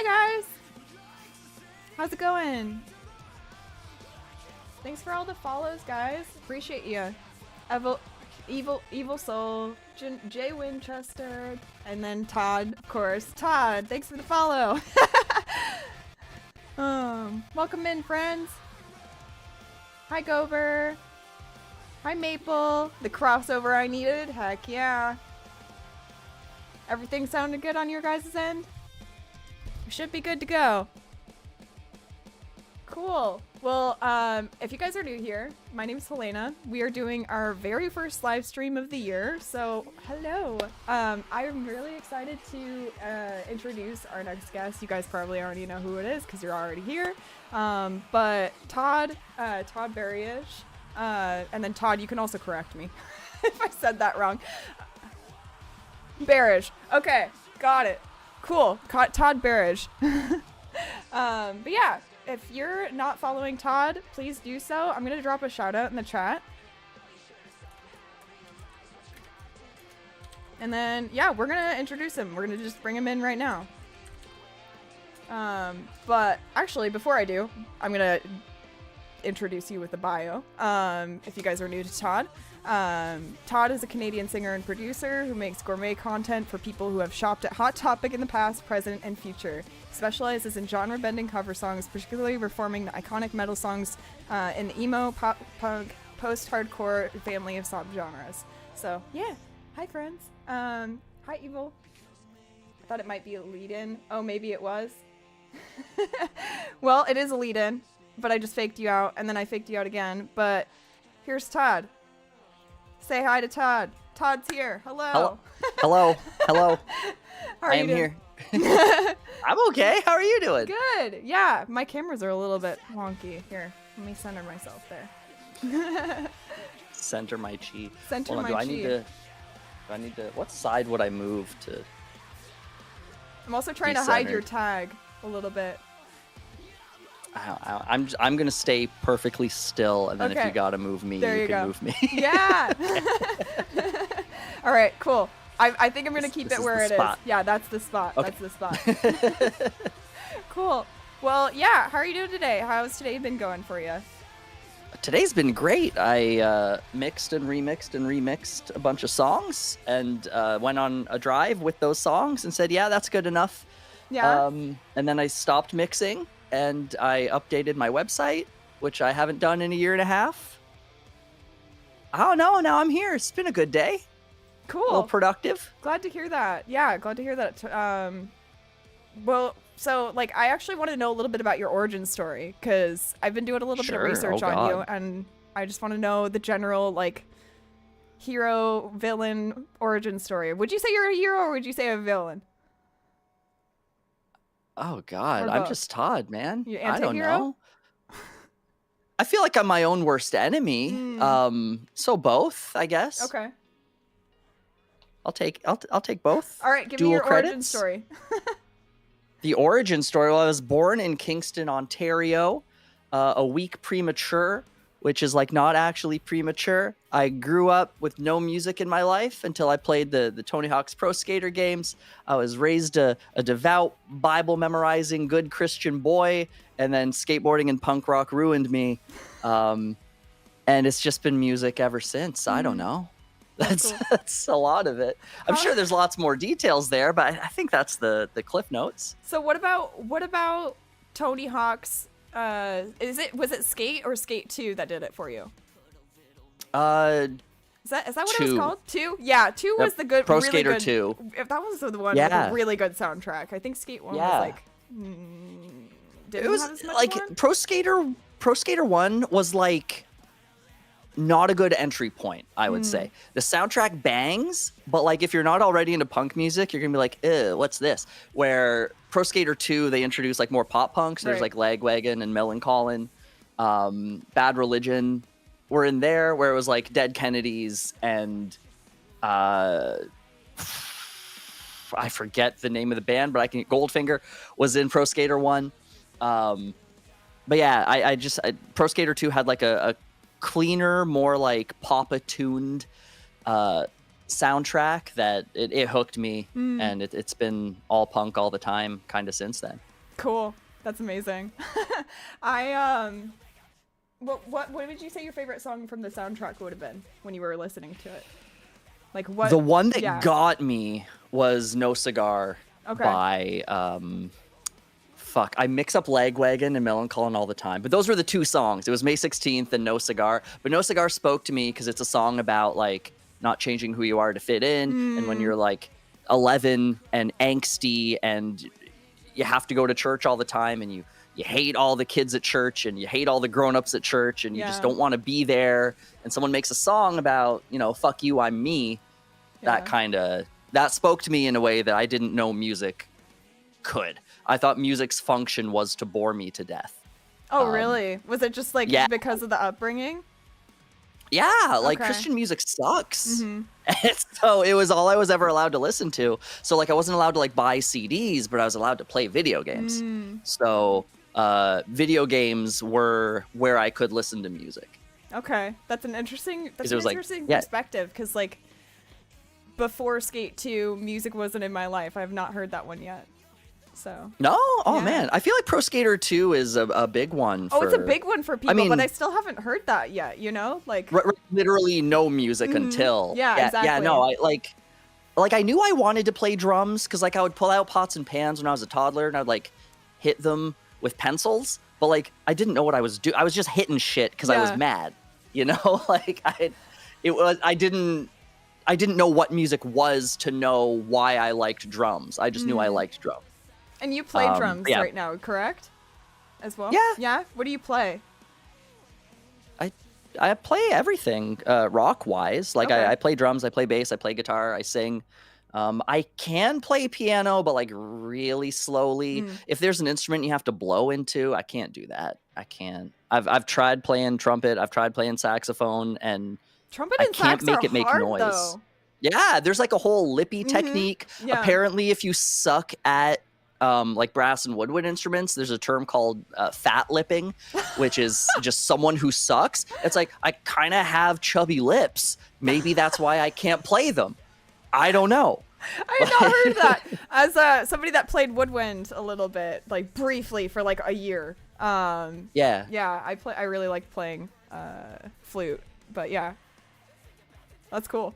Hi guys! How's it going? Thanks for all the follows, guys. Appreciate you. Evil Soul, Jay Winchester, and then Todd, of course. Todd, thanks for the follow. Welcome in, friends. Hi, Gover. Hi, Maple. The crossover I needed. Heck yeah. Everything sounded good on your guys' end? We should be good to go. Cool. Well, if you guys are new here, my name is Helena. We are doing our very first live stream of the year, so hello. I'm really excited to introduce our next guest. You guys probably already know who it is because you're already here. But Todd Barriage, and then Todd, you can also correct me if I said that wrong. Barriage. Okay, got it. Cool. Todd Barriage. But yeah. If you're not following Todd, please do so. I'm going to drop a shout out in the chat. And then, yeah, we're going to introduce him. We're going to just bring him in right now. But actually, before I do, I'm going to introduce you with the bio. If you guys are new to Todd. Todd is a Canadian singer and producer who makes gourmet content for people who have shopped at Hot Topic in the past, present, and future. Specializes in genre-bending cover songs, particularly performing the iconic metal songs in the emo, pop, punk, post-hardcore family of subgenres. So, yeah. Hi, friends. Hi, Evil. I thought it might be a lead-in. Oh, maybe it was. Well, it is a lead-in, but I just faked you out, and then I faked you out again. But here's Todd. Say hi to Todd. Todd's here. Hello. Hello. Hello. How are you doing? Here. I'm okay. How are you doing? Good. Yeah, my cameras are a little bit wonky. Here, let me center myself there. Center my chi. Center my do chi. Do I need to? What side would I move to? I'm also trying to hide your tag a little bit. I'm gonna stay perfectly still, and then if you gotta move me, you can move me. Yeah. All right. Cool. I think I'm gonna keep it where it is. Yeah, that's the spot. Okay. That's the spot. Cool. Well, yeah. How are you doing today? How's today been going for you? Today's been great. I mixed and remixed a bunch of songs, and went on a drive with those songs and said, "Yeah, that's good enough." Yeah. And then I stopped mixing and I updated my website, which I haven't done in a year and a half. I don't know. Now I'm here. It's been a good day. Cool. A little productive. Glad to hear that. Yeah, glad to hear that. Well, so, like, I actually want to know a little bit about your origin story, because I've been doing a little bit of research on you, and I just want to know the general, like, hero, villain origin story. Would you say you're a hero, or would you say a villain? Oh, God. I'm just Todd, man. You I don't anti-hero? know. I feel like I'm my own worst enemy. So both, I guess. Okay. I'll take both. All right, give Dual me your credits. origin story. The origin story. Well, I was born in Kingston, Ontario, a week premature, which is like not actually premature. I grew up with no music in my life until I played the Tony Hawk's Pro Skater games. I was raised a devout, Bible memorizing, good Christian boy, and then skateboarding and punk rock ruined me. And it's just been music ever since. I don't know. That's a lot of it. I'm sure there's lots more details there, but I think that's the cliff notes. So what about Tony Hawk's? Was it Skate or Skate 2 that did it for you? Is that what it was called? 2? Yeah, 2 was the good Pro really Skater good, 2. If that was the one with a really good soundtrack. I think Skate 1 was like didn't have as much like one? Pro Skater 1 was like not a good entry point, I would say. The soundtrack bangs, but like if you're not already into punk music, you're gonna be like, ew, what's this? Where Pro Skater 2, they introduced like more pop punk. So there's like Lagwagon and Millencolin. Bad Religion were in there, where it was like Dead Kennedys and I forget the name of the band, but Goldfinger was in Pro Skater 1. But yeah, Pro Skater 2 had like a cleaner, more like pop-a tuned soundtrack that it hooked me, and it's been all punk all the time kind of since then. Cool. That's amazing. What would you say your favorite song from the soundtrack would have been when you were listening to it? Like what? The one that got me was No Cigar by I mix up Lagwagon and Melancholy all the time, but those were the two songs. It was May 16th and No Cigar. But No Cigar spoke to me because it's a song about like not changing who you are to fit in, and when you're like 11 and angsty and you have to go to church all the time, and you hate all the kids at church, and you hate all the grown-ups at church, and you just don't want to be there, and someone makes a song about, you know, fuck you, I'm me. That spoke to me in a way that I didn't know music could. I thought music's function was to bore me to death. Oh, really? Was it just like because of the upbringing? Yeah, like Christian music sucks. And so it was all I was ever allowed to listen to. So like I wasn't allowed to like buy CDs, but I was allowed to play video games. So video games were where I could listen to music. Okay, that's an interesting perspective, because like before Skate 2, music wasn't in my life. I have not heard that one yet. So no, man, I feel like Pro Skater 2 is a big one. It's a big one for people, but I still haven't heard that yet. You know, like literally no music until exactly. Yeah, no, I like I knew I wanted to play drums because like I would pull out pots and pans when I was a toddler, and I'd like hit them with pencils, but like I didn't know what I was doing. I was just hitting shit because I was mad, you know. Like I didn't know what music was to know why I liked drums. I just knew I liked drums. And you play drums right now, correct? As well? Yeah. Yeah? What do you play? I play everything rock-wise. Like I play drums, I play bass, I play guitar, I sing. I can play piano, but like really slowly. If there's an instrument you have to blow into, I can't do that. I can't. I've tried playing trumpet, I've tried playing saxophone, and trumpet and I can't make it make hard, noise. Though. Yeah, there's like a whole lippy technique. Yeah. Apparently, if you suck at like brass and woodwind instruments, there's a term called fat lipping, which is just someone who sucks. It's like, I kind of have chubby lips. Maybe that's why I can't play them. I don't know. I have not heard that. As somebody that played woodwind a little bit, like briefly for like a year. Yeah, I really like playing flute, but yeah, that's cool.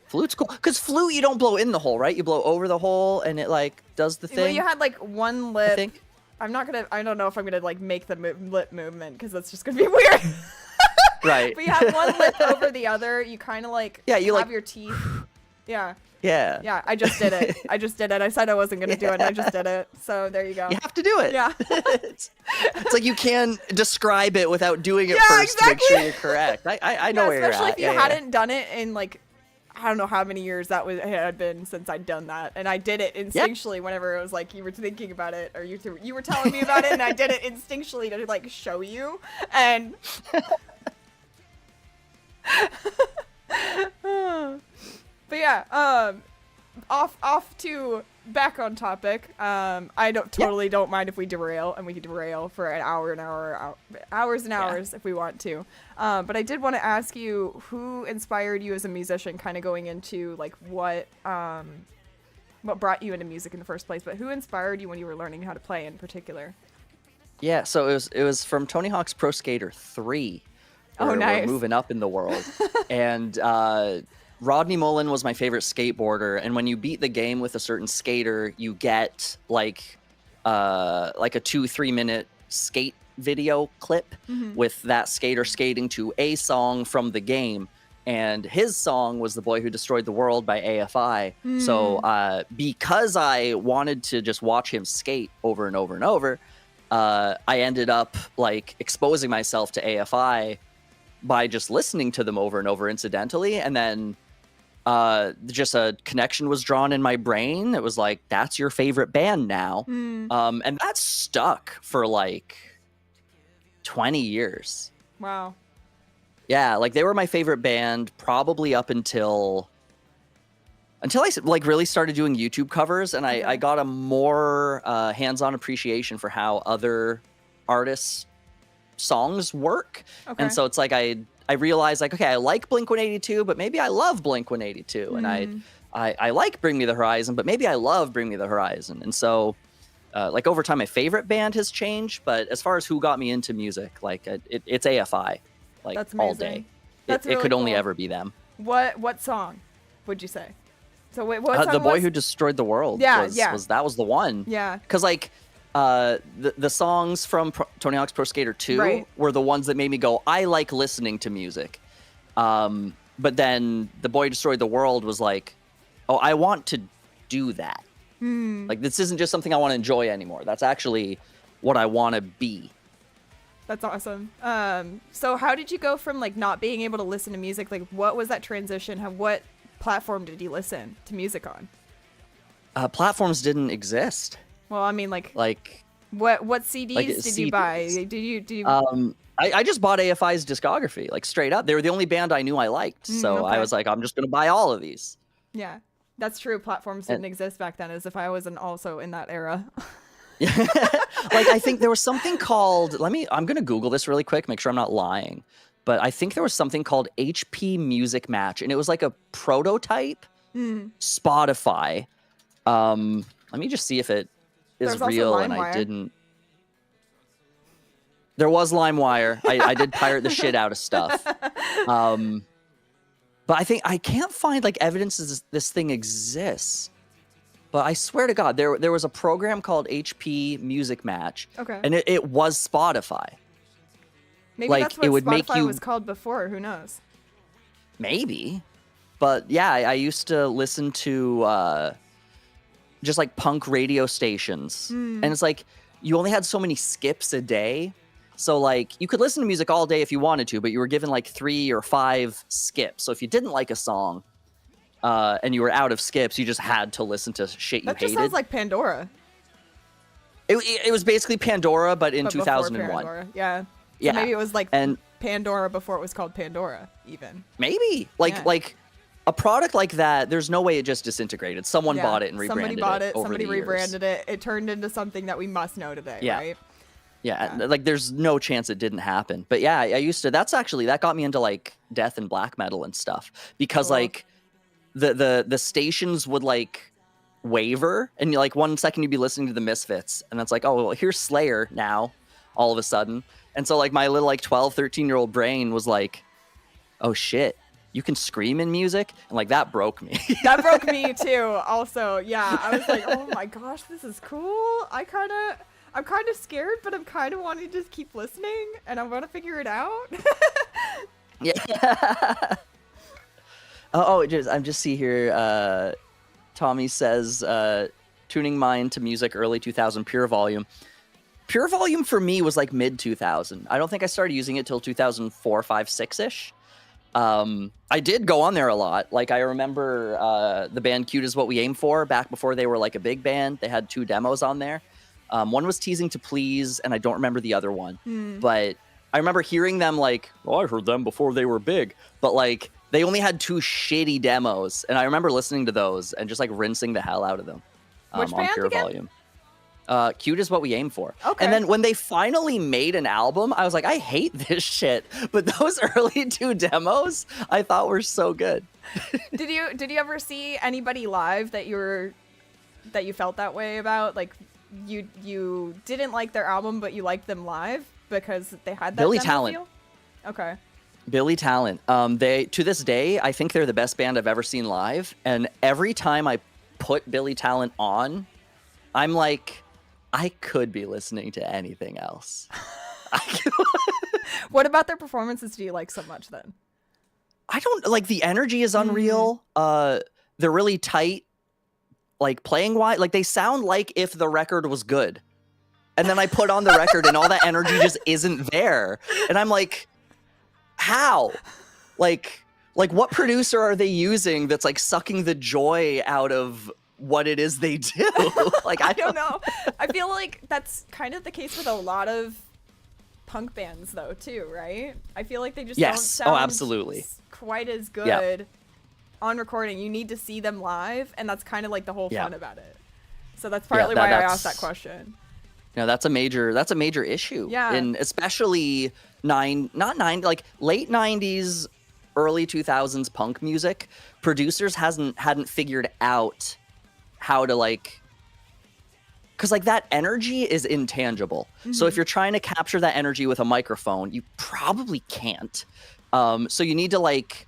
Flute's cool, because flute you don't blow in the hole, right? You blow over the hole and it like does the thing. Well, you had like one lip. I think. I don't know if I'm gonna like make the lip movement, because that's just gonna be weird. Right. But you have one lip over the other. You kind of like you have like your teeth. Yeah. Yeah, I just did it. I said I wasn't gonna do it, and I just did it. So there you go. You have to do it. Yeah. It's like you can describe it without doing it first to make sure you're correct. I know where you're at. Especially if you hadn't done it in like, I don't know how many years had been since I'd done that, and I did it instinctually whenever it was like you were thinking about it, or you were telling me about it, and I did it instinctually to like show you. And but yeah, off to back on topic. I don't mind if we derail, and we can derail for an hours and hours if we want to. But I did want to ask you, who inspired you as a musician, kind of going into like what brought you into music in the first place, but who inspired you when you were learning how to play in particular? Yeah, so it was from Tony Hawk's Pro Skater 3. Nice. We're moving up in the world. And Rodney Mullen was my favorite skateboarder, and when you beat the game with a certain skater, you get like a 2-3 minute skate video clip with that skater skating to a song from the game. And his song was The Boy Who Destroyed the World by AFI. So because I wanted to just watch him skate over and over and over, I ended up like exposing myself to AFI by just listening to them over and over incidentally. And then just a connection was drawn in my brain. It was like, that's your favorite band now. And that stuck for like 20 years. Wow. Yeah, like they were my favorite band probably up until I like really started doing YouTube covers, and I got a more hands-on appreciation for how other artists' songs work. And so it's like I realized like, okay, I like Blink-182, but maybe I love Blink-182, and I like Bring Me the Horizon, but maybe I love Bring Me the Horizon. And so like over time, my favorite band has changed, but as far as who got me into music, like it's AFI, like That's all amazing. day. That's It really could only cool. ever be them. What song would you say? So wait, what song The Boy was? Who Destroyed the World Yeah, was, yeah. that was the one. Yeah. Because like the songs from Tony Hawk's Pro Skater 2 Right. were the ones that made me go, I like listening to music. But then The Boy Who Destroyed the World was like, oh, I want to do that. Like, this isn't just something I want to enjoy anymore. That's actually what I want to be. That's awesome. So how did you go from like not being able to listen to music? Like, what was that transition? What platform did you listen to music on? Platforms didn't exist. Well, I mean, like what CDs like did you buy? Did you? I just bought AFI's discography, like straight up. They were the only band I knew I liked. So I okay. was like, I'm just going to buy all of these. Yeah, that's true. Platforms didn't exist back then, as if I wasn't also in that era. Like, I think there was something called, I'm going to Google this really quick, make sure I'm not lying. But I think there was something called HP Music Match, and it was like a prototype Spotify. Let me just see if it is There's also real, and LimeWire. I didn't. There was LimeWire. I did pirate the shit out of stuff. But I can't find like evidence that this thing exists. But I swear to God, there was a program called HP Music Match. Okay. And it was Spotify. Maybe like, that's what it would Spotify make you- was called before. Who knows? Maybe. But yeah, I used to listen to just like punk radio stations. And it's like, you only had so many skips a day. So like, you could listen to music all day if you wanted to, but you were given like 3 or 5 skips. So if you didn't like a song and you were out of skips, you just had to listen to shit you That just hated. sounds like Pandora. It was basically Pandora, but in But before 2001. Pandora. Yeah. So Yeah. maybe it was like And Pandora before it was called Pandora, even. maybe Yeah. like a product like that, there's no way it just disintegrated. Someone Yeah. bought it and rebranded Somebody bought it. over Somebody the years. rebranded it. It turned into something that we must know today, Yeah. right? Yeah, like there's no chance it didn't happen. But yeah, I used to. That got me into like death and black metal and stuff because Cool. like the stations would like waver, and you like 1 second you'd be listening to the Misfits, and that's like, oh, well, here's Slayer now, all of a sudden. And so like my little like 12, 13-year-old brain was like, oh shit, you can scream in music, and like that broke me. That broke me too. Also, yeah, I was like, oh my gosh, this is cool. I'm kind of scared, but I'm kind of wanting to just keep listening, and I want to figure it out. Yeah. I'm just see here. Tommy says, tuning mine to music early 2000 pure volume. Pure volume for me was like mid 2000. I don't think I started using it till 2004, 5, 6-ish. I did go on there a lot. Like I remember the band Cute Is What We Aim For back before they were like a big band. They had 2 demos on there. One was Teasing to Please, and I don't remember the other one. But I remember hearing them like, oh, I heard them before they were big. But like, they only had 2 shitty demos, and I remember listening to those and just like rinsing the hell out of them. Which on band pure again? volume. Cute Is What We Aim For. Okay. And then when they finally made an album, I was like, I hate this shit. But those early 2 demos I thought were so good. Did you ever see anybody live that you felt that way about? Like you didn't like their album, but you liked them live because they had that Billy demo Talent. feel? Okay. Billy Talent. They, to this day, I think they're the best band I've ever seen live. And every time I put Billy Talent on, I'm like, I could be listening to anything else. What about their performances do you like so much then? I don't like, the energy is unreal. They're really tight, like playing wise. Like they sound like if the record was good. And then I put on the record and all that energy just isn't there. And I'm like, how? Like what producer are they using that's like sucking the joy out of what it is they do? Like I don't know. I feel like that's kind of the case with a lot of punk bands though too, right? I feel like they just don't Yes. sound Absolutely. quite as good on recording. You need to see them live, and that's kind of like the whole fun about it. So that's partly why I asked that question. No, that's a major issue. Yeah. And especially late 90s, early 2000s punk music, producers hadn't figured out how to like because like that energy is intangible. So if you're trying to capture that energy with a microphone, you probably can't. So you need to like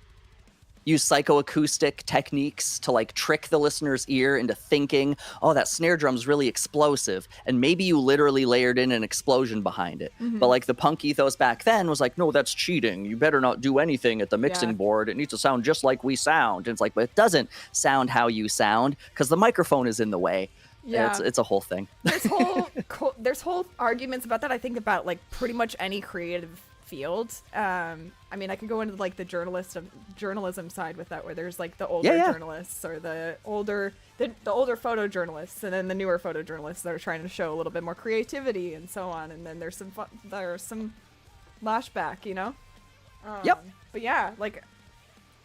use psychoacoustic techniques to like trick the listener's ear into thinking, oh, that snare drum's really explosive. And maybe you literally layered in an explosion behind it. But like the punk ethos back then was like, no, that's cheating. You better not do anything at the mixing board. It needs to sound just like we sound. And it's like, but it doesn't sound how you sound because the microphone is in the way. Yeah. It's a whole thing. There's whole arguments about that. I think about like pretty much any creative field. I mean, I could go into like the journalism side with that, where there's like the older journalists or the older photojournalists, and then the newer photojournalists that are trying to show a little bit more creativity and so on. And then there's some lashback, you know. But yeah, like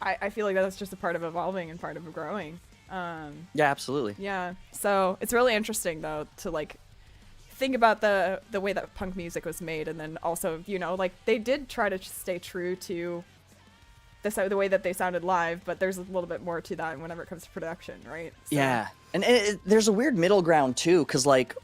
I feel like that's just a part of evolving and part of growing. Yeah, absolutely. Yeah. So it's really interesting though to like think about the way that punk music was made, and then also, you know, like they did try to stay true to the way that they sounded live, but there's a little bit more to that whenever it comes to production, right? So. Yeah. And there's a weird middle ground too, because like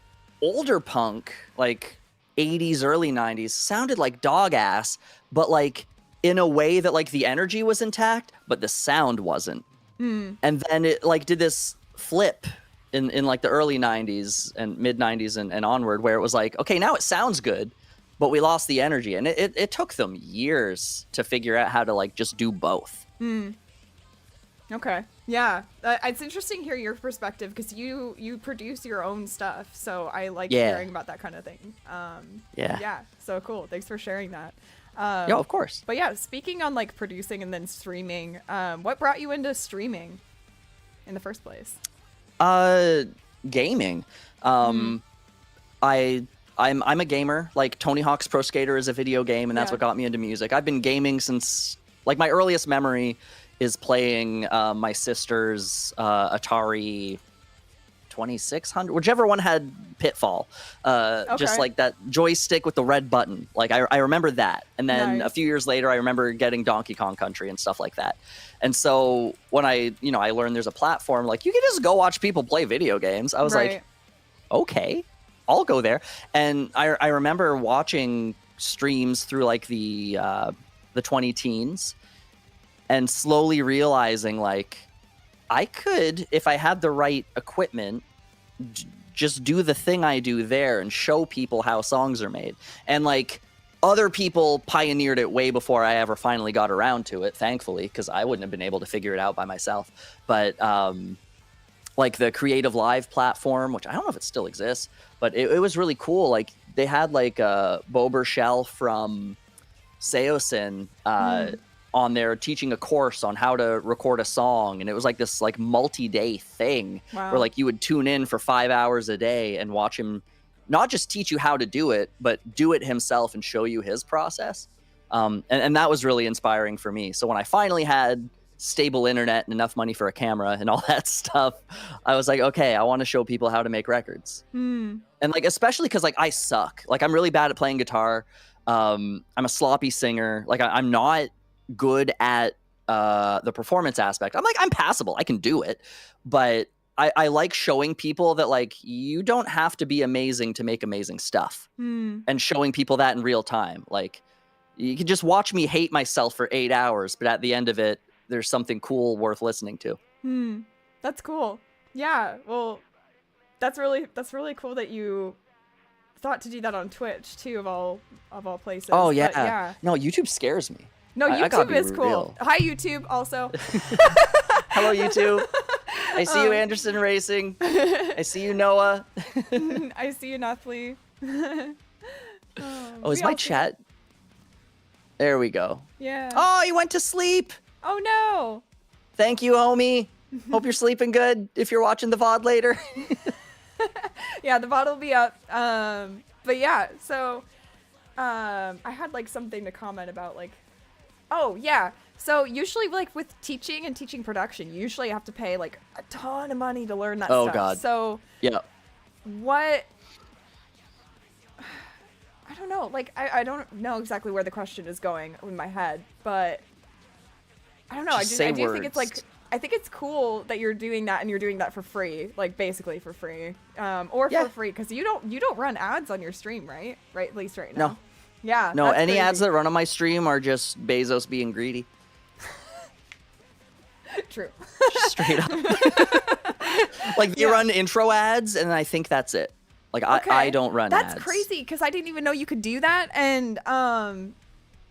older punk, like 80s, early 90s, sounded like dog ass, but like in a way that like the energy was intact, but the sound wasn't. And then it like did this flip in like the early 90s and mid 90s and onward, where it was like, okay, now it sounds good, but we lost the energy. And it took them years to figure out how to like just do both. Okay. Yeah. It's interesting to hear your perspective, because you produce your own stuff. So I like hearing about that kind of thing. Yeah. So cool. Thanks for sharing that. Yeah, of course. But yeah, speaking on like producing and then streaming, what brought you into streaming in the first place? Gaming. I'm a gamer. Like Tony Hawk's Pro Skater is a video game, and that's what got me into music. I've been gaming since like my earliest memory is playing my sister's Atari 2600, whichever one had Pitfall. Just like that joystick with the red button. Like I remember that. And then a few years later, I remember getting Donkey Kong Country and stuff like that. And so when I learned there's a platform, like you can just go watch people play video games. I was like, okay, I'll go there. And I remember watching streams through like the 20 teens and slowly realizing like I could, if I had the right equipment, just do the thing I do there and show people how songs are made. And like other people pioneered it way before I ever finally got around to it, thankfully, because I wouldn't have been able to figure it out by myself. But like the Creative Live platform, which I don't know if it still exists, but it was really cool. Like they had like Bo Burchell from Seosin on there teaching a course on how to record a song, and it was like this like multi-day thing where like you would tune in for 5 hours a day and watch him not just teach you how to do it, but do it himself and show you his process. And that was really inspiring for me. So when I finally had stable internet and enough money for a camera and all that stuff, I was like, okay, I want to show people how to make records. And like especially because like I suck. Like I'm really bad at playing guitar. I'm a sloppy singer. Like I'm not good at the performance aspect. I'm passable. I can do it, but I like showing people that like you don't have to be amazing to make amazing stuff, and showing people that in real time. Like you can just watch me hate myself for 8 hours, but at the end of it, there's something cool worth listening to. That's cool. Yeah. Well, that's really cool that you thought to do that on Twitch too, of all places. Oh yeah. But, yeah. No, YouTube scares me. No, YouTube is cool. Hi, YouTube, also. Hello, YouTube. I see you, Anderson Racing. I see you, Noah. I see you, Nathalie. Oh, is my chat? There we go. Yeah. Oh, you went to sleep. Oh, no. Thank you, homie. Hope you're sleeping good if you're watching the VOD later. Yeah, the VOD will be up. But yeah, so I had like something to comment about, like, oh, yeah. So usually like with teaching and teaching production, you usually have to pay like a ton of money to learn that stuff. Oh, God. So yeah. What? I don't know. Like, I don't know exactly where the question is going in my head, but I don't know. I do think it's like I think it's cool that you're doing that, and you're doing that for free, like basically for free, or Yeah. for free, because you don't run ads on your stream, right? Right, at least right now. No. Yeah. No, that's any crazy. ads that run on my stream are just Bezos being greedy. True. Straight up. Like they run intro ads, and I think that's it. Like I don't run ads. That's crazy, because I didn't even know you could do that, and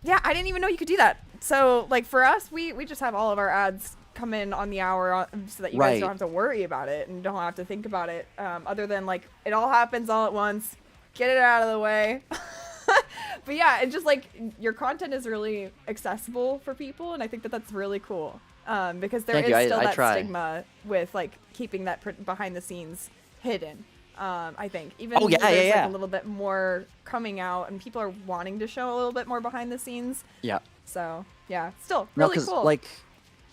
yeah, I didn't even know you could do that. So like for us, we just have all of our ads come in on the hour, so that you guys don't have to worry about it and don't have to think about it. Other than like it all happens all at once, get it out of the way. But yeah, it's just like your content is really accessible for people, and I think that that's really cool. Because there is still that stigma with like keeping that behind the scenes hidden. I think even there's like a little bit more coming out, and people are wanting to show a little bit more behind the scenes. Yeah. So yeah, still really cool. Like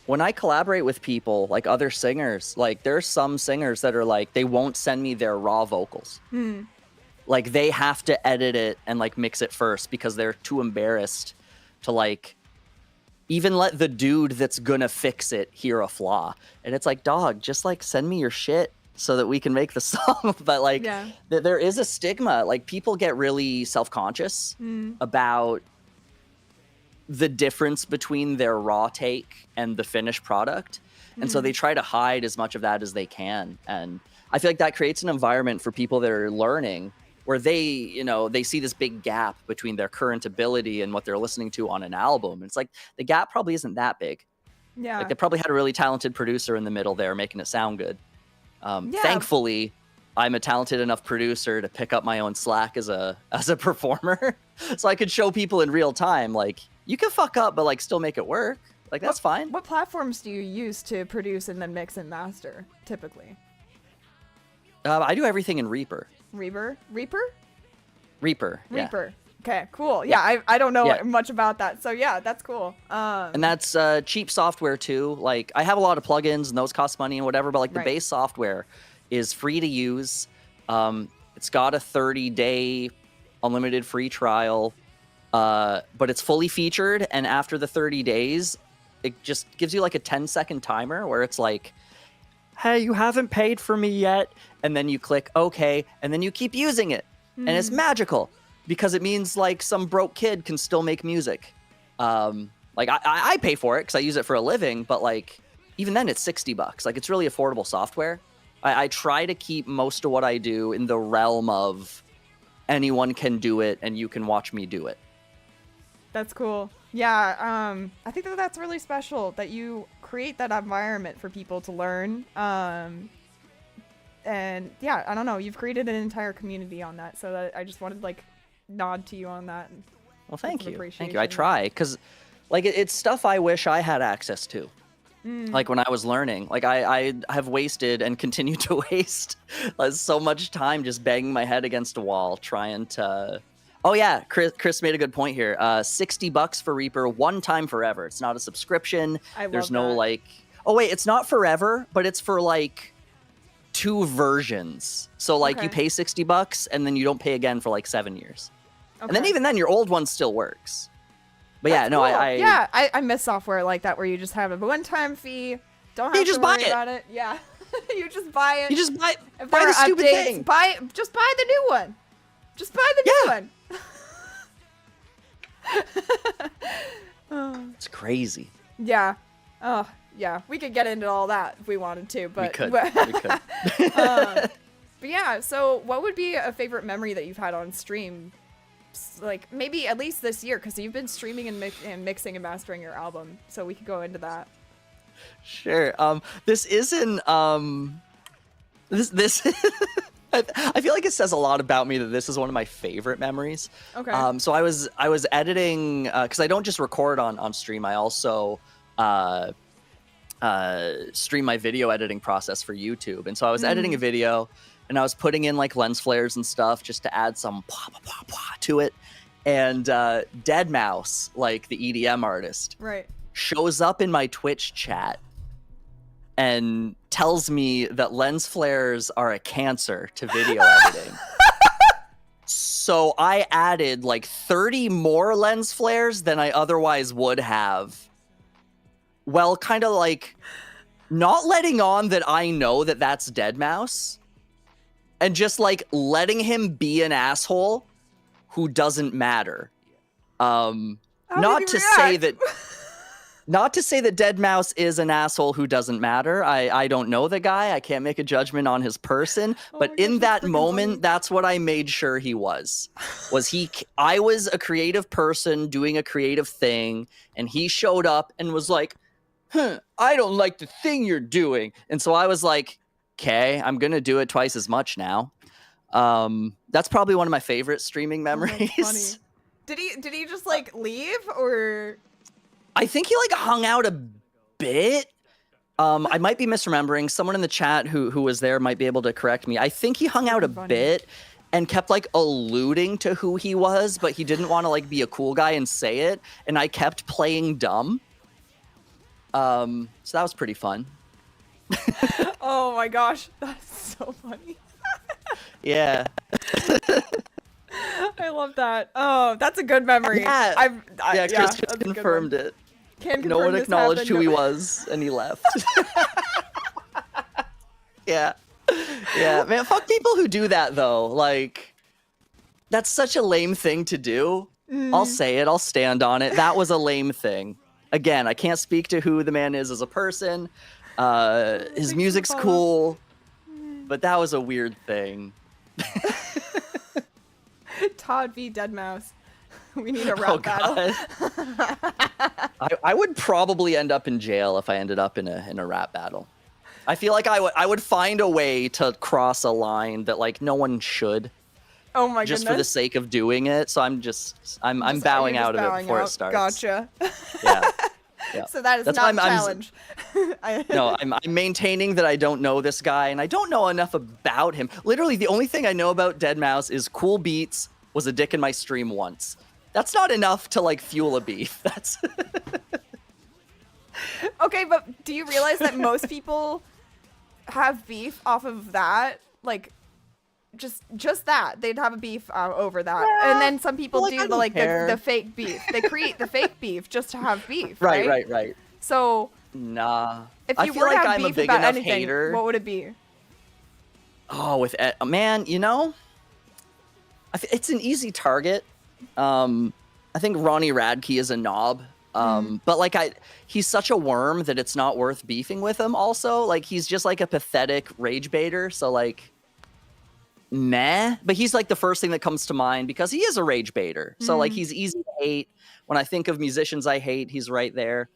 when I collaborate with people, like other singers, like there's some singers that are like they won't send me their raw vocals. Like they have to edit it and like mix it first because they're too embarrassed to like even let the dude that's gonna fix it hear a flaw. And it's like, dog, just like send me your shit so that we can make the song. But like there is a stigma. Like people get really self-conscious about the difference between their raw take and the finished product. And so they try to hide as much of that as they can. And I feel like that creates an environment for people that are learning where they, you know, they see this big gap between their current ability and what they're listening to on an album. It's like the gap probably isn't that big. Yeah. Like they probably had a really talented producer in the middle there making it sound good. Thankfully, I'm a talented enough producer to pick up my own slack as a performer. So I could show people in real time, like, you can fuck up, but like still make it work. Like that's fine. What platforms do you use to produce and then mix and master typically? I do everything in Reaper. Reaper? Yeah. Okay, cool. Yeah, I don't know much about that. So yeah, that's cool. And that's cheap software too. Like I have a lot of plugins and those cost money and whatever, but like the base software is free to use. It's got a 30-day unlimited free trial, but it's fully featured. And after the 30 days, it just gives you like a 10-second timer where it's like, hey, you haven't paid for me yet. And then you click OK, and then you keep using it. And it's magical because it means like some broke kid can still make music. Like I pay for it because I use it for a living, but like even then it's $60. Like it's really affordable software. I try to keep most of what I do in the realm of anyone can do it and you can watch me do it. That's cool. Yeah, I think that's really special that you create that environment for people to learn. And yeah, I don't know, you've created an entire community on that, so that I just wanted to like nod to you on that. Well, thank you. Thank you. I try because like it's stuff I wish I had access to. Like when I was learning, like I have wasted and continue to waste so much time just banging my head against a wall trying to. Oh yeah, Chris made a good point here. $60 for Reaper, one time forever. It's not a subscription. There's no like. Oh wait, it's not forever, but it's for like 2 versions. So like you pay $60 and then you don't pay again for like 7 years. And then even then your old one still works. But that's cool. I miss software like that where you just have a one-time fee. Don't have to worry about it. Yeah, you just buy it. You just buy the stupid thing. Just buy the new one. Just buy the new one. It's crazy. Yeah. Oh, yeah. We could get into all that if we wanted to, but we could. But yeah. So, what would be a favorite memory that you've had on stream? Like maybe at least this year, because you've been streaming and mixing and mastering your album, so we could go into that. Sure. This isn't this I feel like it says a lot about me that this is one of my favorite memories. Okay. So I was editing because I don't just record on stream. I also stream my video editing process for YouTube, and so I was editing a video. And I was putting in like lens flares and stuff just to add some to it. And Deadmau5, like the EDM artist, shows up in my Twitch chat and tells me that lens flares are a cancer to video editing. So I added like 30 more lens flares than I otherwise would have. Well, kind of like not letting on that I know that that's Deadmau5, and just like letting him be an asshole who doesn't matter. Not to say that Deadmau5 is an asshole who doesn't matter. I don't know the guy. I can't make a judgment on his person. But in that moment, that's what I made sure he was. I was a creative person doing a creative thing, and he showed up and was like, I don't like the thing you're doing. And so I was like, okay, I'm going to do it twice as much now. That's probably one of my favorite streaming memories. Did he just like leave, or? I think he like hung out a bit. I might be misremembering. Someone in the chat who was there might be able to correct me. I think he hung out a bit and kept like alluding to who he was, but he didn't want to like be a cool guy and say it. And I kept playing dumb. So that was pretty fun. Oh my gosh, that's so funny. Yeah. I love that. Oh, that's a good memory. Yeah, Chris confirmed it. No one acknowledged who he was, and he left. Yeah. Yeah, man, fuck people who do that, though. Like, that's such a lame thing to do. I'll say it. I'll stand on it. That was a lame thing. Again, I can't speak to who the man is as a person. His music's cool, but that was a weird thing. Todd v. Deadmau5. We need a rap battle. I would probably end up in jail if I ended up in a rap battle. I feel like I would find a way to cross a line that like no one should. Oh my goodness. Just for the sake of doing it. So I'm bowing out of it before it starts. Gotcha. Yeah. So that is not a challenge. No, I'm maintaining that I don't know this guy, and I don't know enough about him. Literally, the only thing I know about Deadmau5 is cool beats, was a dick in my stream once. That's not enough to like fuel a beef. That's okay, but do you realize that most people have beef off of that? Like, just that they'd have a beef over that, yeah, and then some people do the fake beef. They create the fake beef just to have beef. Right. So nah, if you were to have beef about anything, what would it be? Oh, man, you know, it's an easy target. I think Ronnie Radke is a knob. But like he's such a worm that it's not worth beefing with him. Also, like he's just like a pathetic rage baiter. So like, meh. But he's like the first thing that comes to mind because he is a rage baiter. So like he's easy to hate. When I think of musicians I hate, he's right there.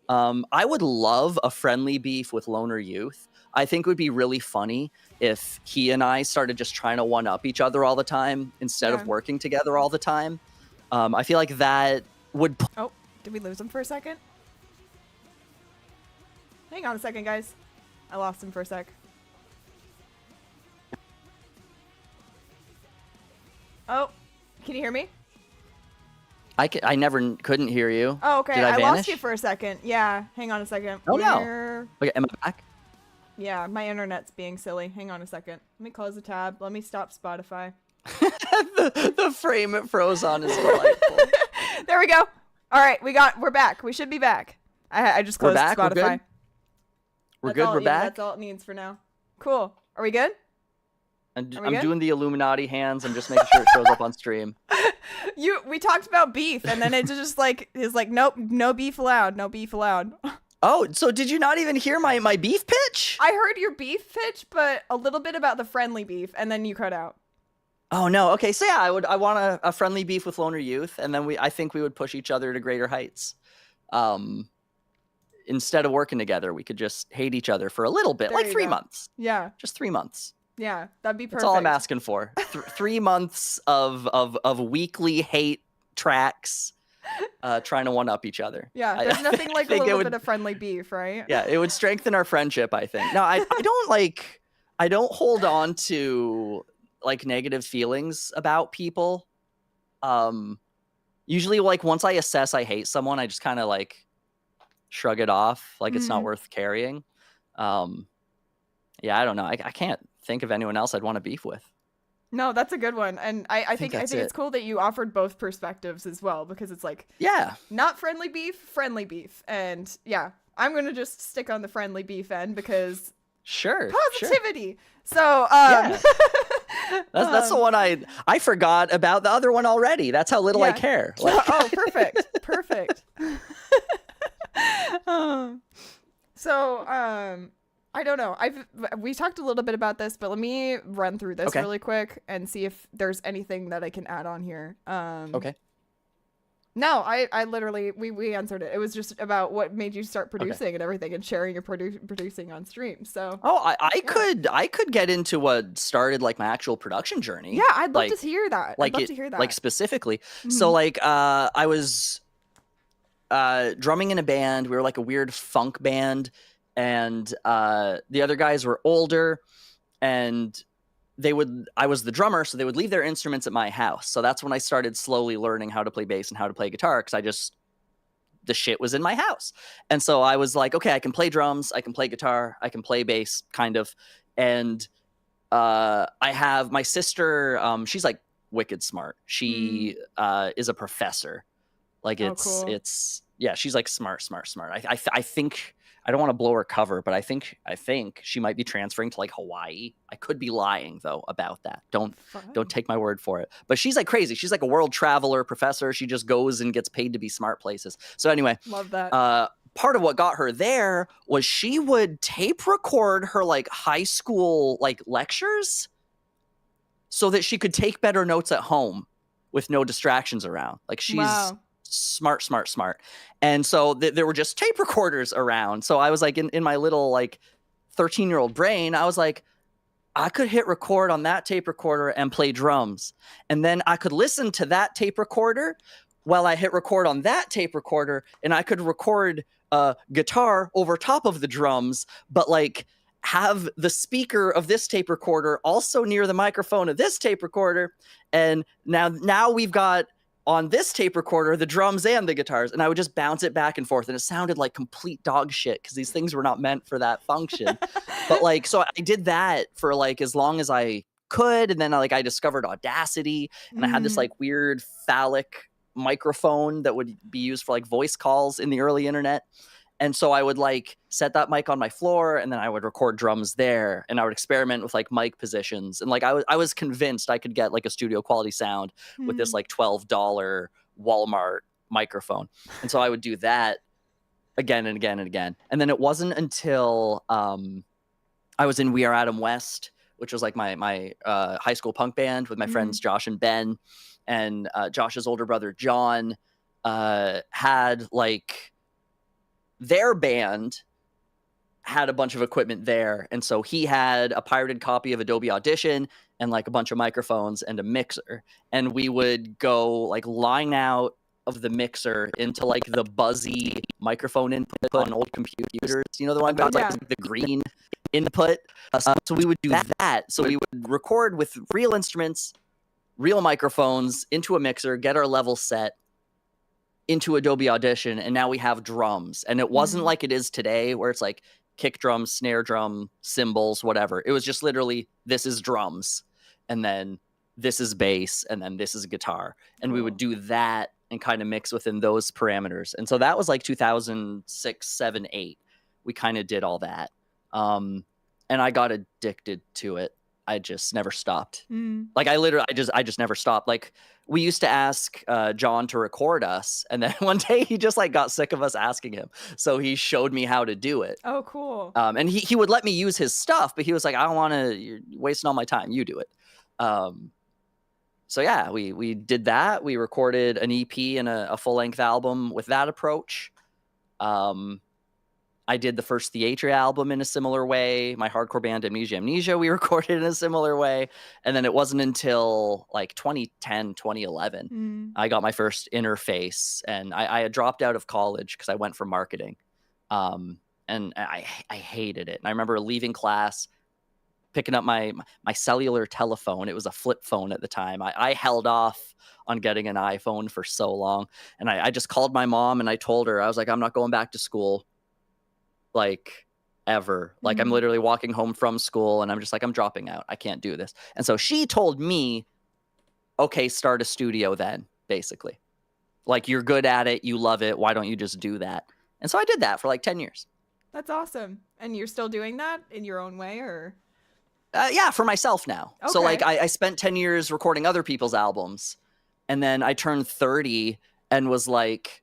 I would love a friendly beef with Loner Youth. I think it would be really funny if he and I started just trying to one up each other all the time instead of working together all the time. I feel like that would. Oh, did we lose him for a second? Hang on a second, guys. I lost him for a sec. Oh, can you hear me? I never couldn't hear you. Oh, okay. Did I vanish? Lost you for a second. Yeah, hang on a second. Oh, no. Okay, am I back? Yeah, my internet's being silly. Hang on a second. Let me close the tab. Let me stop Spotify. the frame it froze on is delightful. There we go. All right, we're back. We should be back. I just closed Spotify. We're good. We're back. That's all it needs for now. Cool. Are we good? I'm doing the Illuminati hands. I'm just making sure it shows up on stream. We talked about beef, and then it just like is like, nope, no beef allowed. No beef allowed. Oh, so did you not even hear my beef pitch? I heard your beef pitch, but a little bit about the friendly beef, and then you cut out. Oh no. Okay, so yeah, I want a friendly beef with Loner Youth, and then I think we would push each other to greater heights. Instead of working together, we could just hate each other for a little bit, like 3 months. Yeah. Just 3 months. Yeah, that'd be perfect. That's all I'm asking for. 3 months of weekly hate tracks, trying to one up each other. Yeah, there's nothing like a little bit of friendly beef, right? Yeah, it would strengthen our friendship, I think. No, I don't hold on to like negative feelings about people. Usually like once I assess I hate someone, I just kind of like shrug it off, like it's not worth carrying. Yeah, I don't know. I can't think of anyone else I'd want to beef with. No, that's a good one. And I think it's cool that you offered both perspectives as well, because it's like, yeah, not friendly beef, friendly beef. And yeah, I'm gonna just stick on the friendly beef end because Sure. positivity. So Yeah. That's the one I forgot about the other one already. That's how little I care. Like, oh, perfect. So I don't know. We talked a little bit about this, but let me run through this really quick and see if there's anything that I can add on here. Okay. No, I literally we answered it. It was just about what made you start producing and everything and sharing your producing on stream. So I could get into what started like my actual production journey. Yeah, I'd love to hear that. I'd love to hear that. Like specifically. So like I was drumming in a band. We were like a weird funk band, and the other guys were older, and I was the drummer, so they would leave their instruments at my house. So that's when I started slowly learning how to play bass and how to play guitar, because the shit was in my house. And so I was like, okay, I can play drums, I can play guitar, I can play bass, kind of. And I have my sister, she's like wicked smart. She is a professor. Like it's yeah, she's like smart. I think, I don't want to blow her cover, but I think she might be transferring to like Hawaii. I could be lying though about that. Don't take my word for it. But she's like crazy. She's like a world traveler professor. She just goes and gets paid to be smart places. So anyway, love that. Part of what got her there was she would tape record her like high school like lectures so that she could take better notes at home with no distractions around. Like she's smart. And so there were just tape recorders around. So I was like in my little like 13-year-old brain, I was like, I could hit record on that tape recorder and play drums. And then I could listen to that tape recorder while I hit record on that tape recorder, and I could record guitar over top of the drums, but like have the speaker of this tape recorder also near the microphone of this tape recorder. And now we've got on this tape recorder the drums and the guitars, and I would just bounce it back and forth, and it sounded like complete dog shit because these things were not meant for that function. But like, so I did that for like as long as I could, and then like I discovered Audacity, and I had this like weird phallic microphone that would be used for like voice calls in the early internet. And so I would like set that mic on my floor, and then I would record drums there, and I would experiment with like mic positions. And like I was convinced I could get like a studio quality sound with this like $12 Walmart microphone. And so I would do that again and again and again. And then it wasn't until I was in We Are Adam West, which was like my high school punk band with my friends Josh and Ben, and Josh's older brother John had like, their band had a bunch of equipment there. And so he had a pirated copy of Adobe Audition and like a bunch of microphones and a mixer. And we would go like line out of the mixer into like the buzzy microphone input on old computers. You know, the one about like the green input. So we would do that. So we would record with real instruments, real microphones into a mixer, get our level set into Adobe Audition, and now we have drums. And it wasn't like it is today where it's like kick drum, snare drum, cymbals, whatever. It was just literally, this is drums, and then this is bass, and then this is guitar. And we would do that and kind of mix within those parameters. And so that was like 2006, 7, 8. We kind of did all that. And I got addicted to it. I just never stopped. Like I just never stopped. Like we used to ask John to record us, and then one day he just like got sick of us asking him, so he showed me how to do it. Oh, cool. And he would let me use his stuff, but he was like, I don't want to. You're wasting all my time. You do it. So yeah, we did that. We recorded an EP and a full length album with that approach. I did the first Theatre album in a similar way. My hardcore band Amnesia, we recorded in a similar way. And then it wasn't until like 2010, 2011, I got my first interface. And I had dropped out of college because I went for marketing. And I hated it. And I remember leaving class, picking up my cellular telephone. It was a flip phone at the time. I held off on getting an iPhone for so long. And I just called my mom and I told her, I was like, I'm not going back to school. Like ever. Like I'm literally walking home from school and I'm just like, I'm dropping out. I can't do this. And so she told me, okay, start a studio then, basically. Like you're good at it. You love it. Why don't you just do that? And so I did that for like 10 years. That's awesome. And you're still doing that in your own way, or? Yeah, for myself now. Okay. So like I spent 10 years recording other people's albums, and then I turned 30 and was like,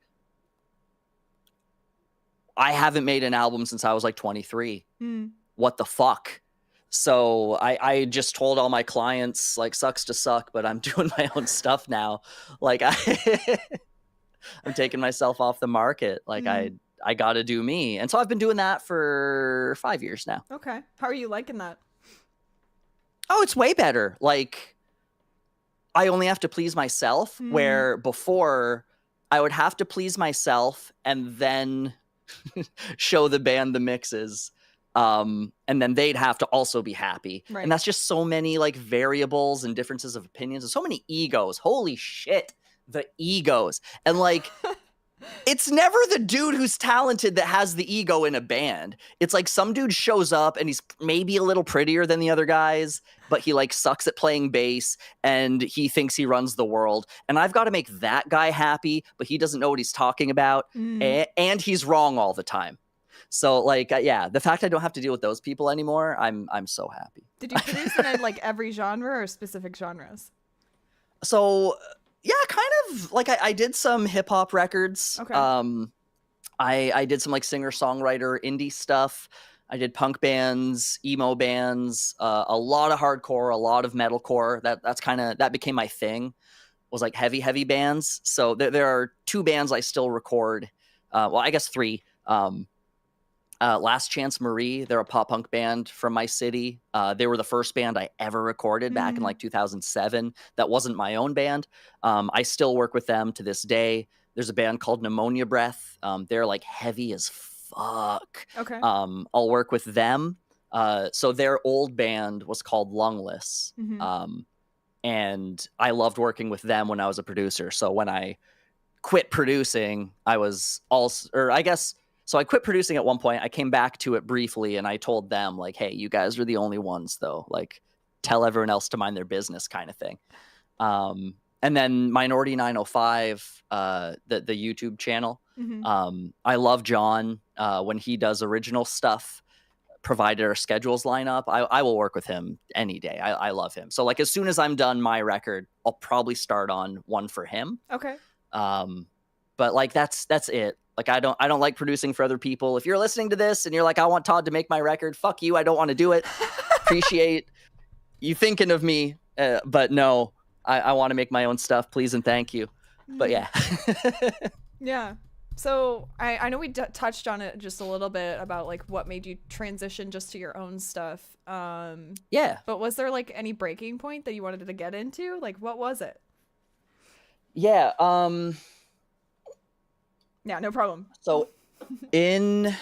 I haven't made an album since I was like 23. What the fuck? So I just told all my clients, like, sucks to suck, but I'm doing my own stuff now. Like I'm taking myself off the market. Like I got to do me. And so I've been doing that for 5 years now. Okay. How are you liking that? Oh, it's way better. Like, I only have to please myself, where before I would have to please myself and then show the band the mixes. And then they'd have to also be happy. Right. And that's just so many like variables and differences of opinions and so many egos. Holy shit, the egos. And like, it's never the dude who's talented that has the ego in a band. It's like some dude shows up and he's maybe a little prettier than the other guys, but he like sucks at playing bass and he thinks he runs the world. And I've got to make that guy happy, but he doesn't know what he's talking about. And he's wrong all the time. So like, yeah, the fact I don't have to deal with those people anymore, I'm so happy. Did you produce in like every genre or specific genres? So yeah, kind of like I did some hip hop records. Okay. I did some like singer-songwriter indie stuff. I did punk bands, emo bands, a lot of hardcore, a lot of metalcore. That became my thing, was like heavy bands. So there are 2 bands I still record. Well, I guess 3. Last Chance Marie, they're a pop punk band from my city. They were the first band I ever recorded back in like 2007. That wasn't my own band. I still work with them to this day. There's a band called Pneumonia Breath. They're like heavy as fuck. Okay. I'll work with them. So their old band was called Lungless. And I loved working with them when I was a producer. So when I quit producing, I was also, or I guess, so I quit producing at one point. I came back to it briefly and I told them like, hey, you guys are the only ones though. Like, tell everyone else to mind their business kind of thing. And then Minority 905, the YouTube channel. I love John when he does original stuff, provided our schedules line up. I will work with him any day. I love him. So like as soon as I'm done my record, I'll probably start on one for him. Okay. But like that's it. Like I don't like producing for other people. If you're listening to this and you're like, I want Todd to make my record, fuck you. I don't want to do it. Appreciate you thinking of me, but no, I want to make my own stuff, please and thank you. But yeah. Yeah. So I know we touched on it just a little bit about like what made you transition just to your own stuff. Yeah. But was there like any breaking point that you wanted to get into? Like what was it? Yeah. Yeah, no problem. So in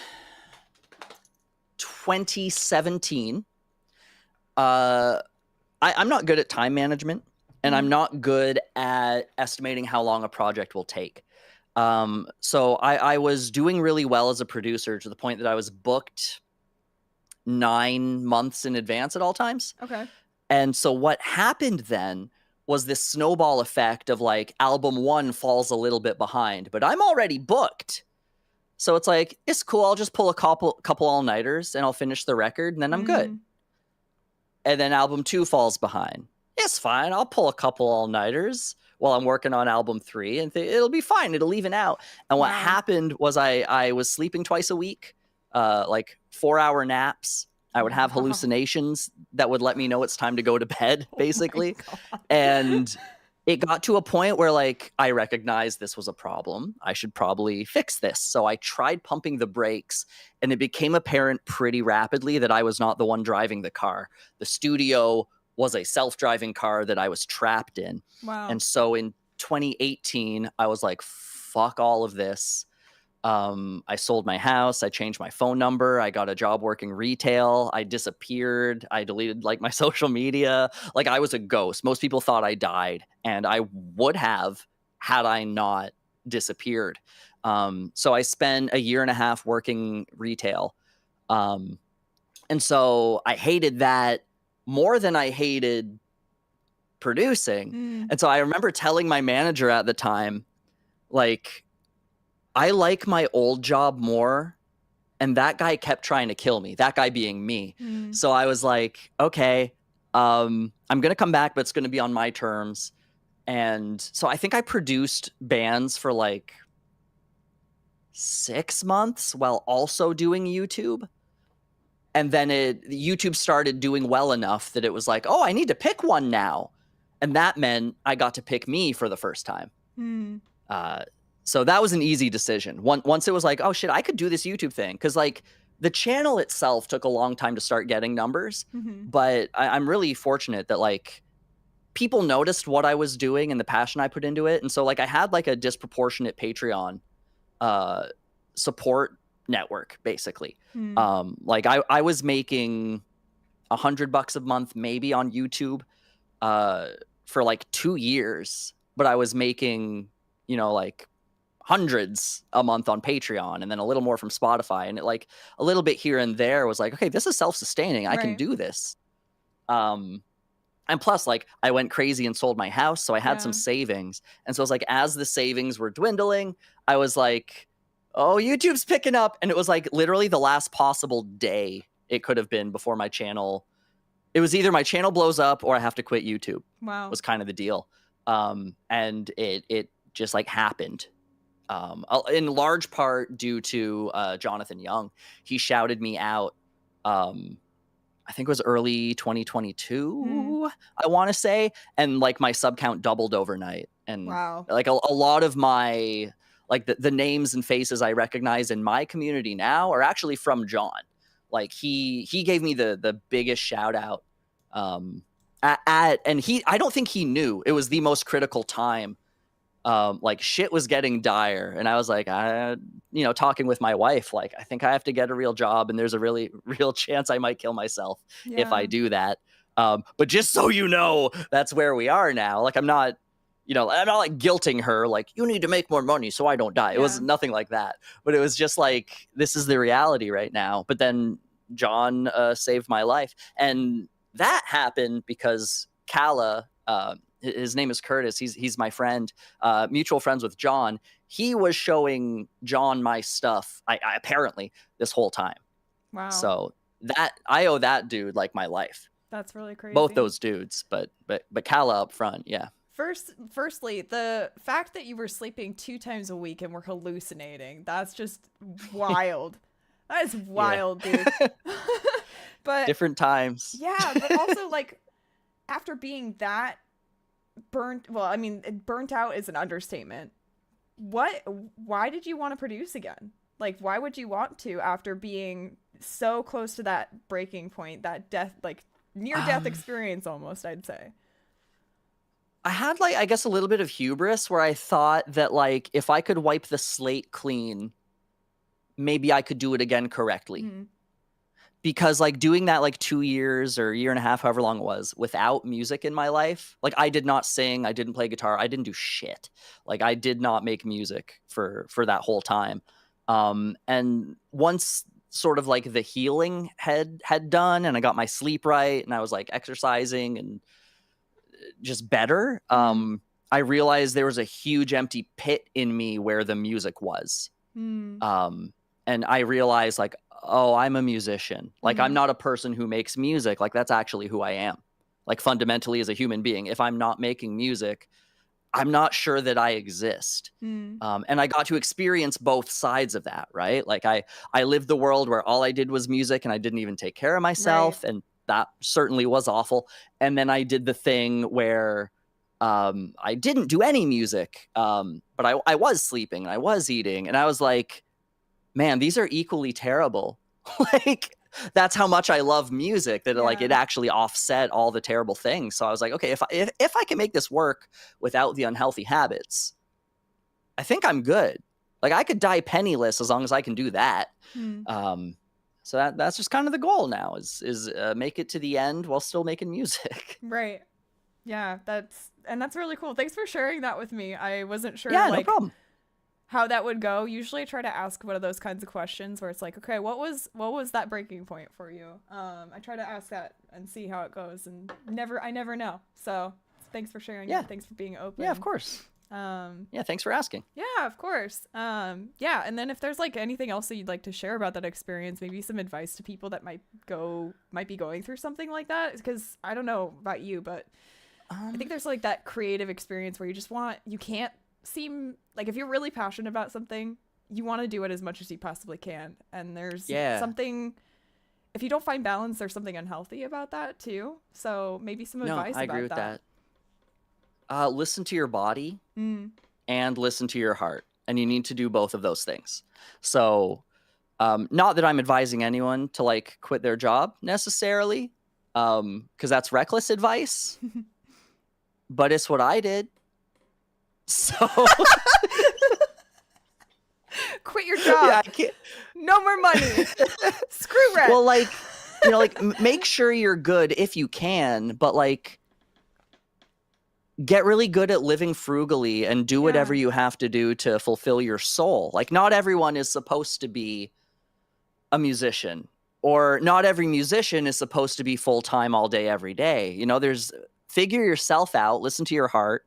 2017, I'm not good at time management and I'm not good at estimating how long a project will take. So I was doing really well as a producer to the point that I was booked 9 months in advance at all times. Okay. And so what happened then was this snowball effect of like album 1 falls a little bit behind, but I'm already booked. So it's like, it's cool. I'll just pull a couple all-nighters and I'll finish the record and then I'm good. And then album 2 falls behind. It's fine. I'll pull a couple all-nighters while I'm working on album 3 and it'll be fine. It'll even out. And what happened was I was sleeping twice a week, like 4-hour naps. I would have hallucinations that would let me know it's time to go to bed, basically. And it got to a point where like I recognized this was a problem. I should probably fix this. So I tried pumping the brakes and it became apparent pretty rapidly that I was not the one driving the car. The studio was a self-driving car that I was trapped in. Wow. And so in 2018, I was like, fuck all of this. I sold my house. I changed my phone number. I got a job working retail. I disappeared. I deleted like my social media. Like I was a ghost. Most people thought I died and I would have had I not disappeared. So I spent 1.5 years working retail. And so I hated that more than I hated producing. And so I remember telling my manager at the time, like, I like my old job more and that guy kept trying to kill me, that guy being me. So I was like, okay, I'm gonna come back, but it's gonna be on my terms. And so I think I produced bands for like 6 months while also doing YouTube. And then YouTube started doing well enough that it was like, oh, I need to pick one now. And that meant I got to pick me for the first time. So that was an easy decision. Once it was like, oh shit, I could do this YouTube thing. Cause like the channel itself took a long time to start getting numbers, but I'm really fortunate that like people noticed what I was doing and the passion I put into it. And so like I had like a disproportionate Patreon support network basically. Like I was making $100 a month maybe on YouTube for like 2 years, but I was making, you know, like hundreds a month on Patreon and then a little more from Spotify, and it like a little bit here and there was like, okay, this is self-sustaining. I can do this. And plus like I went crazy and sold my house, so I had some savings. And so it was like as the savings were dwindling, I was like, oh, YouTube's picking up. And it was like literally the last possible day it could have been before my channel. It was either my channel blows up or I have to quit YouTube. Wow. Was kind of the deal. And it just like happened. In large part due to Jonathan Young. He shouted me out. I think it was early 2022, I want to say. And like my sub count doubled overnight. And like a lot of my, like the names and faces I recognize in my community now are actually from John. Like he gave me the biggest shout out. And I don't think he knew it was the most critical time. Like shit was getting dire, and I was like, you know, talking with my wife, like, I think I have to get a real job, and there's a really real chance I might kill myself if I do that. But just so you know, that's where we are now. Like, I'm not like guilting her, like, you need to make more money so I don't die. It was nothing like that, but it was just like, this is the reality right now. But then John saved my life, and that happened because Kala, his name is Curtis. He's my friend, mutual friends with John. He was showing John my stuff. I apparently this whole time. Wow. So that I owe that dude like my life. That's really crazy. Both those dudes, but Kala up front, yeah. Firstly, the fact that you were sleeping 2 times a week and were hallucinating, that's just wild. That is wild, dude. But different times. Yeah, but also like after being that burnt out is an understatement. Why did you want to produce again? Like, why would you want to after being so close to that breaking point, that death, like near death experience almost, I'd say? I had like, I guess, a little bit of hubris where I thought that like if I could wipe the slate clean, maybe I could do it again correctly. Because like doing that like 2 years or a year and a half, however long it was, without music in my life, like I did not sing, I didn't play guitar, I didn't do shit. Like I did not make music for that whole time. And once sort of like the healing had done and I got my sleep right and I was like exercising and just better, I realized there was a huge empty pit in me where the music was. And I realized like, oh, I'm a musician. Like, I'm not a person who makes music. Like, that's actually who I am. Like, fundamentally as a human being, if I'm not making music, I'm not sure that I exist. And I got to experience both sides of that, right? Like, I lived the world where all I did was music and I didn't even take care of myself. Right. And that certainly was awful. And then I did the thing where I didn't do any music, but I was sleeping and I was eating. And I was like, man, these are equally terrible. Like, that's how much I love music, that like it actually offset all the terrible things. So I was like, okay, if I can make this work without the unhealthy habits, I think I'm good. Like, I could die penniless as long as I can do that. So that's just kind of the goal now is make it to the end while still making music. Right. Yeah, that's really cool. Thanks for sharing that with me. I wasn't sure. Yeah, like, no problem. How that would go. Usually I try to ask one of those kinds of questions where it's like, okay, what was that breaking point for you? I try to ask that and see how it goes, and I never know. So thanks for sharing. Yeah. Thanks for being open. Yeah, of course. Yeah, thanks for asking. Yeah, of course. Yeah, and then if there's like anything else that you'd like to share about that experience, maybe some advice to people that might be going through something like that, because I don't know about you, but I think there's like that creative experience where you can't seem like, if you're really passionate about something, you want to do it as much as you possibly can, and there's something, if you don't find balance, there's something unhealthy about that too. So maybe some advice I about agree with that. Listen to your body and listen to your heart, and you need to do both of those things. So not that I'm advising anyone to like quit their job necessarily, because that's reckless advice, but it's what I did. So quit your job. No more money. Screw rent. Well, like, you know, like make sure you're good if you can, but like get really good at living frugally and do whatever you have to do to fulfill your soul. Like, not everyone is supposed to be a musician, or not every musician is supposed to be full-time all day, every day. You know, figure yourself out, listen to your heart,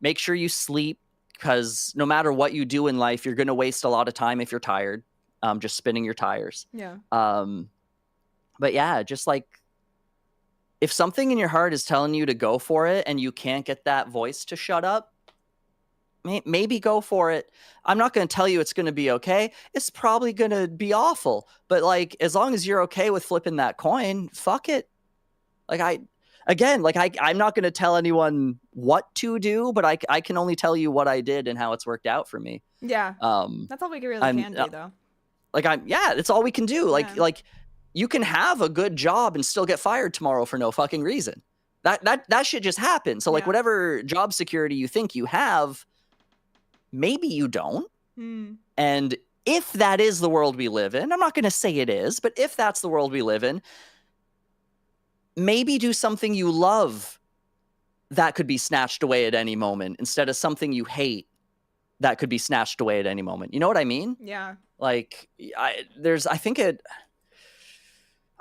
make sure you sleep, because no matter what you do in life, you're going to waste a lot of time if you're tired, just spinning your tires. Yeah. But yeah, just like, if something in your heart is telling you to go for it and you can't get that voice to shut up, maybe go for it. I'm not going to tell you it's going to be okay. It's probably going to be awful. But like, as long as you're okay with flipping that coin, fuck it. Like I'm not going to tell anyone what to do, but I can only tell you what I did and how it's worked out for me. Yeah. That's all we really can do, though. Like, it's all we can do. Like, you can have a good job and still get fired tomorrow for no fucking reason. That shit just happens. So like, whatever job security you think you have, maybe you don't. And if that is the world we live in, I'm not going to say it is, but if that's the world we live in, maybe do something you love that could be snatched away at any moment, instead of something you hate that could be snatched away at any moment. You know what I mean? Yeah. Like, I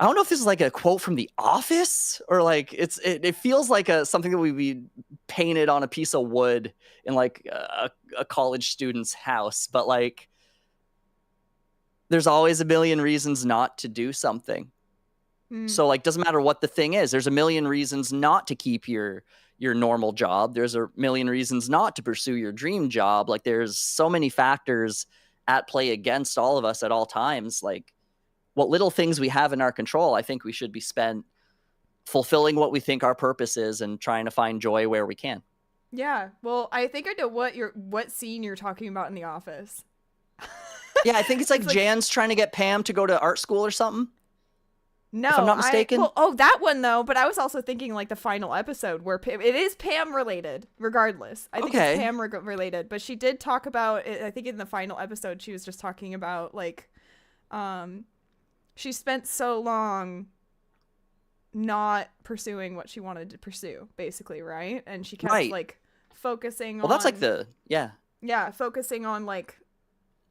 don't know if this is like a quote from The Office, or like it feels like something that would be painted on a piece of wood in like a college student's house. But like, there's always a million reasons not to do something. So like, doesn't matter what the thing is. There's a million reasons not to keep your normal job. There's a million reasons not to pursue your dream job. Like, there's so many factors at play against all of us at all times. Like, what little things we have in our control, I think we should be spent fulfilling what we think our purpose is and trying to find joy where we can. Yeah. Well, I think I know what scene you're talking about in The Office. Yeah, I think it's like Jan's trying to get Pam to go to art school or something. No, if I'm not mistaken. That one though. But I was also thinking like the final episode where it is Pam related, regardless. I think it's Pam related. But she did talk about it. I think in the final episode, she was just talking about like, she spent so long not pursuing what she wanted to pursue, basically, right? And she kept like focusing on. Well, that's like focusing on like,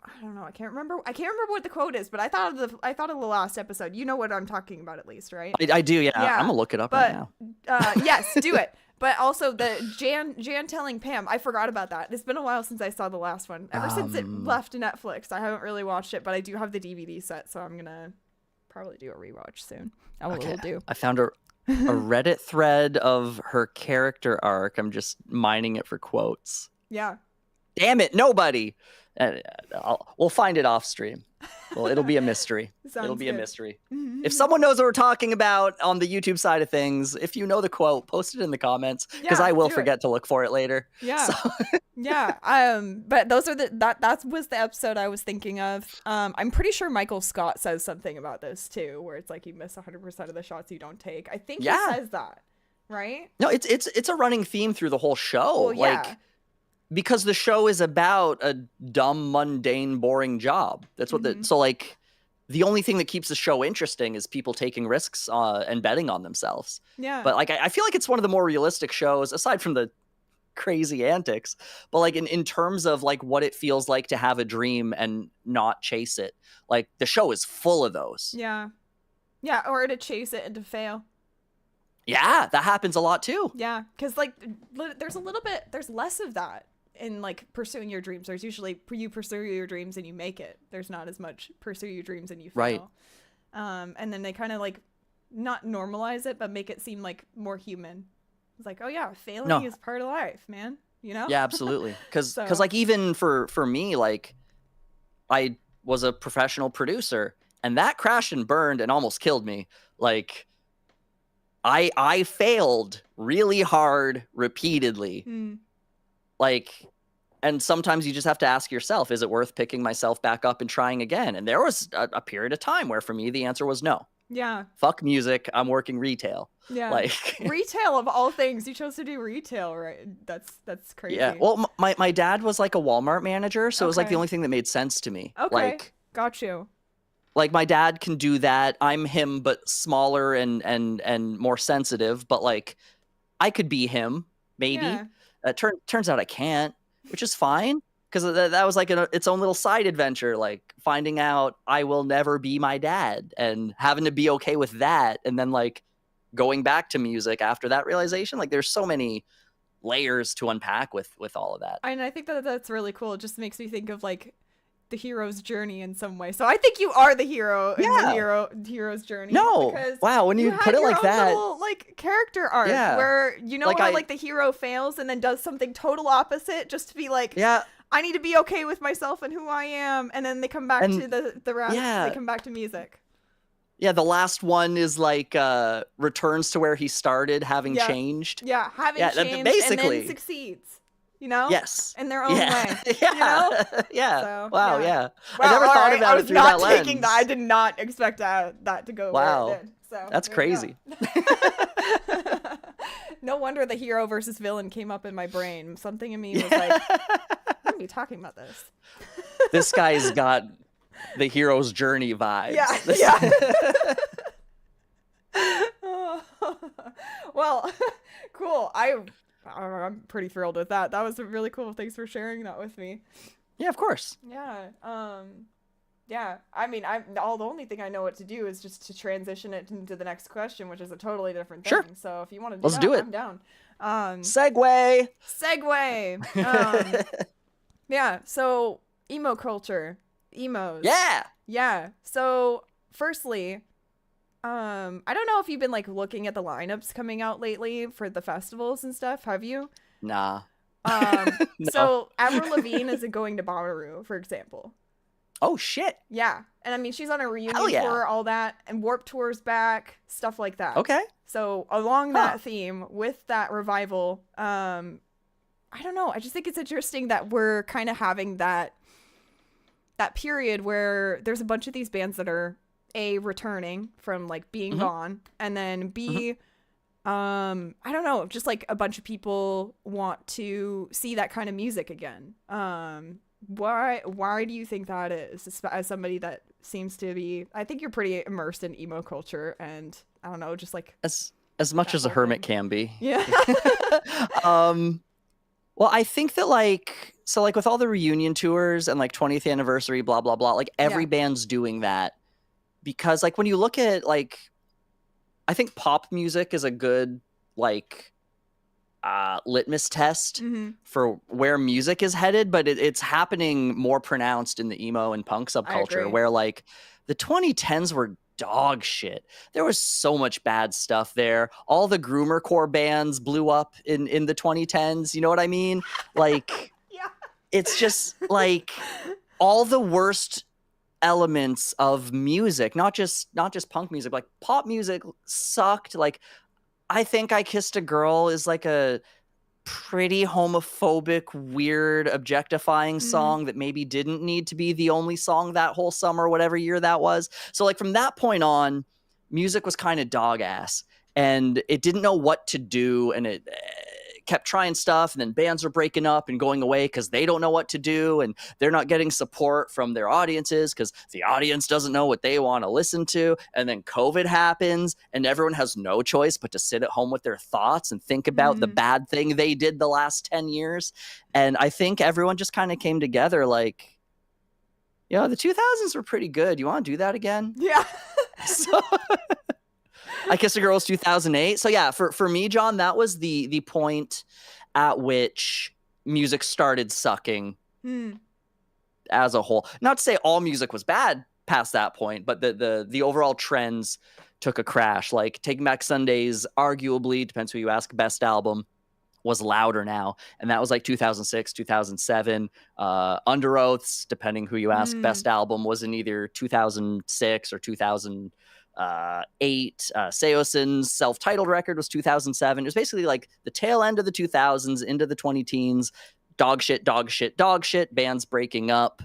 I don't know. I can't remember what the quote is, but I thought of the last episode. You know what I'm talking about, at least, right? I do. Yeah. I'm gonna look it up right now. Yes, do it. But also the Jan telling Pam, I forgot about that. It's been a while since I saw the last one. Ever since it left Netflix, I haven't really watched it, but I do have the DVD set, so I'm gonna probably do a rewatch soon. I found a Reddit thread of her character arc. I'm just mining it for quotes. Yeah. Damn it, nobody. We'll find it off stream. Well, it'll be a mystery. It'll be a mystery. If someone knows what we're talking about on the YouTube side of things, if you know the quote, post it in the comments, because I will forget to look for it later. Yeah. So. Yeah. But those are that was the episode I was thinking of. I'm pretty sure Michael Scott says something about this too, where it's like you miss 100% of the shots you don't take. I think he says that, right? No, it's a running theme through the whole show. Well, yeah. Like, because the show is about a dumb, mundane, boring job. That's what so like, the only thing that keeps the show interesting is people taking risks and betting on themselves. Yeah. But like, I feel like it's one of the more realistic shows, aside from the crazy antics, but like in terms of like what it feels like to have a dream and not chase it. Like, the show is full of those. Yeah. Yeah. Or to chase it and to fail. Yeah. That happens a lot too. Yeah. Cause like there's less of that in like pursuing your dreams, there's usually you pursue your dreams and you make it. There's not as much pursue your dreams and you fail. Right. And then they kind of like not normalize it, but make it seem like more human. It's like, oh yeah, failing is part of life, man. You know? Yeah, absolutely. Because So- like even for me, like I was a professional producer and that crashed and burned and almost killed me. Like I failed really hard repeatedly. Like, and sometimes you just have to ask yourself, is it worth picking myself back up and trying again? And there was a period of time where for me, the answer was no. Yeah. Fuck music. I'm working retail. Yeah. Like retail of all things. You chose to do retail, right? That's crazy. Yeah. Well, my dad was like a Walmart manager. So it was like the Okay. only thing that made sense to me. Okay. Like, Got you. like my dad can do that. I'm him, but smaller and more sensitive. But like, I could be him, maybe. Yeah. Turns out I can't, which is fine because that was like its own little side adventure. Like finding out I will never be my dad and having to be okay with that, and then like going back to music after that realization. Like, there's so many layers to unpack with all of that. And I think that that's really cool. It just makes me think of like the hero's journey in some way. So I think you are the hero in the hero's journey. No, because wow, when you had put it your like own that, little, like character arc Yeah. where you know Like how like the hero fails and then does something total opposite just to be like, yeah, I need to be okay with myself and who I am, and then they come back And- to the rest. yeah. They come back to music. yeah. The last one is like returns to where he started, having Yeah. changed. Yeah, having Yeah, changed and basically. then succeeds. You know? Yes. In their own Yeah, way. yeah, You know? yeah. So, Wow, yeah. yeah. Wow, I never all thought right. about I it was through not that taking lens. that. I did not expect that to go Wow. where it did. So That's there you crazy. go. No wonder the hero versus villain came up in my brain. Something in me was like, "Why are you talking about this?" This guy's got the hero's journey vibes. Yeah, This- yeah. Well, cool. I'm pretty thrilled with that. That was really cool. Thanks for sharing that with me. Yeah, of course. Yeah. Yeah. I mean, the only thing I know what to do is just to transition it into the next question, which is a totally different thing. Sure. So if you want to Let's do it. I'm down. Segue. Segue. Yeah. So emo culture, emos. Yeah. Yeah. So firstly, I don't know if you've been like looking at the lineups coming out lately for the festivals and stuff. Have you? Nah. No. So Avril No. Lavigne isn't going to Bonnaroo, for example. Oh shit. Yeah. And I mean, she's on a Hell reunion yeah. tour, all that, and Warped Tour's back, stuff like that. Okay. So along Huh. that theme, with that revival, I don't know. I just think it's interesting that we're kind of having that period where there's a bunch of these bands that are returning from like being Mhm. gone, and then B, I don't know, just like a bunch of people want to see that kind of music again. Why do you think that is? As somebody that seems to be, I think you're pretty immersed in emo culture, and I don't know, just like As much That as a whole hermit thing. can be. yeah. Well, I think that like with all the reunion tours and like 20th anniversary, blah blah blah, like every Yeah. band's doing that because like when you look at like, I think pop music is a good like litmus test Mhm. for where music is headed, but it's happening more pronounced in the emo and punk subculture agree. where like the 2010s were dog shit. There was so much bad stuff there. All the groomer core bands blew up in the 2010s. You know what I mean? Like Yeah. it's just like all the worst elements of music, not just punk music, like pop music sucked. Like I Think I Kissed a Girl is like a pretty homophobic, weird, objectifying song that maybe didn't need to be the only song that whole summer, whatever year that was. So like from that point on, music was kind of dog ass and it didn't know what to do, and it kept trying stuff, and then bands are breaking up and going away because they don't know what to do, and they're not getting support from their audiences because the audience doesn't know what they want to listen to. And then COVID happens and everyone has no choice but to sit at home with their thoughts and think about the bad thing they did the last 10 years. And I think everyone just kind of came together like, you know, the 2000s were pretty good. You want to do that again? Yeah. So I Kissed a Girl was 2008. So yeah, for me, John, that was the point at which music started sucking Hmm. as a whole. Not to say all music was bad past that point, but the overall trends took a crash. Like Taking Back Sundays, arguably, depends who you ask, best album, was Louder Now, and that was like 2006, 2007. Under Oaths, depending who you ask, best album was in either 2006 or 2008. Seosin's self-titled record was 2007. It was basically like the tail end of the 2000s into the 20 teens. Dog shit, dog shit, dog shit. Bands breaking up,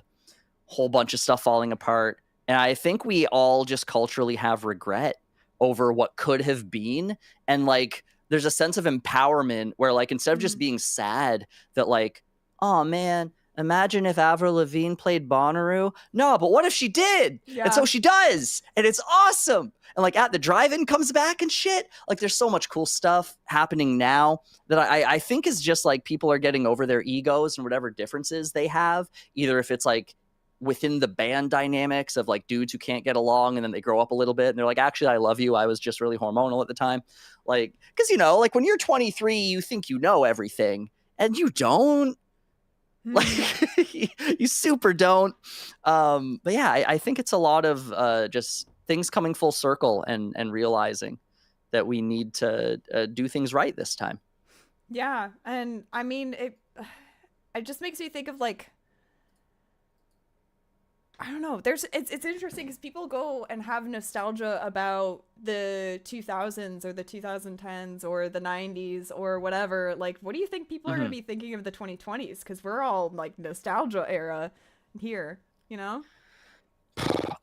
whole bunch of stuff falling apart. And I think we all just culturally have regret over what could have been. And like, there's a sense of empowerment where like, instead of just being sad that like, oh man, imagine if Avril Lavigne played Bonnaroo. No, but what if she did? Yeah. And so she does. And it's awesome. And like At the Drive-In comes back and shit. Like there's so much cool stuff happening now that I think is just like people are getting over their egos and whatever differences they have. Either if it's like within the band dynamics of like dudes who can't get along and then they grow up a little bit and they're like, actually, I love you. I was just really hormonal at the time. Like, because, you know, like when you're 23, you think you know everything and you don't. Like, you super don't. But yeah, I think it's a lot of just things coming full circle and realizing that we need to do things right this time. Yeah. And I mean, it just makes me think of like, I don't know. It's interesting because people go and have nostalgia about the 2000s or the 2010s or the 90s or whatever. Like, what do you think people are going to be thinking of the 2020s? Because we're all like nostalgia era here, you know?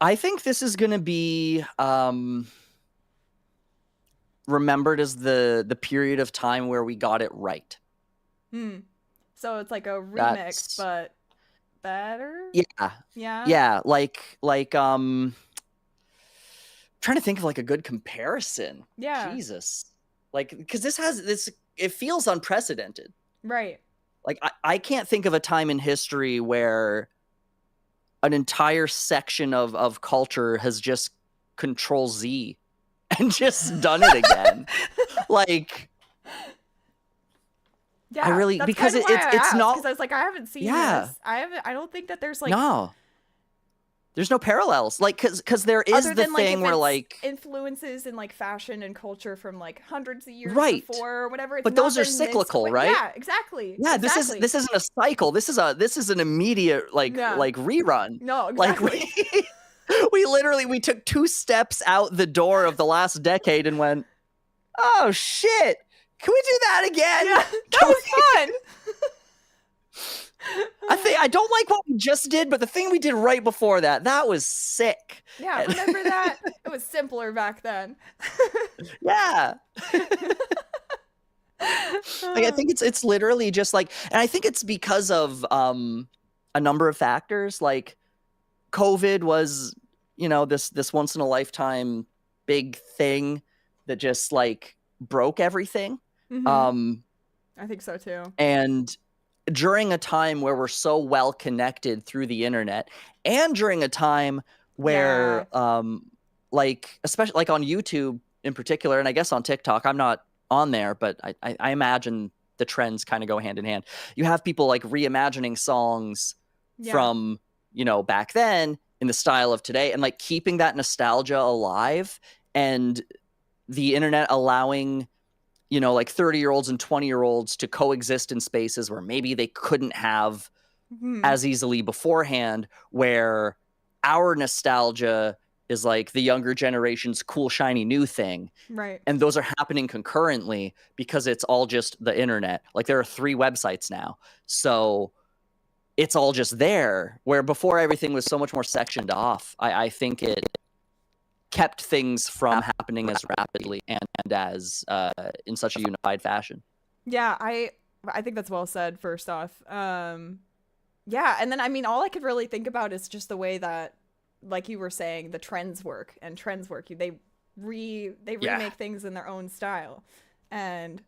I think this is going to be remembered as the period of time where we got it right. So it's like a remix, but better. Yeah, like trying to think of like a good comparison. Jesus, like, because this it feels unprecedented, right? Like I can't think of a time in history where an entire section of culture has just Control Z and just done it again. Like, yeah, I really, because it's not, because I was like, I haven't seen this. I don't think that there's like, there's no parallels. Like, cause there is other the than, thing where like influences in like fashion and culture from like hundreds of years before or whatever. It's but those are cyclical, right? Yeah, exactly. Yeah, exactly. This isn't a cycle. This is an immediate like rerun. No, exactly. Like we took 2 steps out the door of the last decade and went, oh shit. Can we do that again? Yeah, that was fun. I don't like what we just did, but the thing we did right before that was sick. Yeah, remember that? It was simpler back then. Yeah. Like, I think it's literally just like, and I think it's because of a number of factors. Like COVID was, you know, this once in a lifetime big thing that just like broke everything. I think so too. And during a time where we're so well connected through the internet, and during a time where like, especially like on YouTube in particular, and I guess on TikTok, I'm not on there, but I imagine the trends kind of go hand in hand. You have people like reimagining songs from, you know, back then in the style of today, and like keeping that nostalgia alive, and the internet allowing, you know, like 30-year-olds and 20-year-olds to coexist in spaces where maybe they couldn't have as easily beforehand, where our nostalgia is like the younger generation's cool, shiny new thing. Right. And those are happening concurrently because it's all just the internet. Like there are 3 websites now. So it's all just there, where before everything was so much more sectioned off. I think it kept things from happening as rapidly and as in such a unified fashion. Yeah, I think that's well said, first off. Yeah, and then I mean, all I could really think about is just the way that, like you were saying, the trends work. They remake things in their own style. And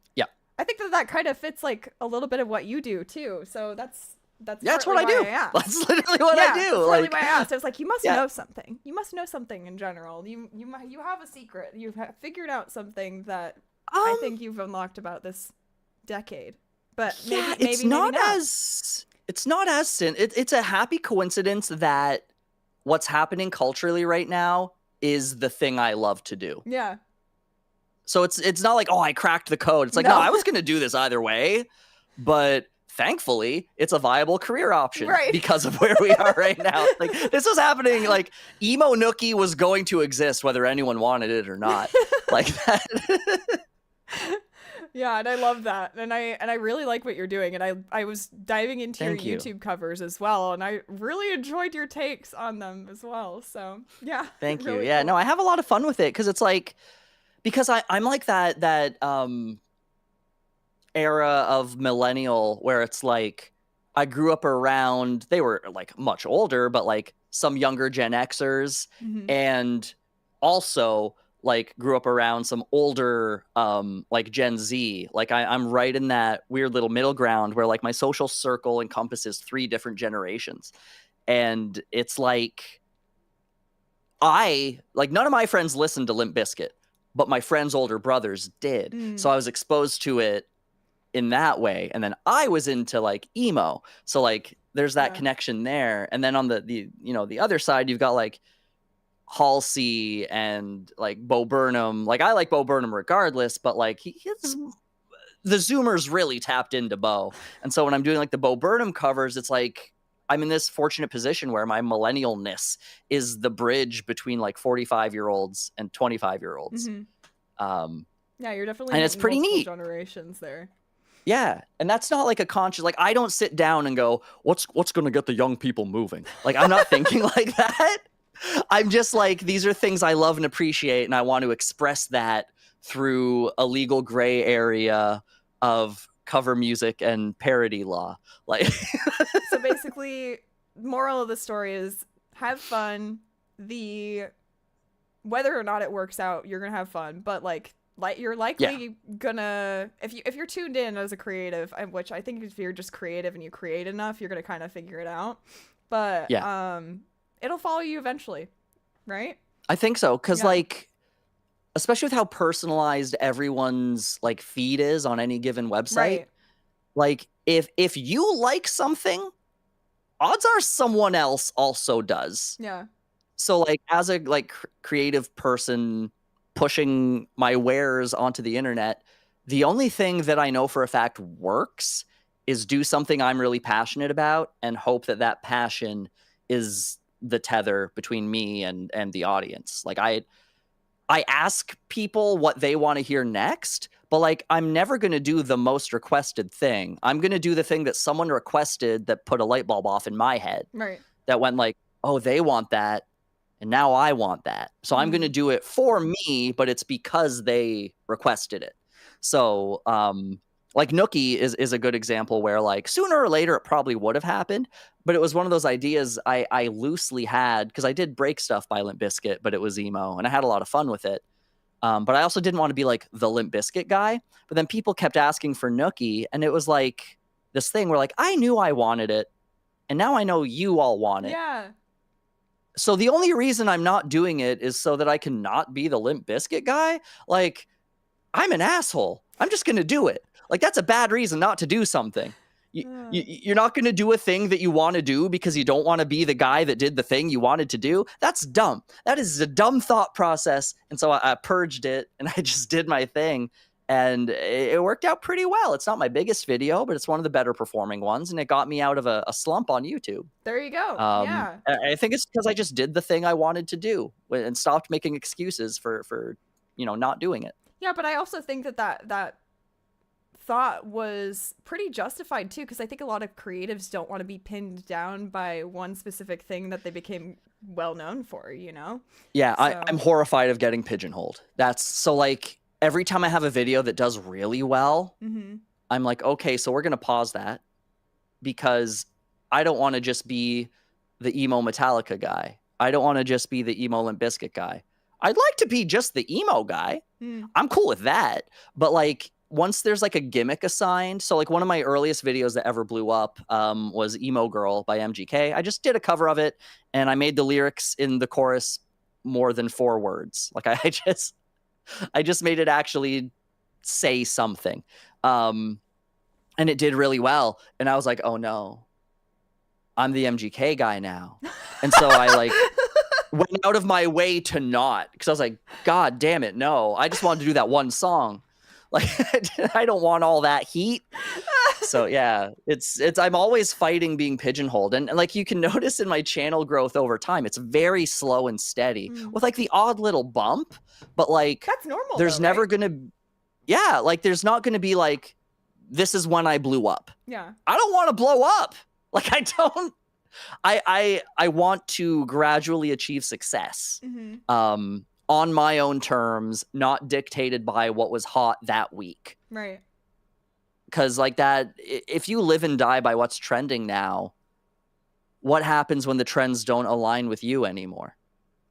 I think that kind of fits like a little bit of what you do too. So that's what I do. That's literally what I do. That's really why I asked. I was like, you must know something. You must know something in general. You have a secret. You've figured out something that I think you've unlocked about this decade. But Yeah, maybe, it's maybe not not. it's a happy coincidence that what's happening culturally right now is the thing I love to do. Yeah. So it's not like, oh, I cracked the code. It's like, no, No. I was going to do this either way, but thankfully it's a viable career option Right. because of where we are right now. Like, this was happening, like emo Nookie was going to exist whether anyone wanted it or not. Like that. Yeah, and I love that. And I really like what you're doing. And I was diving into your Thank you. YouTube covers as well, and I really enjoyed your takes on them as well. So, yeah. Thank you. Really Yeah, cool. no, I have a lot of fun with it because it's like, because I'm like that era of millennial where it's like I grew up around, they were like much older, but like some younger Gen Xers, and also like grew up around some older like Gen Z. Like I'm right in that weird little middle ground where like my social circle encompasses 3 different generations. And it's like none of my friends listened to Limp Bizkit, but my friends' older brothers did. So I was exposed to it in that way. And then I was into like emo. So like there's that connection there. And then on the the other side, you've got like Halsey and like Bo Burnham. Like I like Bo Burnham regardless, but like the Zoomers really tapped into Bo. And so when I'm doing like the Bo Burnham covers, it's like I'm in this fortunate position where my millennialness is the bridge between like 45-year-olds and 25-year-olds. Yeah, you're definitely and it's pretty neat. Generations there. Yeah, and that's not like a conscious, like I don't sit down and go, what's going to get the young people moving? Like I'm not thinking like that. I'm just like, these are things I love and appreciate, and I want to express that through a legal gray area of cover music and parody law. Like So basically, moral of the story is have fun. Whether or not it works out, you're gonna have fun, but like you're likely gonna, if you're tuned in as a creative, which I think if you're just creative and you create enough, you're gonna kind of figure it out. But it'll follow you eventually, right? I think so, because like, especially with how personalized everyone's like feed is on any given website, like if you like something, odds are someone else also does. Yeah. So like as a like creative person pushing my wares onto the internet, the only thing that I know for a fact works is do something I'm really passionate about and hope that that passion is the tether between me and the audience. Like I ask people what they want to hear next, but like I'm never going to do the most requested thing. I'm going to do the thing that someone requested that put a light bulb off in my head. Right. That went like, oh, they want that, and now I want that. So I'm going to do it for me, but it's because they requested it. So like Nookie is a good example where like sooner or later it probably would have happened, but it was one of those ideas I loosely had because I did break stuff by Limp Bizkit, but it was emo and I had a lot of fun with it. But I also didn't want to be like the Limp Bizkit guy. But then people kept asking for Nookie, and it was like this thing where like I knew I wanted it, and now I know you all want it. Yeah. So the only reason I'm not doing it is so that I can not be the Limp Bizkit guy. Like, I'm an asshole. I'm just going to do it. Like, that's a bad reason not to do something. You're not going to do a thing that you want to do because you don't want to be the guy that did the thing you wanted to do. That's dumb. That is a dumb thought process. And so I purged it and I just did my thing. And it worked out pretty well. It's not my biggest video, but it's one of the better performing ones. And it got me out of a slump on YouTube. There you go. Yeah. I think it's because I just did the thing I wanted to do and stopped making excuses for not doing it. Yeah, but I also think that thought was pretty justified too, because I think a lot of creatives don't want to be pinned down by one specific thing that they became well known for, Yeah, so. I'm horrified of getting pigeonholed. That's so like every time I have a video that does really well, I'm like, okay, so we're gonna pause that because I don't want to just be the emo Metallica guy. I don't want to just be the emo Limp Bizkit guy. I'd like to be just the emo guy. I'm cool with that. But like once there's like a gimmick assigned, so like one of my earliest videos that ever blew up was Emo Girl by MGK. I just did a cover of it and I made the lyrics in the chorus more than 4 words. Like I just made it actually say something. And and it did really well. And I was like, oh no, I'm the MGK guy now. And so I like went out of my way to not, because I was like, God damn it, no. I just wanted to do that one song. Like, I don't want all that heat. So yeah, it's I'm always fighting being pigeonholed. And like you can notice in my channel growth over time, it's very slow and steady with like the odd little bump, but like that's normal. There's though, never right? gonna, yeah, like there's not gonna be like, this is when I blew up. Yeah. I don't want to blow up. Like I don't. I want to gradually achieve success. On my own terms, not dictated by what was hot that week. Right. Because like that, if you live and die by what's trending now, what happens when the trends don't align with you anymore?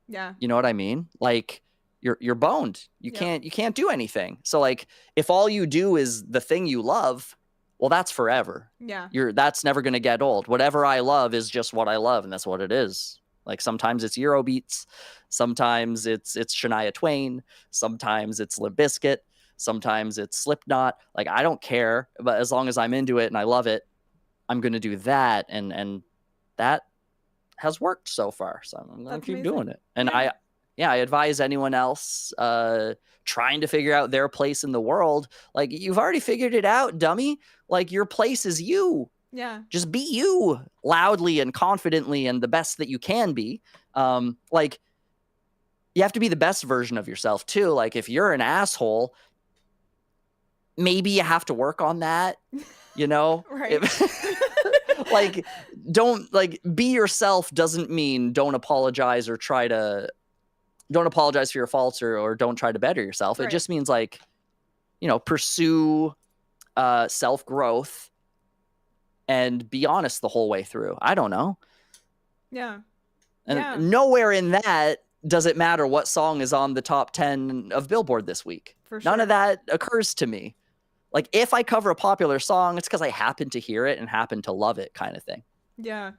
Yeah. You know what I mean? Like you're boned. You can't do anything. So like if all you do is the thing you love, well, that's forever. Yeah. That's never going to get old. Whatever I love is just what I love, and that's what it is. Like sometimes it's Eurobeats, sometimes it's Shania Twain, sometimes it's Limp Bizkit, sometimes it's Slipknot. Like I don't care, but as long as I'm into it and I love it, I'm going to do that, and that has worked so far. So I'm going to keep doing it. And I advise anyone else trying to figure out their place in the world, like you've already figured it out, dummy. Like your place is you. Yeah. Just be you loudly and confidently and the best that you can be. Like you have to be the best version of yourself too. Like if you're an asshole, maybe you have to work on that, you know? Right. Like don't like be yourself doesn't mean don't apologize or don't apologize for your faults or don't try to better yourself. Right. It just means like, you know, pursue self-growth and be honest the whole way through. I don't know. Yeah. And nowhere in that does it matter what song is on the top 10 of Billboard this week. For sure. None of that occurs to me. Like if I cover a popular song, it's because I happen to hear it and happen to love it kind of thing. Yeah.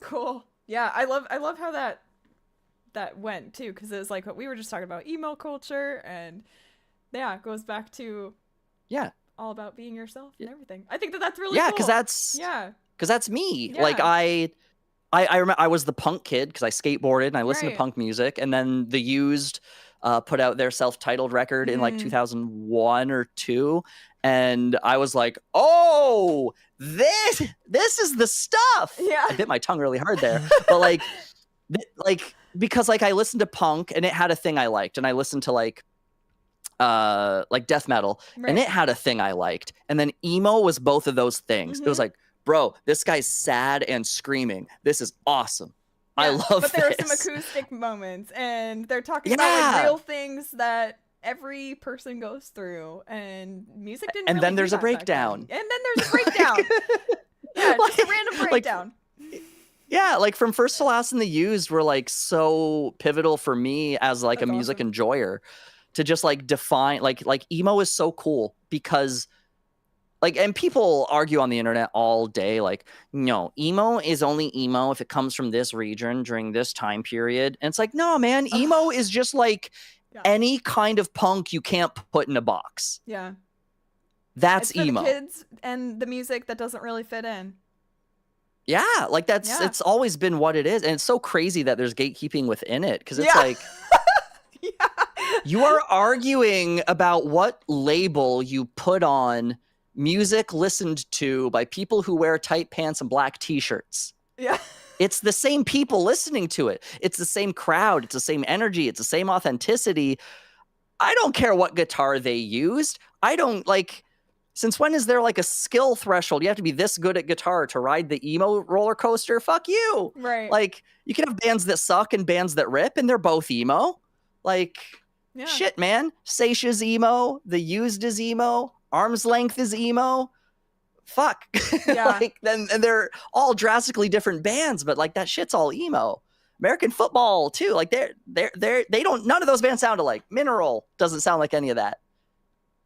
Cool. Yeah. I love how that went too, because it was like what we were just talking about, emo culture, and it goes back to all about being yourself and everything. I think that's really cool. Because that's me. Like I remember I was the punk kid because I skateboarded and I listened to punk music, and then the Used put out their self-titled record in like 2001 or 2, and I was like, oh, this is the stuff. Yeah, I bit my tongue really hard there, but like because like I listened to punk and it had a thing I liked, and I listened to like death metal and it had a thing I liked, and then emo was both of those things. It was like, bro, this guy's sad and screaming. This is awesome. I love this. But there are some acoustic moments, and they're talking about like real things that every person goes through, and music didn't. And really then there's a breakdown. And then there's a breakdown. Just a random breakdown. Yeah, like From First to Last and the Used were like so pivotal for me as like a music enjoyer, to just like define like emo is so cool because like, and people argue on the internet all day, like, no, emo is only emo if it comes from this region during this time period. And it's like, no, man, emo is just like any kind of punk you can't put in a box. Yeah. That's it's for emo. The kids and the music that doesn't really fit in. Yeah, like it's always been what it is. And it's so crazy that there's gatekeeping within it, because it's like, you are arguing about what label you put on music listened to by people who wear tight pants and black t-shirts. Yeah. It's the same people listening to it. It's the same crowd. It's the same energy. It's the same authenticity. I don't care what guitar they used. I don't like, since when is there like a skill threshold? You have to be this good at guitar to ride the emo roller coaster? Fuck you. Right. Like, you can have bands that suck and bands that rip, and they're both emo. Like, shit, man. Seisha's emo. The Used is emo. Arm's Length is emo. Fuck. Yeah. Like, and they're all drastically different bands, but like that shit's all emo. American Football too. Like they don't, none of those bands sound alike. Mineral doesn't sound like any of that.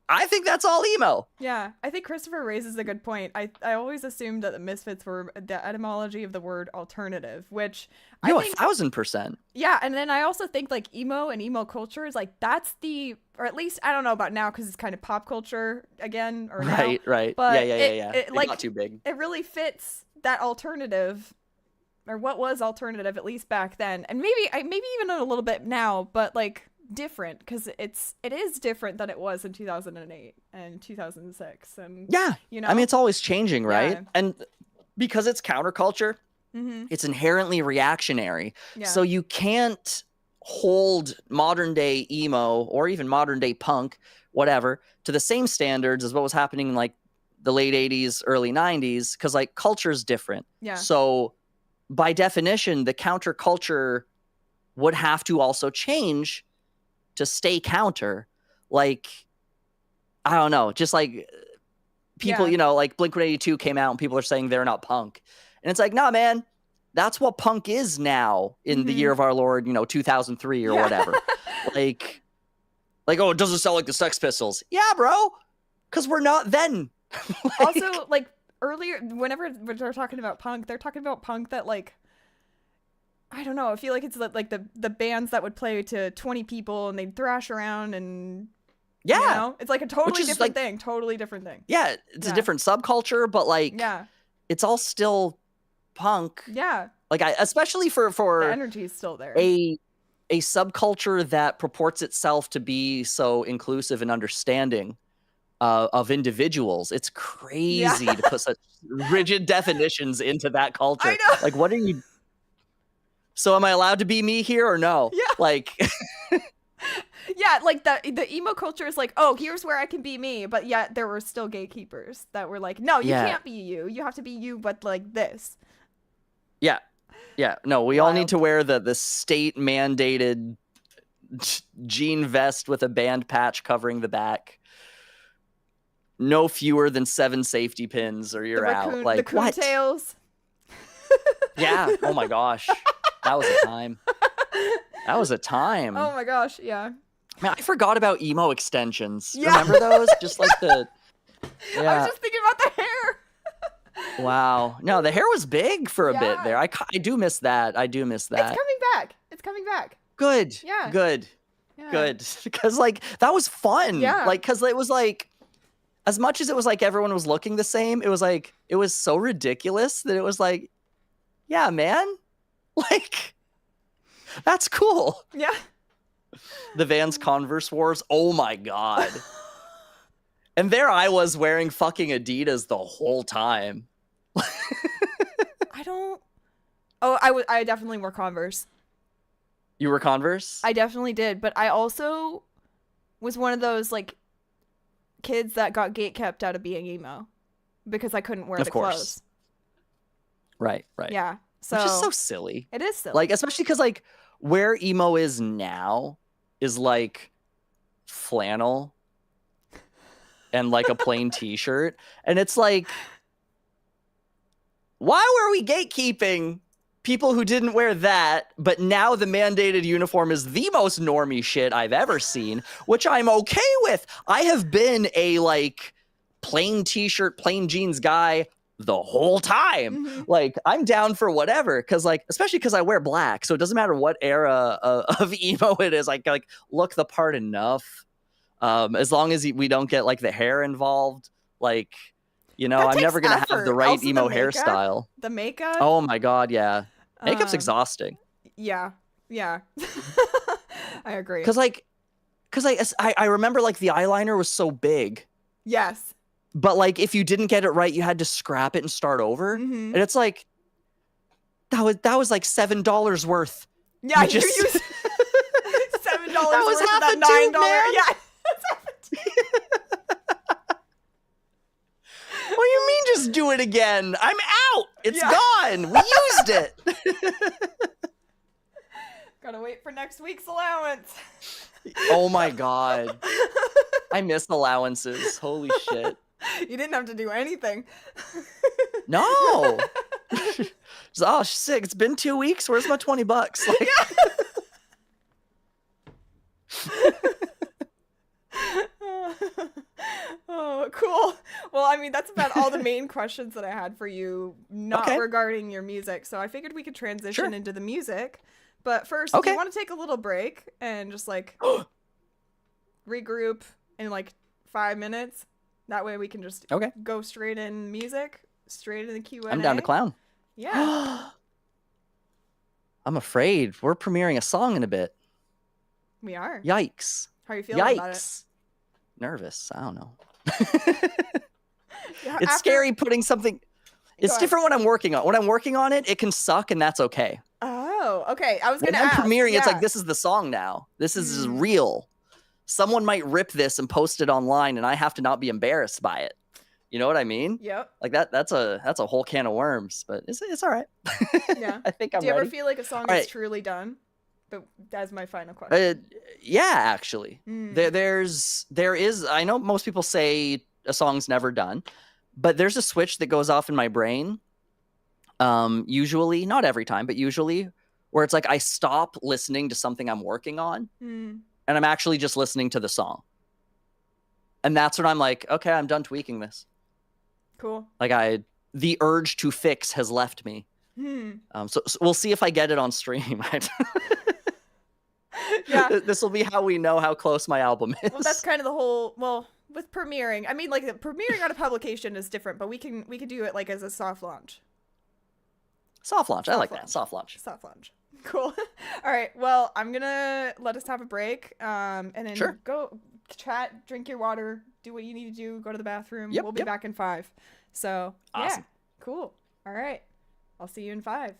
I think that's all emo. Yeah, I think Christopher raises a good point. I always assumed that the Misfits were the etymology of the word alternative, which I Yo, think 1,000%. yeah, and then I also think like emo and emo culture is like that's the, or at least I don't know about now because it's kind of pop culture again or now. Right. But Yeah. it It like got too big. it really fits that alternative, or what was alternative at least back then, and maybe even a little bit now, but like different because it is different than it was in 2008 and 2006, and Yeah. you know, I mean, it's always changing, right? Yeah. And because it's counterculture, mm-hmm. it's inherently reactionary. Yeah. So you can't hold modern day emo or even modern day punk, whatever, to the same standards as what was happening in like the late 80s, early 90s, because like culture is different. Yeah. So by definition, the counterculture would have to also change to stay counter. Like, I don't know, just like people, Yeah. you know, like Blink-182 came out and people are saying they're not punk. And it's like, nah, man, that's what punk is now in the year of our Lord, 2003 or whatever. like, oh, it doesn't sound like the Sex Pistols. Yeah, bro, because we're not then. Also, like earlier, whenever they're talking about punk, they're talking about punk that like, I don't know, I feel like it's like the bands that would play to 20 people and they'd thrash around and yeah, you know? It's like a totally different like, thing. Totally different thing. Yeah, it's a different subculture, but like, it's all still punk. Yeah. Like especially for the energy is still there. A subculture that purports itself to be so inclusive and understanding of individuals. It's crazy to put such rigid definitions into that culture. I know. Like, what are you? So am I allowed to be me here or no? Yeah. Like, yeah, like the emo culture is like, oh, here's where I can be me, but yet there were still gatekeepers that were like, no, you can't be you. You have to be you, but like this. Yeah. Yeah. No, we all need to wear the state mandated jean vest with a band patch covering the back. No fewer than 7 safety pins or you're out. Like, the what? Tails. Yeah. Oh my gosh. That was a time. That was a time. Oh my gosh. Yeah. Man, I forgot about emo extensions. Yeah. Remember those? Just like the. Yeah. I was just thinking about the hair. Wow. No, the hair was big for a bit there. I do miss that. I do miss that. It's coming back. It's coming back. Good. Yeah. Good. Yeah. Good. Because like that was fun. Yeah. Like because it was like, as much as it was like everyone was looking the same, it was like it was so ridiculous that it was like, yeah, man, like that's cool. Yeah. The Vans Converse wars. Oh my god. And there I was wearing fucking Adidas the whole time. I don't. Oh, I definitely wore Converse. You were Converse? I definitely did, but I also was one of those like kids that got gatekept out of being emo because I couldn't wear the clothes. Right. Yeah. So which is so silly. It is silly. Like, especially because like where emo is now is like flannel and like a plain t-shirt. And it's like, why were we gatekeeping people who didn't wear that? But now the mandated uniform is the most normie shit I've ever seen, which I'm okay with. I have been a like plain t-shirt, plain jeans guy the whole time. Mm-hmm. Like I'm down for whatever. Cause like, especially cause I wear black. So it doesn't matter what era of emo it is. I like look the part enough. As long as we don't get like the hair involved, like, you know, I'm never going to have the right also, emo hairstyle. The makeup. Oh my God. Yeah. Makeup's exhausting. Yeah. I agree. Cause I remember like the eyeliner was so big. Yes. But like, if you didn't get it right, you had to scrap it and start over. Mm-hmm. And it's like, that was like $7 worth. Yeah. You just... $7 that was worth half of a that $9. tube, man. Yeah. What do you mean just do it again? I'm out. It's gone. We used it. Gotta wait for next week's allowance. Oh my God. I miss allowances. Holy shit. You didn't have to do anything. No. Oh, sick. It's been 2 weeks. Where's my $20? Like, Well, I mean, that's about all the main questions that I had for you, not Okay. regarding your music. So I figured we could transition Sure. into the music. But first, do Okay. you want to take a little break and just like regroup in like 5 minutes? That way we can just Okay. go straight in music, straight in the Q&A. I'm down to clown. Yeah. I'm afraid we're premiering a song in a bit. We are. Yikes. How are you feeling about it? Yikes. Nervous. I don't know. Yeah, It's scary putting something. It's ahead. different when I'm working on. When I'm working on it, it can suck, and that's okay. Oh, okay. I was When gonna I'm ask. premiering, it's yeah. like, this is the song now. This is real. Someone might rip this and post it online, and I have to not be embarrassed by it. You know what I mean? Yep. Like that's a whole can of worms, but it's all right. Yeah. I think I'm Do you ready. ever feel like a song All is right. truly done? But that's my final question. Yeah, actually. There is, I know most people say a song's never done, but there's a switch that goes off in my brain. Usually, not every time, but usually, where it's like I stop listening to something I'm working on and I'm actually just listening to the song. And that's when I'm like, okay, I'm done tweaking this. Cool. Like the urge to fix has left me. So we'll see if I get it on stream. Yeah. This will be how we know how close my album is. Well, that's kind of the whole. Well, with premiering, I mean, like premiering on a publication is different, but we can do it like as a soft launch. Soft launch. I like that. Soft launch. Soft launch. Cool. All right. Well, I'm gonna let us have a break, and then go chat, drink your water, do what you need to do, go to the bathroom. We'll be back in 5. So awesome. Yeah, cool. All right. I'll see you in 5.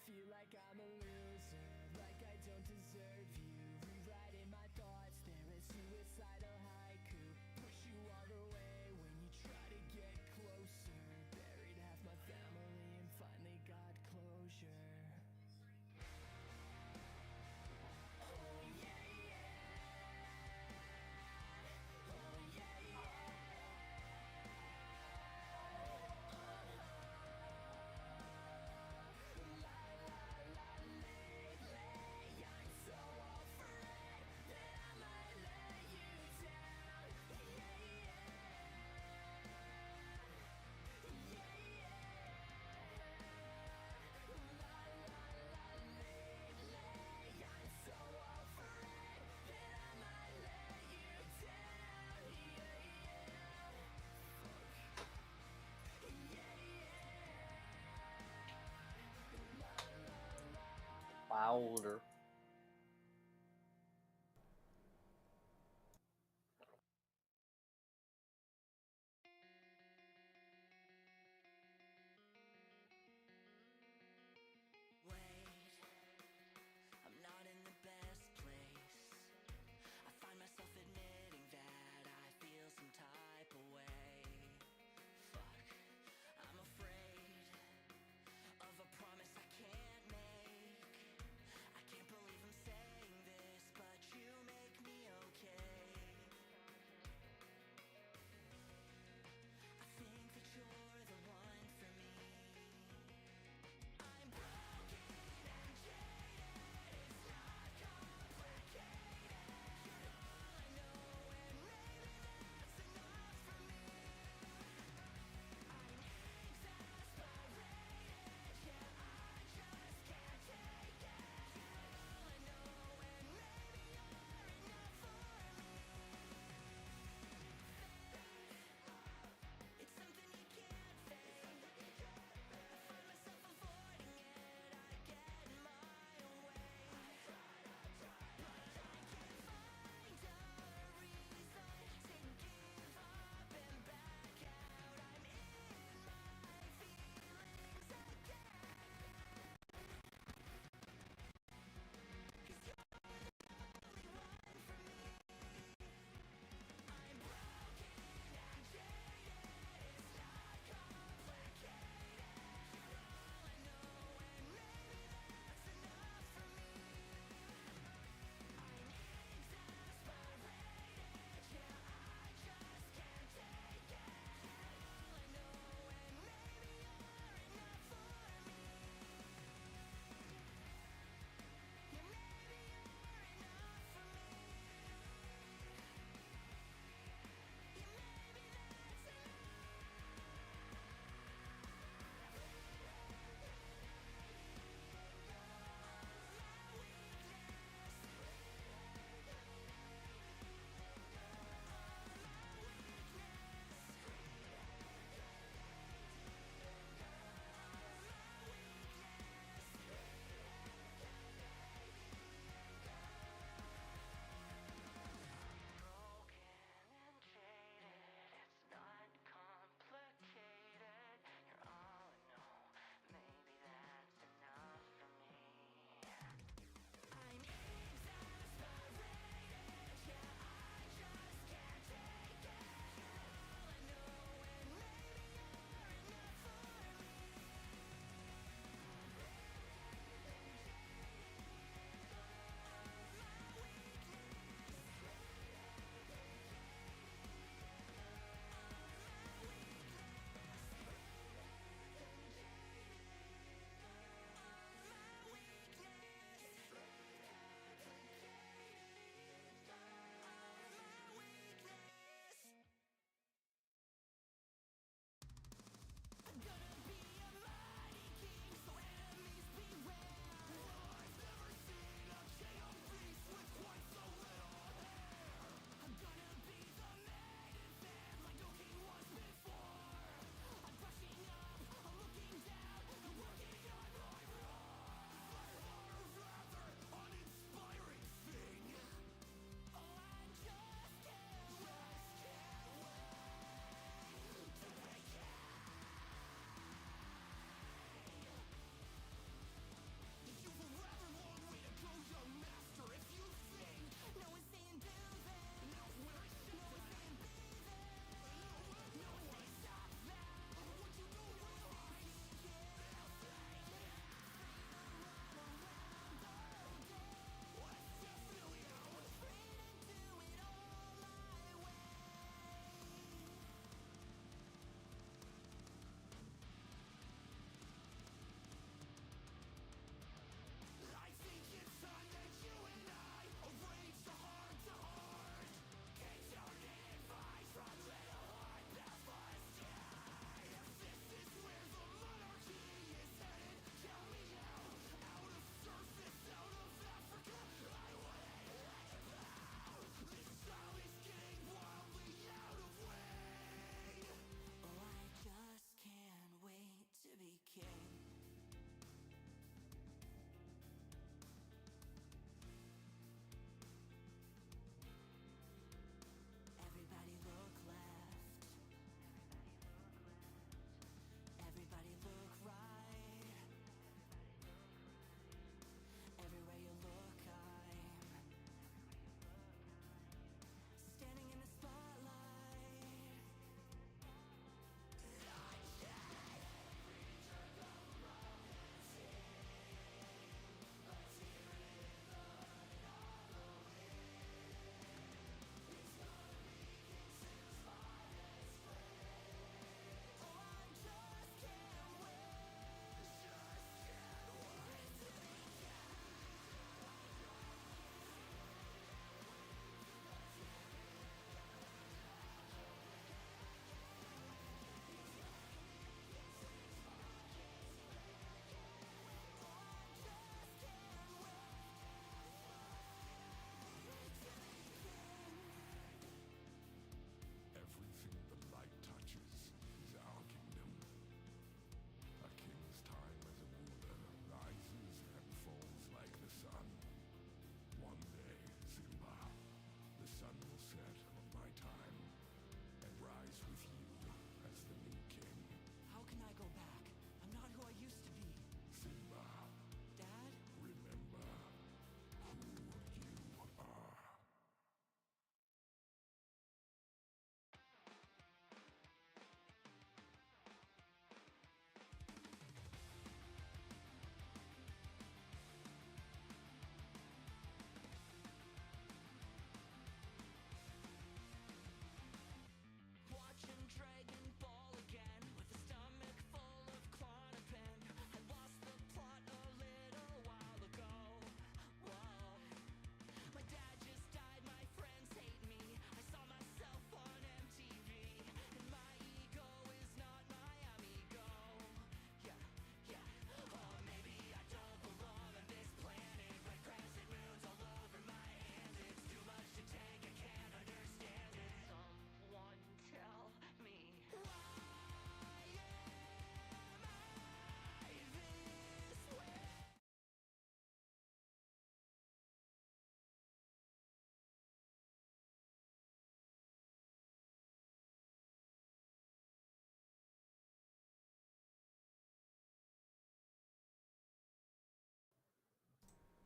Feel like I'm a loser, like I don't deserve you. Rewriting my thoughts, there is suicidal haiku. Push you all the way when you try to get closer. Buried half my family and finally got closure. Oh yeah, yeah. Oh yeah, yeah. Lately I'm so Louder. I'm not in the best place. I find myself admitting that I feel some type of way. Fuck, I'm afraid of a promise I can't make. I can't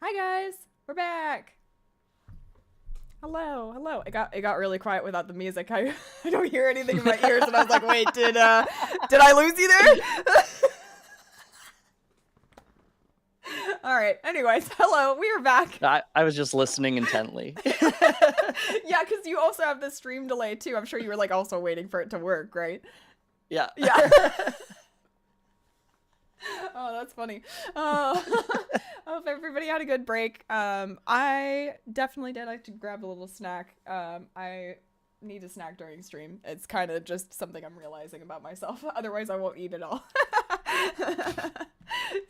Hi guys, we're back. Hello, hello. It got really quiet without the music. I don't hear anything in my ears, and I was like, wait, did I lose you there? All right. Anyways, hello. We are back. I was just listening intently. Yeah, because you also have the stream delay too. I'm sure you were like also waiting for it to work, right? Yeah. Yeah. Oh, that's funny. I hope everybody had a good break. I definitely did. I like to grab a little snack. I need a snack during stream. It's kind of just something I'm realizing about myself. Otherwise, I won't eat it all.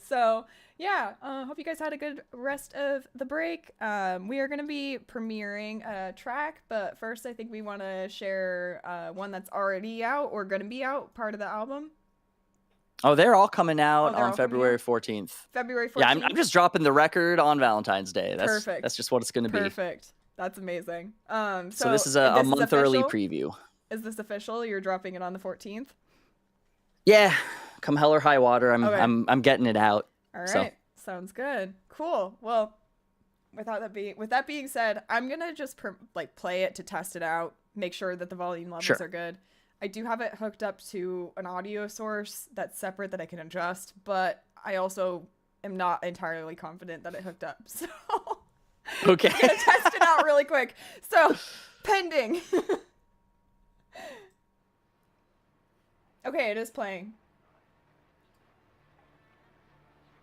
So, yeah. Hope you guys had a good rest of the break. We are going to be premiering a track, but first I think we want to share one that's already out or going to be out, part of the album. Oh, they're all coming out they're all on coming February out? 14th. February 14th. Yeah, I'm just dropping the record on Valentine's Day. Perfect. That's just what it's going to be. Perfect. That's amazing. So this is a month early official? preview. Is this official? You're dropping it on the 14th? Yeah, come hell or high water, Okay. I'm getting it out. All right. So. Sounds good. Cool. Well, with that being said, I'm going to just play it to test it out, make sure that the volume levels are good. I do have it hooked up to an audio source that's separate that I can adjust, but I also am not entirely confident that it hooked up. So Okay. I'm gonna test it out really quick. So pending. Okay, it is playing.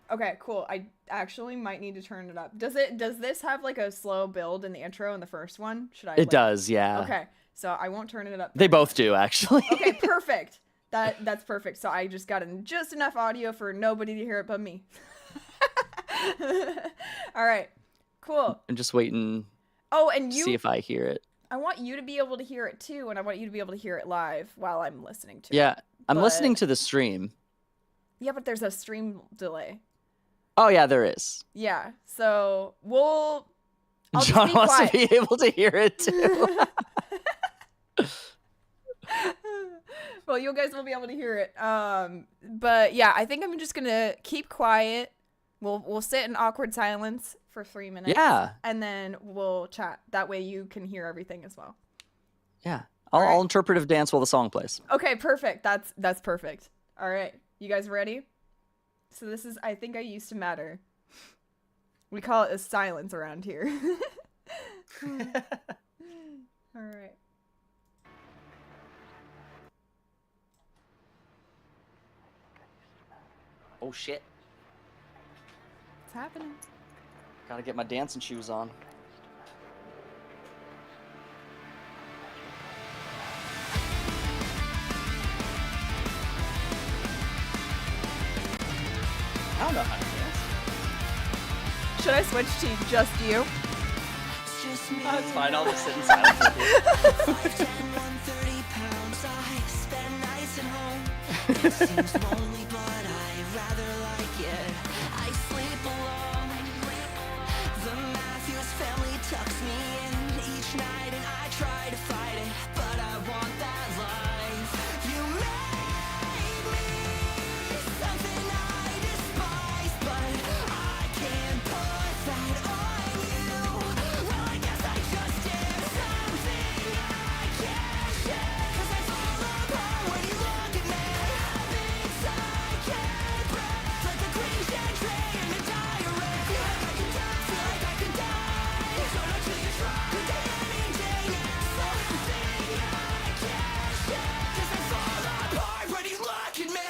Okay, cool. I actually might need to turn it up. Does this have like a slow build in the intro in the first one? Should I? It does, yeah. Okay. So I won't turn it up. They both do, actually. Okay, perfect. That's perfect. So I just got just enough audio for nobody to hear it but me. All right. Cool. I'm just waiting Oh, and to see if I hear it. I want you to be able to hear it too, and I want you to be able to hear it live while I'm listening to it. Yeah, I'm But- listening to the stream. Yeah, but there's a stream delay. Oh, yeah, there is. Yeah. So I'll just John be wants quiet. to be able to hear it, too. Well, you guys will be able to hear it. But yeah, I think I'm just gonna keep quiet. We'll sit in awkward silence for 3 minutes. Yeah. And then we'll chat. That way you can hear everything as well. Yeah. All right. I'll interpretive dance while the song plays. Okay, perfect. That's perfect. All right, you guys ready? So this is I Think I Used to Matter. We call it a silence around here. All right. Oh, shit. What's happening? Gotta get my dancing shoes on. I don't know how to dance. Should I switch to just you? It's just me. That's fine, I'll just sit in silence with you. 5'10", 130 pounds. I spend nights at home. It seems lonely, but I rather like it. I sleep alone. The Matthews family tucks me in each night, and I try to fight it, but I want that life. You made me something I despise, but I can't put that on you. Well, I guess I just did something I can't share, 'cause I fall apart when you look at me. Inside can't breathe, like the green shed tray in a diary. Feel like I could die, feel like I could die. So not till you try, could die any day now. Something I can't share, 'cause I fall apart when you look at me.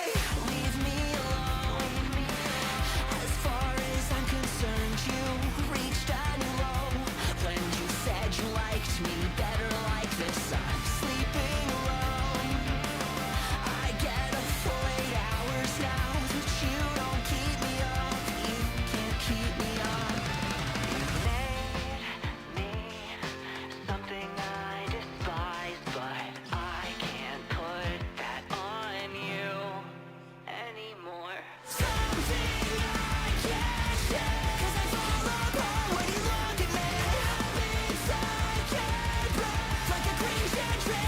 Leave me alone. As far as I'm concerned, you reached a new low when you said you liked me better like this. I'm sleeping alone. I get a full 8 hours now that you don't keep me up. You can't keep me up. You made me something I despise, but I can't put that on you anymore. Something I can't share, 'cause I fall apart when you look at me. Inside can't breathe, like a green shed tree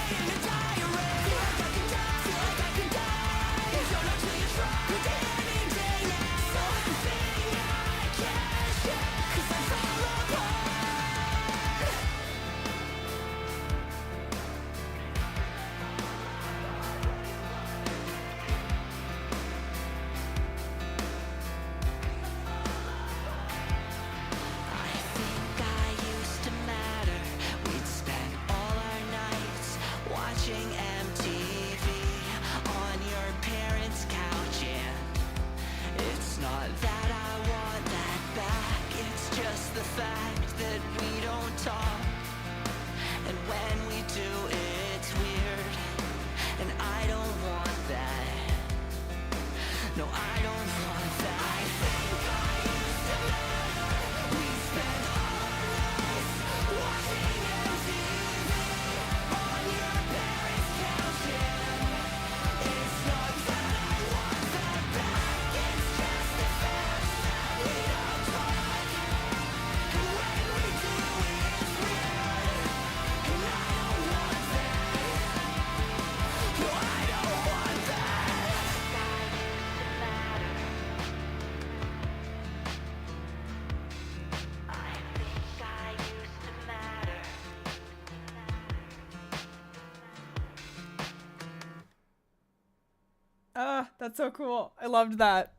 That's so cool. I loved that.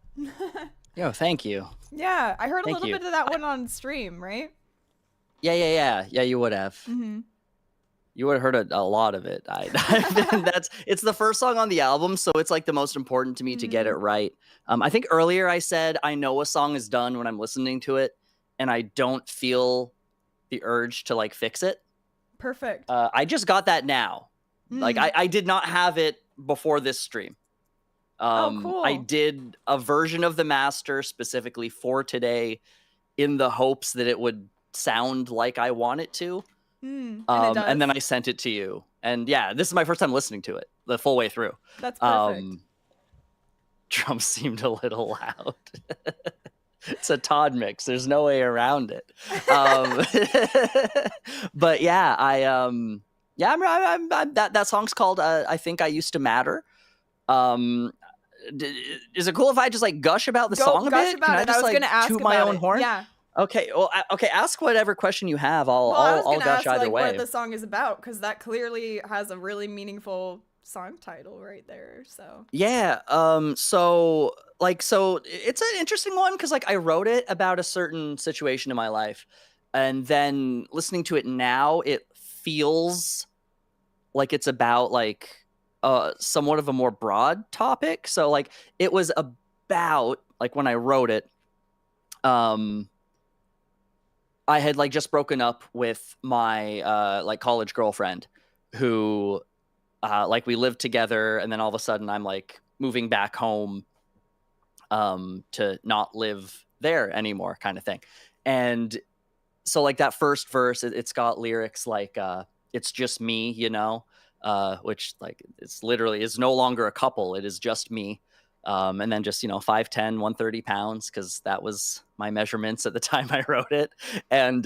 Yo, thank you. Yeah, I heard a Thank little you. bit of that one on stream, right? Yeah, you would have. Mm-hmm. You would have heard a lot of it. It's the first song on the album, so it's like the most important to me to get it right. I think earlier I said I know a song is done when I'm listening to it, and I don't feel the urge to like fix it. Perfect. I just got that now. Like I did not have it before this stream. Cool. I did a version of the master specifically for today in the hopes that it would sound like I want it to. And it does. And then I sent it to you. And yeah, this is my first time listening to it the full way through. That's perfect. Drums seemed a little loud. It's a Todd mix. There's no way around it. But yeah, I'm that song's called I Think I Used to Matter. Is it cool if I just like gush about the song a bit? Can I was gonna ask toot about my own it. horn? Yeah. Okay. Well, okay. Ask whatever question you have. I'll gush ask, either way. What the song is about, because that clearly has a really meaningful song title right there. So yeah. So it's an interesting one because like I wrote it about a certain situation in my life, and then listening to it now, it feels like it's about like somewhat of a more broad topic. So like it was about like when I wrote it, I had like just broken up with my like college girlfriend who like we lived together, and then all of a sudden I'm like moving back home to not live there anymore kind of thing. And so like that first verse, it's got lyrics like it's just me, you know, which like it's literally is no longer a couple, it is just me. And then just, you know, 5'10", 130 pounds, because that was my measurements at the time I wrote it. And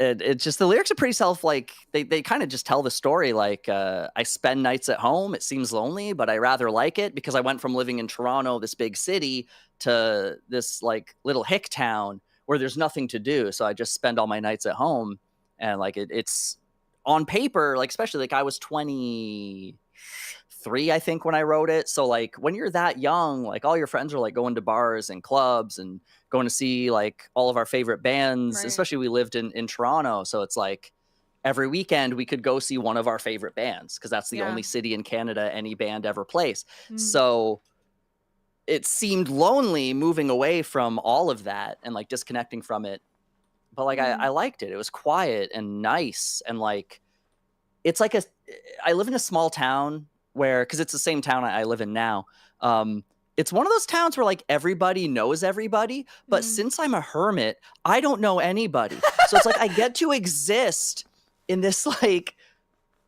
it just, the lyrics are pretty like, they kind of just tell the story. Like, I spend nights at home. It seems lonely, but I rather like it because I went from living in Toronto, this big city, to this like little hick town where there's nothing to do. So I just spend all my nights at home. And like, it's on paper, like, especially like I was 23, I think, when I wrote it. So like when you're that young, like all your friends are like going to bars and clubs and going to see like all of our favorite bands, Right. Especially we lived in Toronto. So it's like every weekend we could go see one of our favorite bands because that's the only city in Canada any band ever plays. So it seemed lonely moving away from all of that and like disconnecting from it. But like I liked it. It was quiet and nice. And like it's like I live in a small town where, because it's the same town I live in now, it's one of those towns where like everybody knows everybody, but since I'm a hermit, I don't know anybody. So it's like I get to exist in this like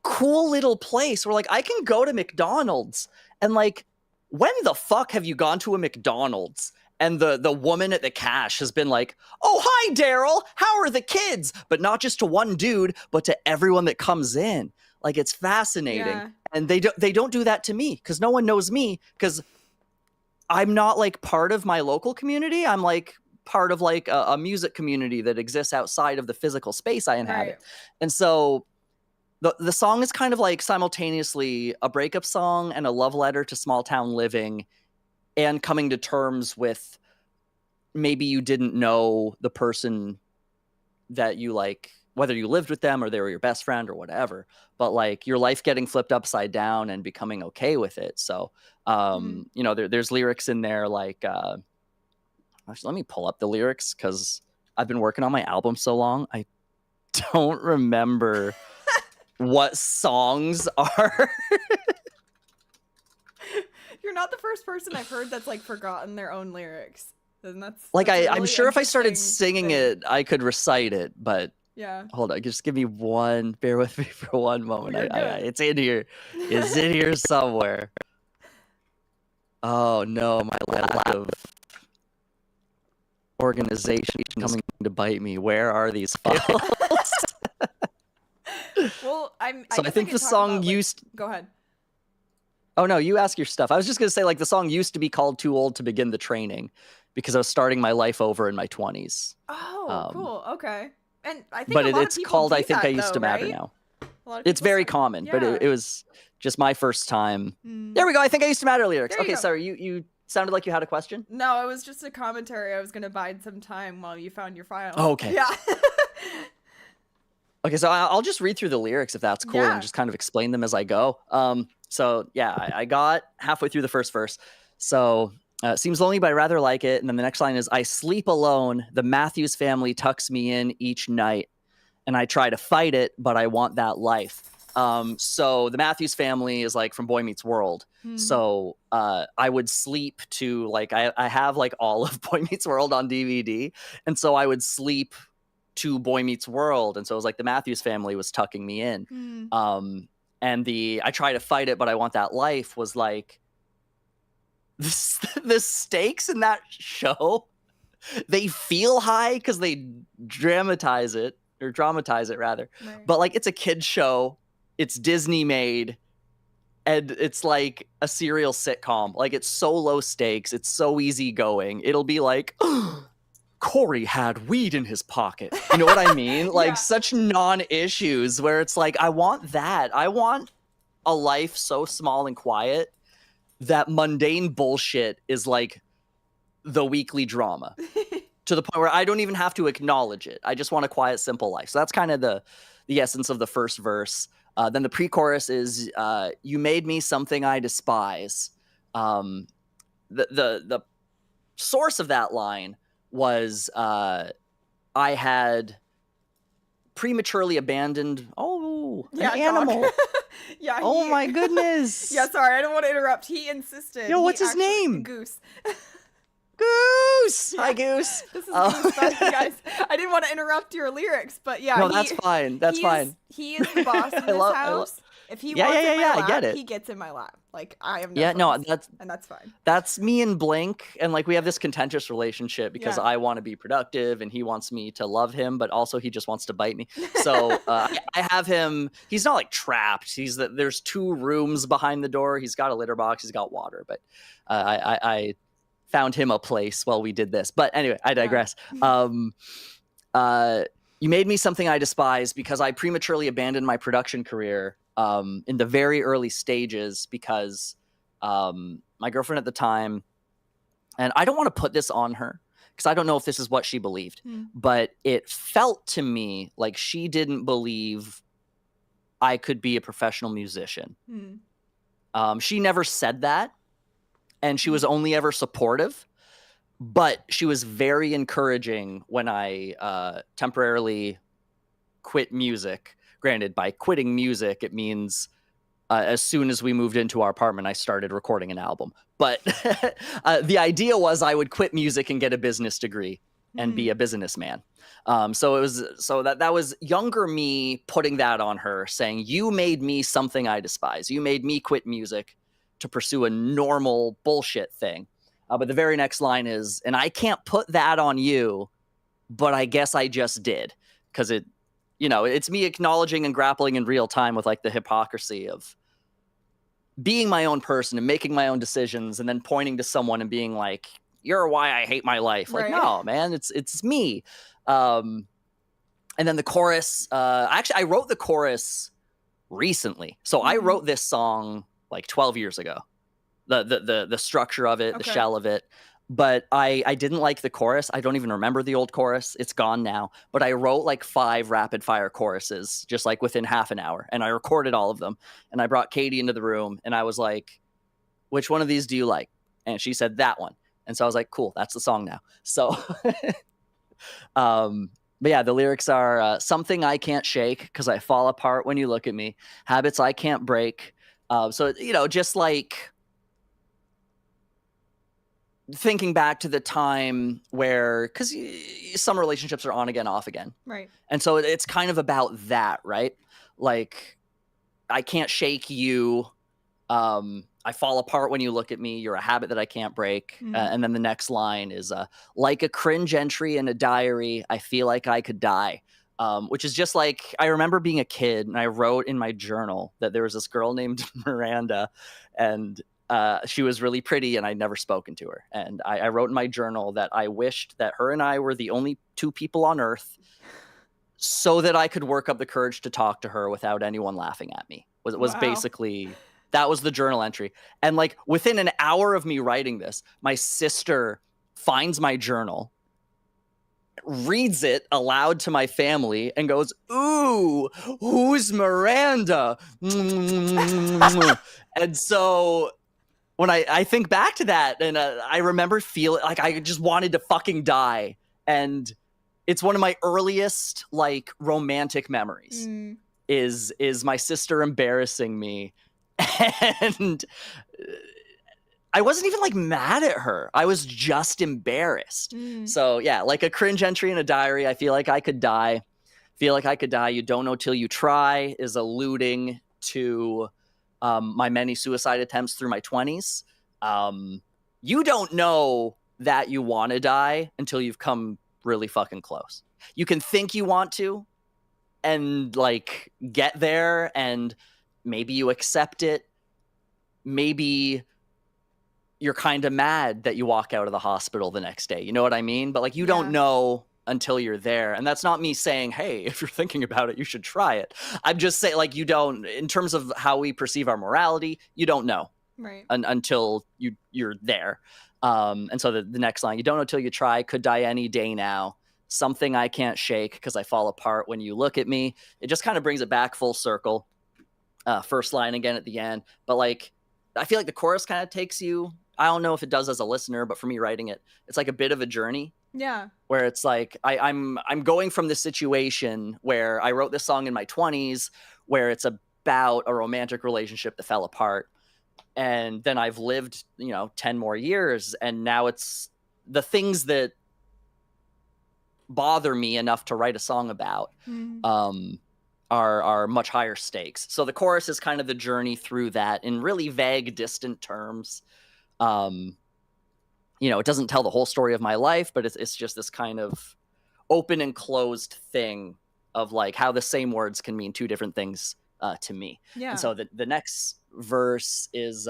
cool little place where like I can go to McDonald's and like, when the fuck have you gone to a McDonald's and the woman at the cash has been like, "Oh, hi, Daryl, how are the kids?" But not just to one dude, but to everyone that comes in. Like, it's fascinating. Yeah. And they don't do that to me because no one knows me because I'm not like part of my local community. I'm like part of like a music community that exists outside of the physical space I inhabit. Right. And so the song is kind of like simultaneously a breakup song and a love letter to small town living, and coming to terms with maybe you didn't know the person that you like, whether you lived with them or they were your best friend or whatever, but like your life getting flipped upside down and becoming okay with it. So, you know, there's lyrics in there like, actually, let me pull up the lyrics because I've been working on my album so long. I don't remember what songs are. You're not the first person I've heard that's like forgotten their own lyrics. And that's Like, that's a I'm really sure if I started interesting singing thing. it, I could recite it, but Yeah. hold on, just give me one, bear with me for one moment. You're good. It's in here. It's in here somewhere. Oh no, my lack of organization is coming to bite me. Where are these files? Well, So I guess think can the talk song about, like- used... Go ahead. Oh no, you ask your stuff. I was just gonna say like the song used to be called "Too Old to Begin the Training" because I was starting my life over in my 20s. Oh, cool. Okay. And I think But a lot of it's people called do "I Think that, I Used though, to Matter" right? now. A lot of It's people very say- common, but Yeah. it was just my first time. Mm. There we go. I think I used some ad lyrics. There you Okay, go. sorry. You sounded like you had a question. No, it was just a commentary. I was gonna bide some time while you found your file. Oh, okay. Yeah. Okay, so I'll just read through the lyrics if that's cool Yeah. and just kind of explain them as I go. So yeah, I got halfway through the first verse. So seems lonely, but I rather like it. And then the next line is, I sleep alone. The Matthews family tucks me in each night. And I try to fight it, but I want that life. So the Matthews family is like from Boy Meets World. So I would sleep to like, I have like all of Boy Meets World on DVD. And so I would sleep to Boy Meets World. And so it was like the Matthews family was tucking me in. And I try to fight it, but I want that life was like, the stakes in that show, they feel high because they dramatize it rather. Right. But like, it's a kid's show, it's Disney made, and it's like a serial sitcom. Like, it's so low stakes, it's so easy going. It'll be like, Corey had weed in his pocket. You know what I mean? Like, Yeah. such non-issues where it's like, I want that. I want a life so small and quiet that mundane bullshit is like the weekly drama to the point where I don't even have to acknowledge it. I just want a quiet, simple life. So that's kind of the essence of the first verse. Then the pre-chorus is, you made me something I despise. The source of that line was I had prematurely abandoned an Yeah, dog. animal. Yeah. Oh my goodness. Yeah, sorry, I don't want to interrupt. He insisted. Yo, what's his actually- name? Goose. Goose. Hi, Goose. This is Goose, by the way, guys. I didn't want to interrupt your lyrics, but yeah. No, that's fine. That's fine. He is the boss of this house. If he Yeah, wants yeah, in yeah, my I lap, get it. he gets in my lap. Like, I have no Yeah, no, choice, and that's fine. that's me and Blink, and like we have this contentious relationship because Yeah. I want to be productive and he wants me to love him, but also he just wants to bite me. So I have him. He's not like trapped. There's 2 rooms behind the door. He's got a litter box. He's got water, but I found him a place while we did this. But anyway, I digress. You made me something I despise because I prematurely abandoned my production career in the very early stages because my girlfriend at the time, and I don't want to put this on her because I don't know if this is what she believed, but it felt to me like she didn't believe I could be a professional musician. She never said that, and she was only ever supportive, but she was very encouraging when I temporarily quit music. Granted, by quitting music, it means as soon as we moved into our apartment, I started recording an album. But the idea was I would quit music and get a business degree and be a businessman. So that was younger me putting that on her, saying, you made me something I despise. You made me quit music to pursue a normal bullshit thing. But the very next line is, and I can't put that on you, but I guess I just did. Because it's me acknowledging and grappling in real time with like the hypocrisy of being my own person and making my own decisions and then pointing to someone and being like, you're why I hate my life. Like, Right. no, man, it's me. And then the chorus, actually I wrote the chorus recently. So I wrote this song like 12 years ago, the structure of it, the Okay. shell of it. But I didn't like the chorus. I don't even remember the old chorus. It's gone now. But I wrote like 5 rapid fire choruses just like within half an hour. And I recorded all of them. And I brought Katie into the room and I was like, which one of these do you like? And she said that one. And so I was like, cool, that's the song now. So, but yeah, the lyrics are something I can't shake because I fall apart when you look at me. Habits I can't break. So, just like thinking back to the time where, because some relationships are on again, off again. Right. And so it's kind of about that, right? Like, I can't shake you. I fall apart when you look at me. You're a habit that I can't break. And then the next line is like a cringe entry in a diary. I feel like I could die. Which is just like, I remember being a kid and I wrote in my journal that there was this girl named Miranda and she was really pretty and I'd never spoken to her. And I wrote in my journal that I wished that her and I were the only 2 people on earth so that I could work up the courage to talk to her without anyone laughing at me. Was Wow. basically That was the journal entry. And like within an hour of me writing this, my sister finds my journal, reads it aloud to my family, and goes, "Ooh, who's Miranda?" And so when I think back to that, and I remember feeling like I just wanted to fucking die. And it's one of my earliest like romantic memories is my sister embarrassing me. And I wasn't even like mad at her. I was just embarrassed. So yeah, like a cringe entry in a diary. I feel like I could die. You don't know till you try is alluding to my many suicide attempts through my 20s. You don't know that you want to die until you've come really fucking close. You can think you want to and like get there, and maybe you accept it. Maybe you're kind of mad that you walk out of the hospital the next day. You know what I mean? But like, you don't know until you're there. And that's not me saying, hey, if you're thinking about it, you should try it. I'm just saying, like, you don't, in terms of how we perceive our morality, you don't know until you're there. And so the next line, you don't know till you try, could die any day now. Something I can't shake because I fall apart when you look at me. It just kind of brings it back full circle. First line again at the end. But like, I feel like the chorus kind of takes you, I don't know if it does as a listener, but for me writing it, it's like a bit of a journey. Yeah. Where it's like, I'm going from this situation where I wrote this song in my 20s, where it's about a romantic relationship that fell apart. And then I've lived, 10 more years. And now it's the things that bother me enough to write a song about are much higher stakes. So the chorus is kind of the journey through that in really vague, distant terms. It doesn't tell the whole story of my life, but it's just this kind of open and closed thing of like how the same words can mean two different things to me. Yeah. And so the next verse is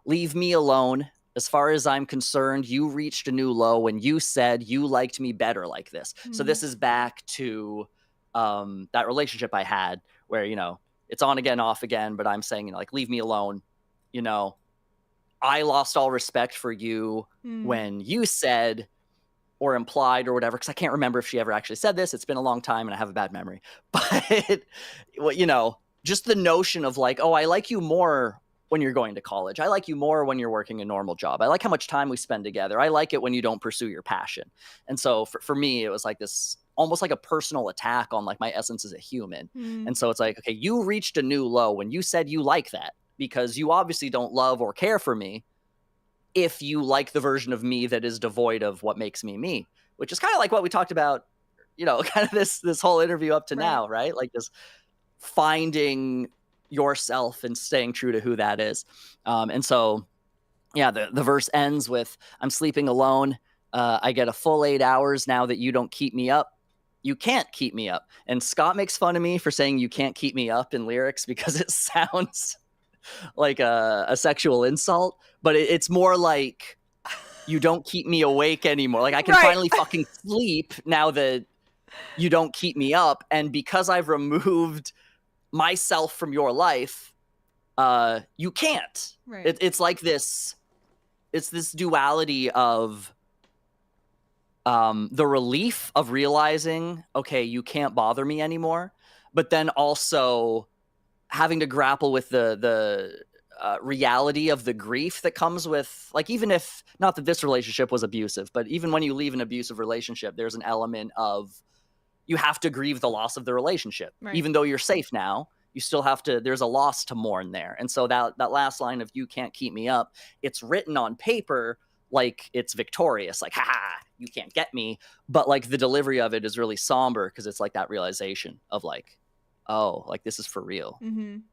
leave me alone. As far as I'm concerned, you reached a new low when you said you liked me better like this. So this is back to that relationship I had where, it's on again, off again, but I'm saying, like, leave me alone. I lost all respect for you when you said or implied or whatever, because I can't remember if she ever actually said this. It's been a long time and I have a bad memory. But, just the notion of like, oh, I like you more when you're going to college. I like you more when you're working a normal job. I like how much time we spend together. I like it when you don't pursue your passion. And so for me, it was like this almost like a personal attack on like my essence as a human. And so it's like, okay, you reached a new low when you said you like that, because you obviously don't love or care for me if you like the version of me that is devoid of what makes me me, which is kind of like what we talked about, kind of this whole interview up to now, right? Like just finding yourself and staying true to who that is. And so, yeah, the verse ends with, I'm sleeping alone. I get a full 8 hours now that you don't keep me up. You can't keep me up. And Scott makes fun of me for saying you can't keep me up in lyrics because it sounds like a sexual insult, but it's more like you don't keep me awake anymore. Like I can finally fucking sleep now that you don't keep me up. And because I've removed myself from your life, you can't. It's like this duality of the relief of realizing, okay, you can't bother me anymore, but then also having to grapple with the reality of the grief that comes with, like, even if, not that this relationship was abusive, but even when you leave an abusive relationship, there's an element of you have to grieve the loss of the relationship. Even though you're safe now, you still have to, there's a loss to mourn there. And so that last line of you can't keep me up, it's written on paper like it's victorious, like, ha, you can't get me. But like the delivery of it is really somber because it's like that realization of like, oh, like this is for real.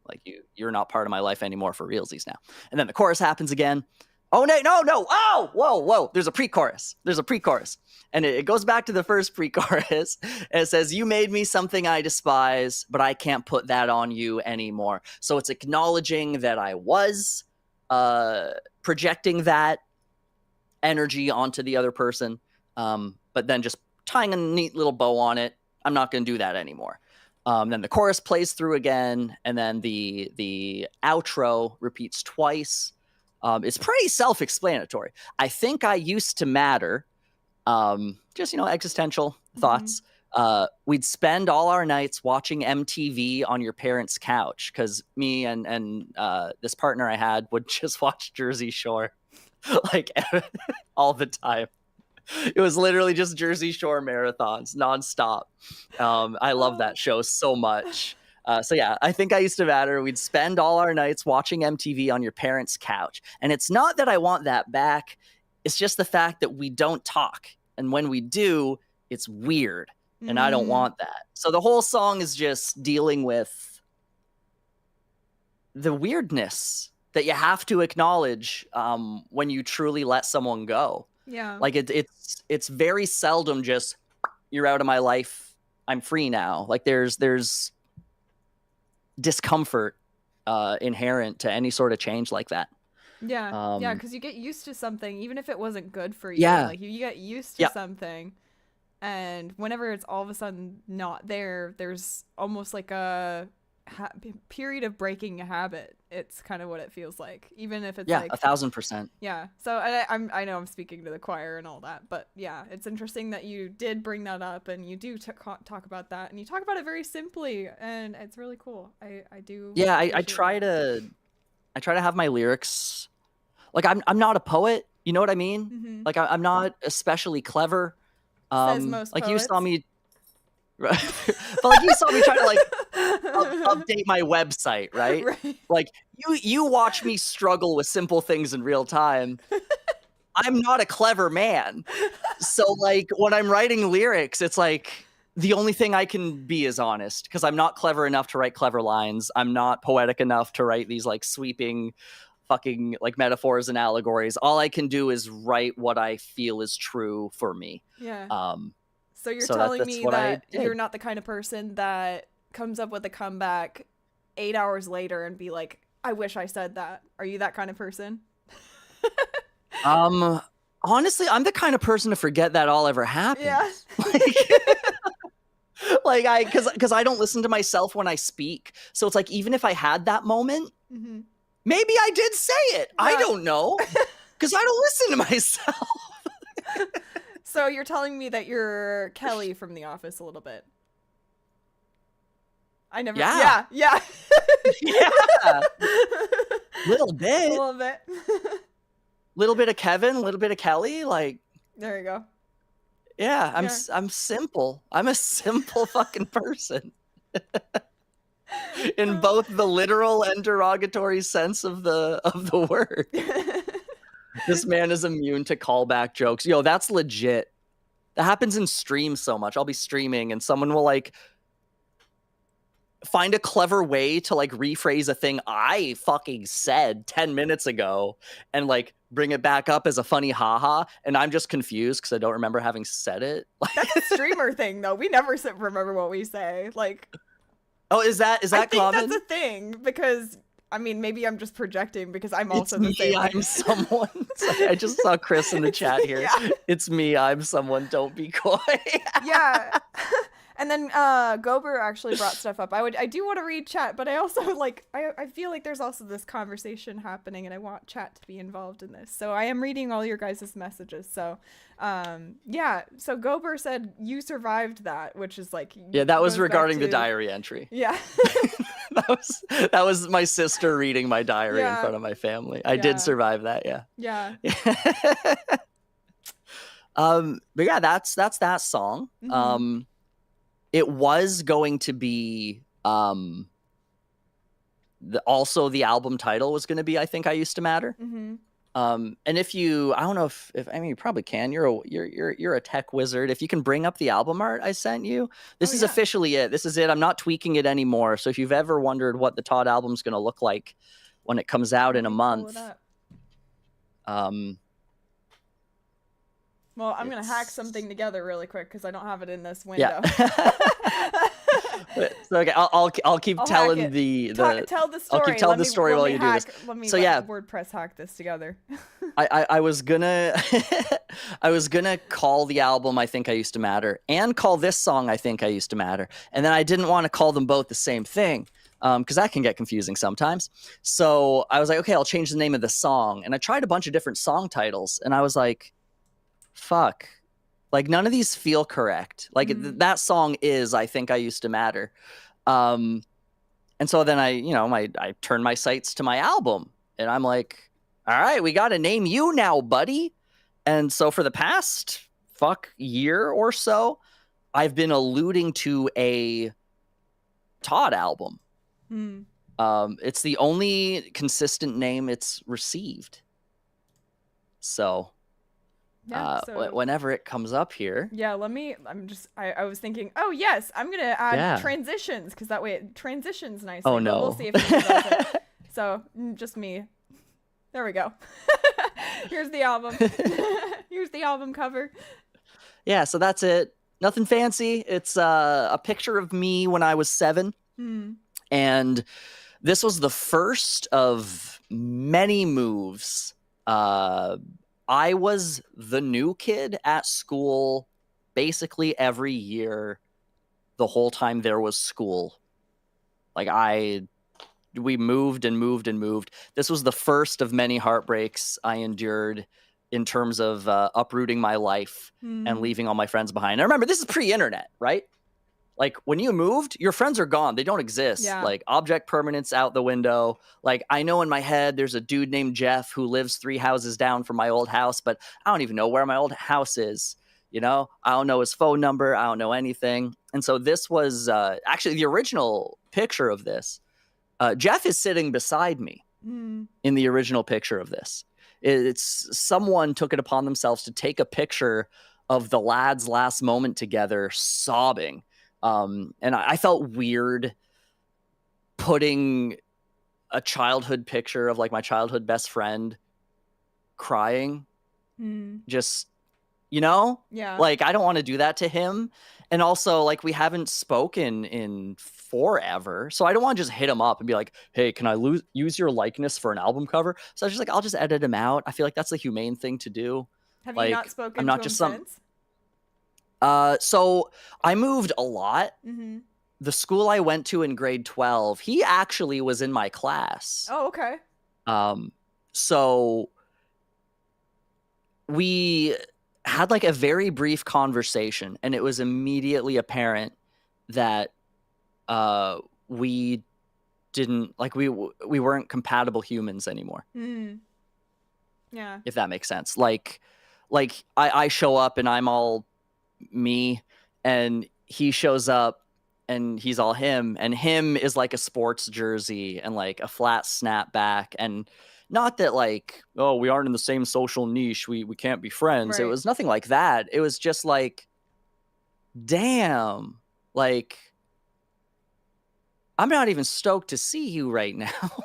Like you're not part of my life anymore for realsies now. And then the chorus happens again. Oh, no. Oh, whoa. There's a pre-chorus. And it goes back to the first pre-chorus. And it says, you made me something I despise, but I can't put that on you anymore. So it's acknowledging that I was projecting that energy onto the other person, but then just tying a neat little bow on it. I'm not going to do that anymore. Then the chorus plays through again, and then the outro repeats twice. It's pretty self-explanatory. I think I used to matter. Just existential thoughts. We'd spend all our nights watching MTV on your parents' couch because me and this partner I had would just watch Jersey Shore like all the time. It was literally just Jersey Shore marathons nonstop. I love that show so much. So yeah, I think I used to matter. We'd spend all our nights watching MTV on your parents' couch. And it's not that I want that back. It's just the fact that we don't talk. And when we do, it's weird. And I don't want that. So the whole song is just dealing with the weirdness that you have to acknowledge when you truly let someone go. Yeah. Like it's very seldom just you're out of my life. I'm free now. Like there's discomfort inherent to any sort of change like that. Yeah. Yeah, because you get used to something, even if it wasn't good for you. Yeah. Like you get used to something, and whenever it's all of a sudden not there, there's almost like a period of breaking a habit. It's kind of what it feels like, even if it's like 1,000%. Yeah. So I know I'm speaking to the choir and all that, but yeah, it's interesting that you did bring that up and you do talk about that, and you talk about it very simply, and it's really cool. I do. Yeah, I try to have my lyrics. Like I'm not a poet, you know what I mean? Mm-hmm. Like I'm not especially clever. Says most like poets. you saw me, but like you saw me try to like update my website, right? Right. Like you watch me struggle with simple things in real time. I'm not a clever man. So like when I'm writing lyrics, it's like the only thing I can be is honest, because I'm not clever enough to write clever lines. I'm not poetic enough to write these like sweeping fucking like metaphors and allegories. All I can do is write what I feel is true for me. Yeah. So you're so telling that's me what I that did. you're not the kind of person that comes up with a comeback 8 hours later and be like, I wish I said that. Are you that kind of person? Honestly, I'm the kind of person to forget that all ever happened. Yeah. Like because I don't listen to myself when I speak. So it's like, even if I had that moment, Mm-hmm. maybe I did say it. I Yeah. don't know. Because I don't listen to myself. So you're telling me that you're Kelly from The Office a little bit. I never. Yeah. Yeah. Yeah. Little A bit. little bit. Little bit of Kevin, a little bit of Kelly. Like, There you go. yeah, I'm Yeah. I'm simple. I'm a simple fucking person. In both the literal and derogatory sense of the word. This man is immune to callback jokes. Yo, that's legit. That happens in streams so much. I'll be streaming and someone will like find a clever way to like rephrase a thing I fucking said 10 minutes ago and like bring it back up as a funny haha, and I'm just confused because I don't remember having said it. That's a streamer thing, though. We never remember what we say. Like, Oh, is that I think common? that's a thing because, I mean, maybe I'm just projecting because I'm It's also the me, same way. I'm someone. Sorry, I just saw Chris in the chat here. Yeah. It's me, I'm someone, don't be coy. Yeah. And then Gober actually brought stuff up. I do want to read chat, but I also like I feel like there's also this conversation happening and I want chat to be involved in this. So I am reading all your guys' messages. So yeah, so Gober said you survived that, which is like Yeah, that was goes back regarding the to- diary entry. Yeah. that was my sister reading my diary in Yeah. front of my family. I Yeah. did survive that, yeah. Yeah. But yeah, that's that song. Mhm. It was going to be also the album title was going to be I Think I Used to Matter. Mhm. And if you, I don't know if I mean you probably can. You're a tech wizard. If you can bring up the album art I sent you, this Oh, is yeah. officially it. This is it. I'm not tweaking it anymore. So if you've ever wondered what the Todd album's going to look like when it comes out in a Let me pull month, it up. um, Well, I'm gonna hack It's- something together really quick because I don't have it in this window. yeah. So okay, I'll keep I'll hack telling it. the Tell the I'll story. keep telling the story while you do this. Let me So yeah, WordPress hack this together. I was gonna I was gonna call the album I Think I Used to Matter and call this song I Think I Used to Matter, and then I didn't want to call them both the same thing because that can get confusing sometimes. So I was like, okay, I'll change the name of the song, and I tried a bunch of different song titles, and I was like, fuck, like none of these feel correct. Like that song is I Think I Used to Matter, and so then I turned my sights to my album, and I'm like, all right, we got to name you now, buddy. And so for the past year or so, I've been alluding to a Todd album. It's the only consistent name it's received. So, Yeah, whenever it comes up here. Yeah, I was thinking, oh yes, I'm going to add transitions because that way it transitions nicely. Oh no. But we'll see if it does it. So, just me. There we go. Here's the album. Here's the album cover. Yeah, so that's it. Nothing fancy. It's a picture of me when I was 7. And this was the first of many moves. I was the new kid at school basically every year the whole time there was school. Like we moved and moved and moved. This was the first of many heartbreaks I endured in terms of uprooting my life and leaving all my friends behind. And remember, this is pre-internet, right? Like when you moved, your friends are gone. They don't exist. Yeah. Like object permanence out the window. Like I know in my head, there's a dude named Jeff who lives 3 houses down from my old house, but I don't even know where my old house is. You know, I don't know his phone number. I don't know anything. And so this was actually the original picture of this. Jeff is sitting beside me in the original picture of this. It's someone took it upon themselves to take a picture of the lads' last moment together, sobbing. And I felt weird putting a childhood picture of like my childhood best friend crying. Just, Yeah. like I don't want to do that to him. And also like we haven't spoken in forever. So I don't want to just hit him up and be like, hey, can I use your likeness for an album cover? So I was just like, I'll just edit him out. I feel like that's the humane thing to do. Have like, you not spoken I'm not to just him some since? So I moved a lot. The school I went to in grade 12, he actually was in my class. Oh, okay. So we had like a very brief conversation, and it was immediately apparent that we didn't like we weren't compatible humans anymore. Yeah. If that makes sense. Like I show up and I'm all me, and he shows up and he's all him, and him is like a sports jersey and like a flat snapback. And not that like, oh, we aren't in the same social niche, we can't be friends. It Right. was nothing like that. It was just like, damn, like I'm not even stoked to see you right now.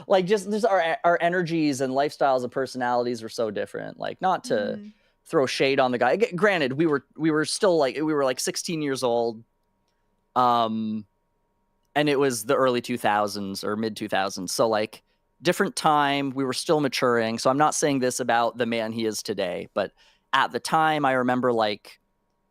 Like just our energies and lifestyles and personalities were so different. Like not to throw shade on the guy. Granted, we were still like, we were like 16 years old. And it was the early 2000s or mid 2000s. So like different time, we were still maturing. So I'm not saying this about the man he is today, but at the time I remember like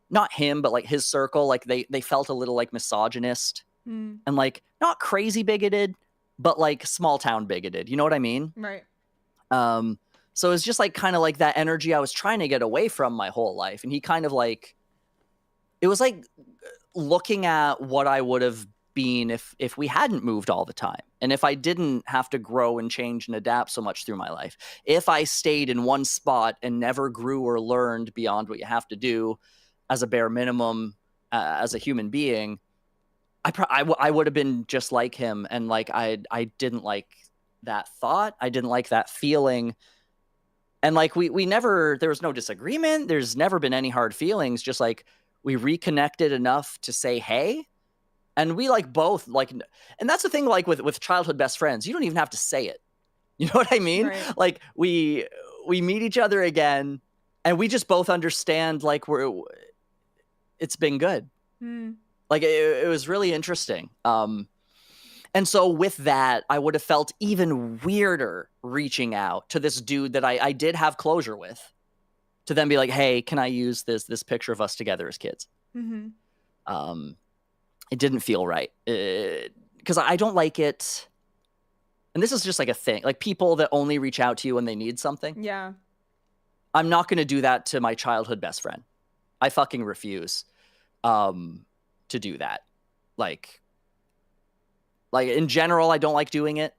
not him, but like his circle, like they felt a little like misogynist and like not crazy bigoted, but like small town bigoted. You know what I mean? Right. So it's just like kind of like that energy I was trying to get away from my whole life. And he kind of like, it was like looking at what I would have been if we hadn't moved all the time. And if I didn't have to grow and change and adapt so much through my life. If I stayed in one spot and never grew or learned beyond what you have to do as a bare minimum, as a human being, I would have been just like him. And like, I didn't like that thought. I didn't like that feeling. And like, we never, there was no disagreement. There's never been any hard feelings. Just like we reconnected enough to say, hey, and we like both like, and that's the thing, like with childhood best friends, you don't even have to say it. You know what I mean? Right. Like we meet each other again and we just both understand like it's been good. Like it was really interesting. And so with that, I would have felt even weirder reaching out to this dude that I did have closure with, to then be like, hey, can I use this picture of us together as kids? Mm-hmm. It didn't feel right because I don't like it. And this is just like a thing, like people that only reach out to you when they need something. Yeah. I'm not going to do that to my childhood best friend. I fucking refuse to do that. Like in general, I don't like doing it.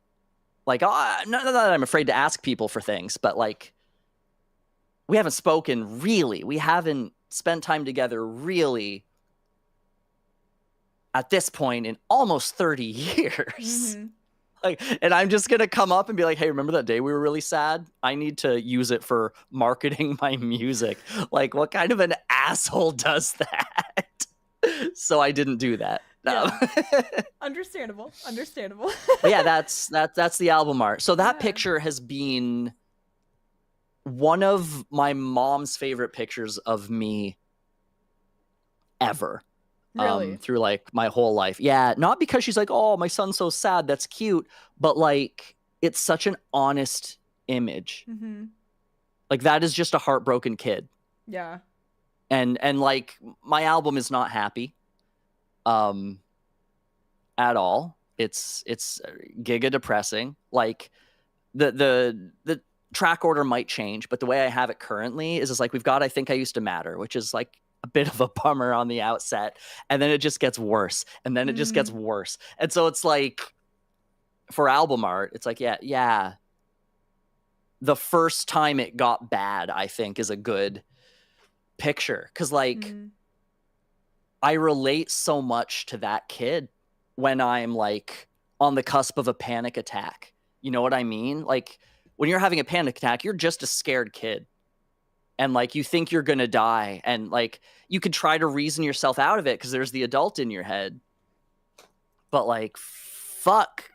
Like, not that I'm afraid to ask people for things, but like, we haven't spoken really. We haven't spent time together really at this point in almost 30 years. Mm-hmm. Like, and I'm just going to come up and be like, hey, remember that day we were really sad? I need to use it for marketing my music. Like, what kind of an asshole does that? So I didn't do that. Yeah. Understandable. But yeah, that's the album art. So that Yeah. picture has been one of my mom's favorite pictures of me ever. Really? Through like my whole life. Yeah, not because she's like, oh, my son's so sad, that's cute, but like it's such an honest image. Mm-hmm. Like that is just a heartbroken kid. Yeah. And like my album is not happy at all. It's giga depressing. Like the track order might change, but the way I have it currently is like we've got I Think I Used to Matter, which is like a bit of a bummer on the outset, and then it just gets worse, and then it just gets worse. And so it's like for album art, it's like yeah, the first time it got bad, I think, is a good picture, because like I relate so much to that kid when I'm like on the cusp of a panic attack. You know what I mean? Like when you're having a panic attack, you're just a scared kid. And like you think you're going to die, and like you could try to reason yourself out of it because there's the adult in your head. But like fuck.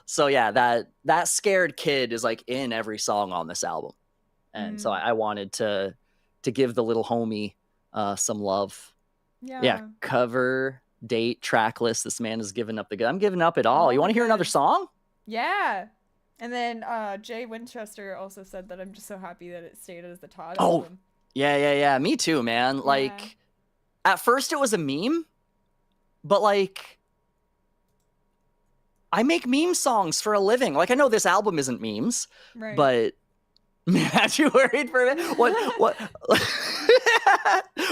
So yeah, that scared kid is like in every song on this album. And so I wanted to give the little homie some love. Yeah, cover, date, track list. This man has given up I'm giving up it all. You want to hear another song? Yeah. And then Jay Winchester also said that I'm just so happy that it stayed as the Todd album. Yeah. Me too, man. Like, at first it was a meme, but like, I make meme songs for a living. Like, I know this album isn't memes, right. But man, aren't you worried for a minute? What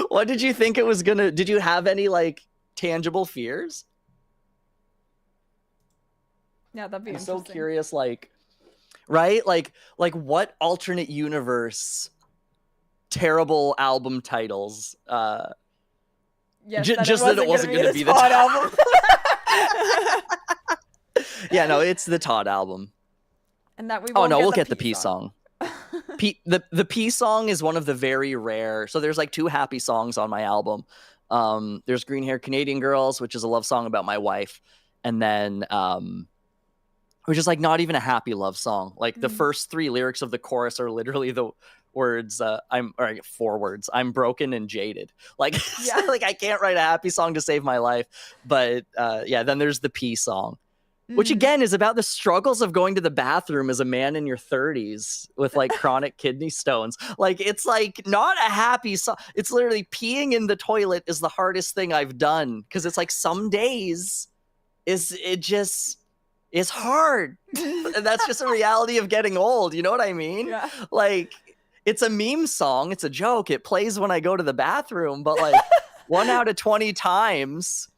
what did you think it was gonna? Did you have any like tangible fears? Yeah, that'd be I'm interesting. so curious, like, right? Like what alternate universe terrible album titles yes, just that it wasn't going to be the Todd album. Yeah, no, it's the Todd album. And that we we'll get the P song. The P song is one of the very rare. So there's like 2 happy songs on my album. There's Green Hair Canadian Girls, which is a love song about my wife, and then which is like not even a happy love song. Like the first 3 lyrics of the chorus are literally the words 4 words. I'm broken and jaded. Like, like I can't write a happy song to save my life. But then there's the P song, which again is about the struggles of going to the bathroom as a man in your 30s with like chronic kidney stones. Like, it's like not a happy song. It's literally peeing in the toilet is the hardest thing I've done, because it's like some days it's hard. And that's just a reality of getting old. You know what I mean? Yeah. Like, it's a meme song. It's a joke. It plays when I go to the bathroom, but like 1 out of 20 times,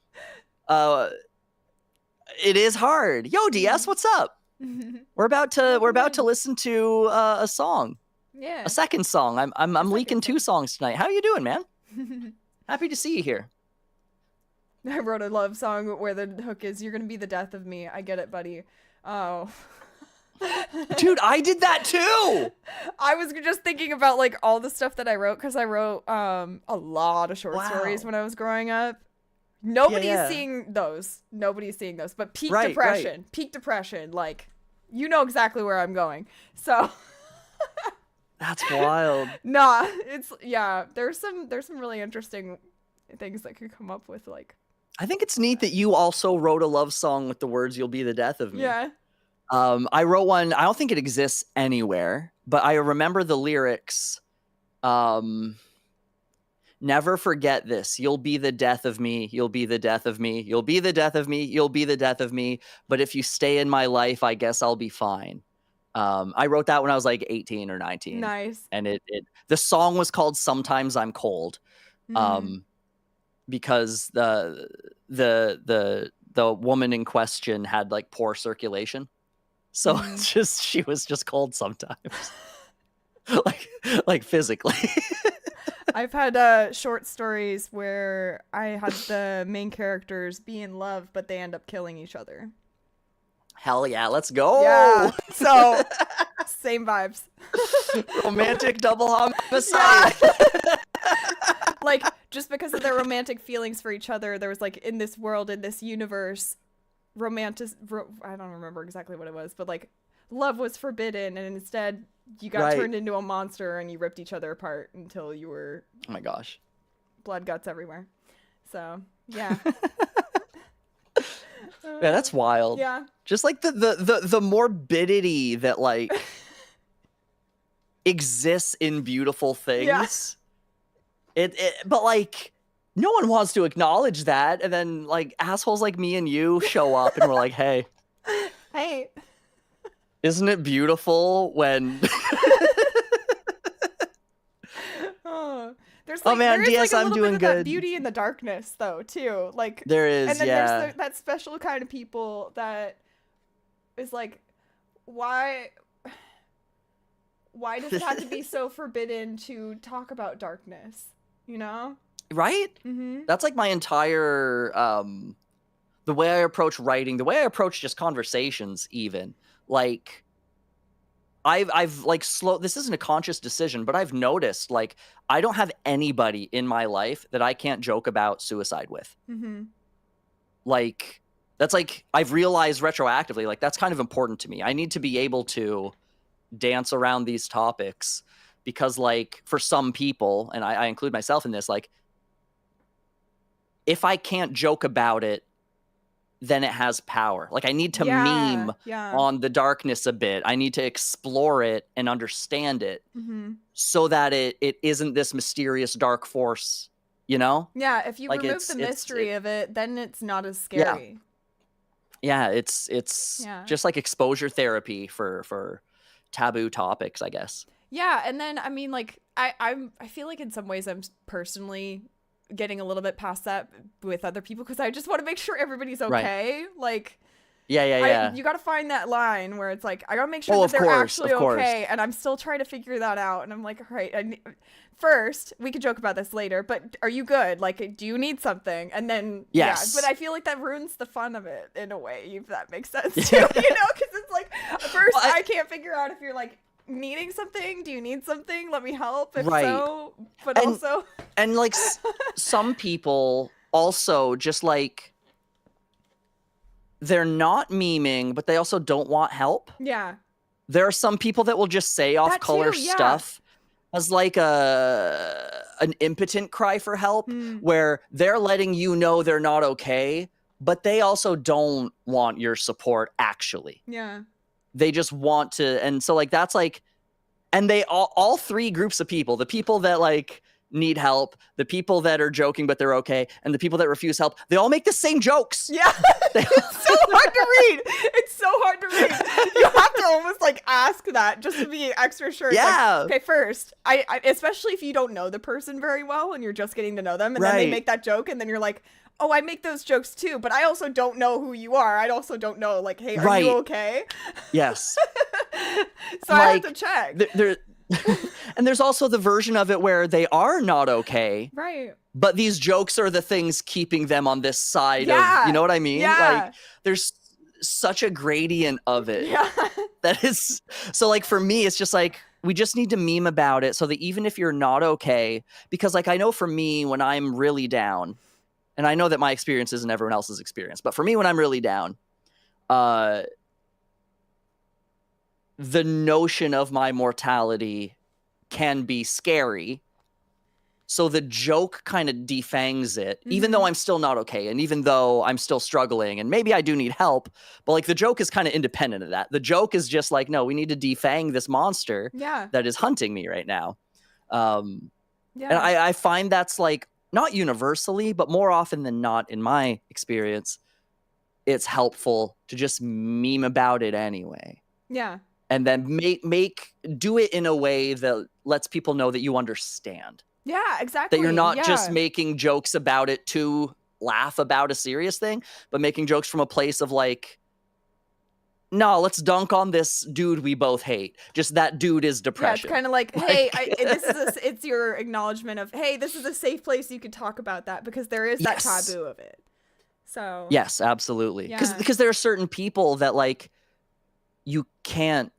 it is hard. Yo, DS, what's up? We're about to listen to a song. Yeah. A second song. I'm leaking 2 songs tonight. How you doing, man? Happy to see you here. I wrote a love song where the hook is, "You're gonna be the death of me. I get it, buddy." Oh. Dude, I did that too. I was just thinking about like all the stuff that I wrote, because I wrote a lot of short stories when I was growing up. Nobody's seeing those. But peak depression, like, you know exactly where I'm going. So that's wild. Nah, it's there's some really interesting things that could come up with like. I think it's neat that you also wrote a love song with the words "You'll be the death of me." Yeah. I wrote one. I don't think it exists anywhere, but I remember the lyrics. Never forget this. You'll be the death of me. You'll be the death of me. You'll be the death of me. You'll be the death of me. But if you stay in my life, I guess I'll be fine. I wrote that when I was like 18 or 19. Nice. And the song was called "Sometimes I'm Cold." Because the woman in question had like poor circulation. So it's just, she was just cold sometimes. like physically. I've had short stories where I had the main characters be in love, but they end up killing each other. Hell yeah, let's go. Yeah. So same vibes. Romantic double homicide. Yeah. Like, just because of their romantic feelings for each other, there was like, in this world, in this universe, I don't remember exactly what it was, but like, love was forbidden, and instead you got turned into a monster and you ripped each other apart until you were, oh my gosh, blood guts everywhere. So yeah. Yeah, that's wild. Yeah. Just like the morbidity that like exists in beautiful things. Yeah. But like, no one wants to acknowledge that, and then like assholes like me and you show up and we're like, hey, isn't it beautiful when there's like, man, there is DS, like a I'm little doing bit of that good. beauty in the darkness though too, like there is, and then yeah, there's that special kind of people that is like, why does it have to be so forbidden to talk about darkness, you know? right? That's like my entire the way I approach writing, the way I approach just conversations, even like I've like this isn't a conscious decision, but I've noticed like I don't have anybody in my life that I can't joke about suicide with. Like that's like, I've realized retroactively, like that's kind of important to me. I need to be able to dance around these topics because like for some people, and I include myself in this, like if I can't joke about it, then it has power. Like I need to meme on the darkness a bit. I need to explore it and understand it so that it isn't this mysterious dark force, you know? Yeah, if you like remove the mystery of it, then it's not as scary. Yeah, it's just like exposure therapy for taboo topics, I guess. Yeah, and then I mean, like I feel like in some ways I'm personally getting a little bit past that with other people because I just want to make sure everybody's okay. Right. Like, yeah. You got to find that line where it's like I got to make sure that they're actually okay, and I'm still trying to figure that out. And I'm like, all right, first we could joke about this later, but are you good? Like, do you need something? And then yes. Yeah, but I feel like that ruins the fun of it in a way, if that makes sense too. You know, because it's like first I can't figure out if you're like needing something. Do you need something? Let me help. If so, but also and like some people also just like they're not memeing, but they also don't want help. Yeah, there are some people that will just say off color stuff as like an impotent cry for help, where they're letting you know they're not okay, but they also don't want your support actually. Yeah. They just want to, and so like that's like, and they all three groups of people, the people that like need help, the people that are joking but they're okay, and the people that refuse help, they all make the same jokes. Yeah. It's so hard to read. It's so hard to read. You have to almost like ask that just to be extra sure. Yeah. Like, okay, first, I especially if you don't know the person very well and you're just getting to know them, and then they make that joke, and then you're like, oh, I make those jokes too, but I also don't know who you are. I also don't know, like, hey, are you okay? Yes. So I have to check. And there's also the version of it where they are not okay. Right. But these jokes are the things keeping them on this side of, you know what I mean? Yeah. Like, there's such a gradient of it. Yeah. That is, so like for me, it's just like, we just need to meme about it so that even if you're not okay, because like I know for me, when I'm really down, and I know that my experience isn't everyone else's experience, but for me, when I'm really down, the notion of my mortality can be scary. So the joke kind of defangs it, even though I'm still not okay. And even though I'm still struggling and maybe I do need help, but like the joke is kind of independent of that. The joke is just like, no, we need to defang this monster Yeah. that is hunting me right now. And Yeah. I find that's like not universally, but more often than not in my experience, it's helpful to just meme about it anyway. Yeah. And then do it in a way that lets people know that you understand. Yeah, exactly. That you're not just Yeah. making jokes about it to laugh about a serious thing, but making jokes from a place of like, no, let's dunk on this dude we both hate. Just that dude is Yeah, it's depression. kind of like, hey, it's your acknowledgement of, hey, this is a safe place you could talk about that, because there is that Yes. taboo of it. So Yes, absolutely. Yeah. Because there are certain people that like you can't.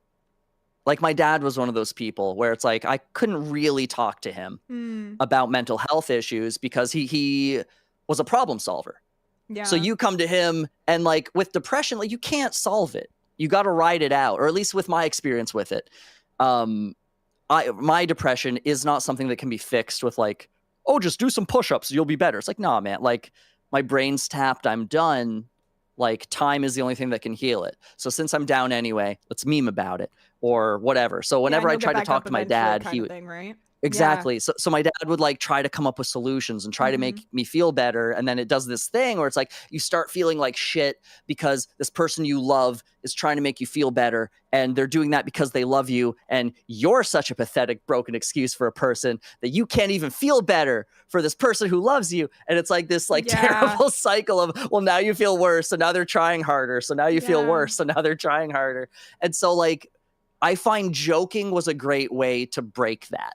Like my dad was one of those people where it's like I couldn't really talk to him about mental health issues because he was a problem solver. yeah. So you come to him and like with depression, like you can't solve it. You got to ride it out, or at least with my experience with it. My depression is not something that can be fixed with like, oh, just do some push-ups, you'll be better. It's like, nah, man, like my brain's tapped, I'm done. Like time is the only thing that can heal it. So since I'm down anyway, let's meme about it or whatever. So whenever I tried to talk to my dad, he would, thing, right? exactly. So my dad would like try to come up with solutions and try to make me feel better. And then it does this thing where it's like you start feeling like shit because this person you love is trying to make you feel better. And they're doing that because they love you. And you're such a pathetic, broken excuse for a person that you can't even feel better for this person who loves you. And it's like this like terrible cycle of, well, now you feel worse. So now they're trying harder. So now you feel worse. So now they're trying harder. And so like, I find joking was a great way to break that,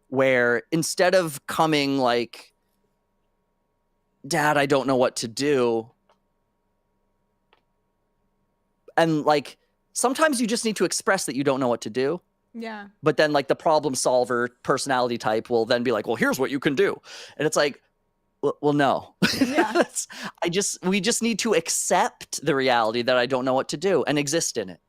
where instead of coming like, Dad, I don't know what to do. And like, sometimes you just need to express that you don't know what to do. Yeah. But then like the problem solver personality type will then be like, well, here's what you can do. And it's like, well, no. Yeah. We just need to accept the reality that I don't know what to do and exist in it.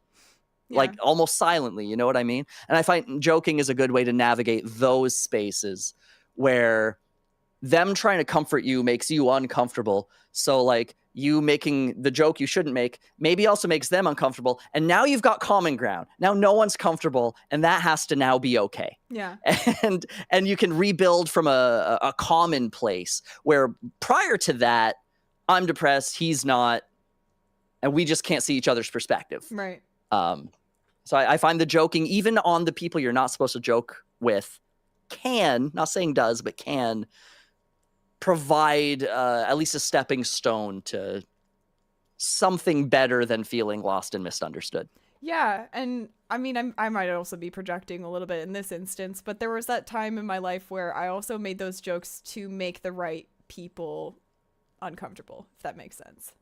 Like almost silently, you know what I mean? And I find joking is a good way to navigate those spaces where them trying to comfort you makes you uncomfortable. So like you making the joke you shouldn't make maybe also makes them uncomfortable. And now you've got common ground. Now no one's comfortable and that has to now be okay. Yeah. And you can rebuild from a common place where prior to that, I'm depressed, he's not, and we just can't see each other's perspective. Right. So I find the joking, even on the people you're not supposed to joke with, can, not saying does, but can provide at least a stepping stone to something better than feeling lost and misunderstood. Yeah, and I mean, I might also be projecting a little bit in this instance, but there was that time in my life where I also made those jokes to make the right people uncomfortable, if that makes sense.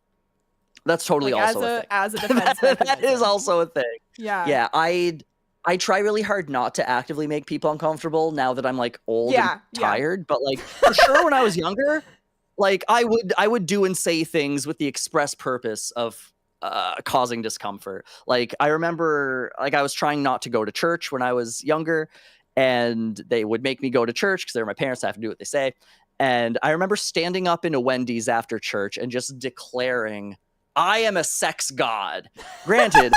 That's totally like also a thing. As a defense That is also a thing. Yeah. Yeah, I try really hard not to actively make people uncomfortable now that I'm like old and tired. But like for sure when I was younger, like I would do and say things with the express purpose of causing discomfort. Like I remember like I was trying not to go to church when I was younger, and they would make me go to church because they're my parents. I have to do what they say. And I remember standing up in a Wendy's after church and just declaring, I am a sex god. Granted,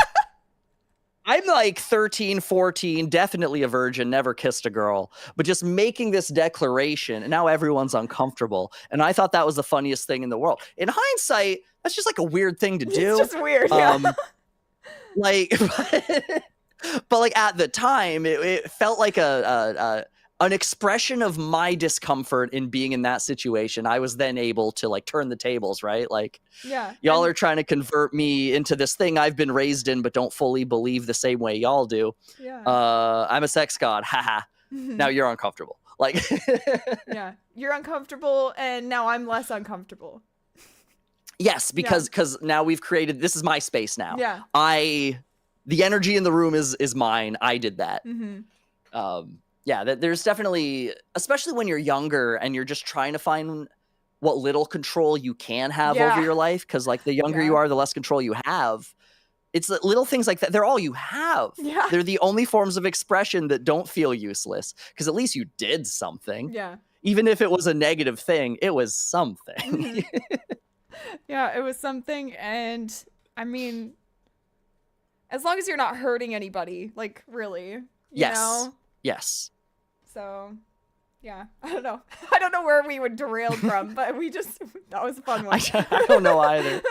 I'm like 13, 14, definitely a virgin, never kissed a girl, but just making this declaration, and now everyone's uncomfortable. And I thought that was the funniest thing in the world. In hindsight, that's just like a weird thing to do. It's just weird, yeah. Like, but like at the time, it felt like an expression of my discomfort in being in that situation. I was then able to like turn the tables, right? Like, y'all are trying to convert me into this thing I've been raised in, but don't fully believe the same way y'all do. Yeah. I'm a sex god. Haha. Now you're uncomfortable. Like, yeah, you're uncomfortable, and now I'm less uncomfortable. Yes, because now we've created, this is my space now. Yeah. The energy in the room is mine. I did that. Yeah, there's definitely, especially when you're younger and you're just trying to find what little control you can have over your life, because like the younger you are, the less control you have. It's the little things like that. They're all you have. Yeah. They're the only forms of expression that don't feel useless, because at least you did something. Yeah. Even if it was a negative thing, it was something. Mhm. Yeah, it was something, and I mean, as long as you're not hurting anybody, like, really, you Yes. know? Yes. So, yeah, I don't know. I don't know where we would derail from, but that was a fun one. I don't know either.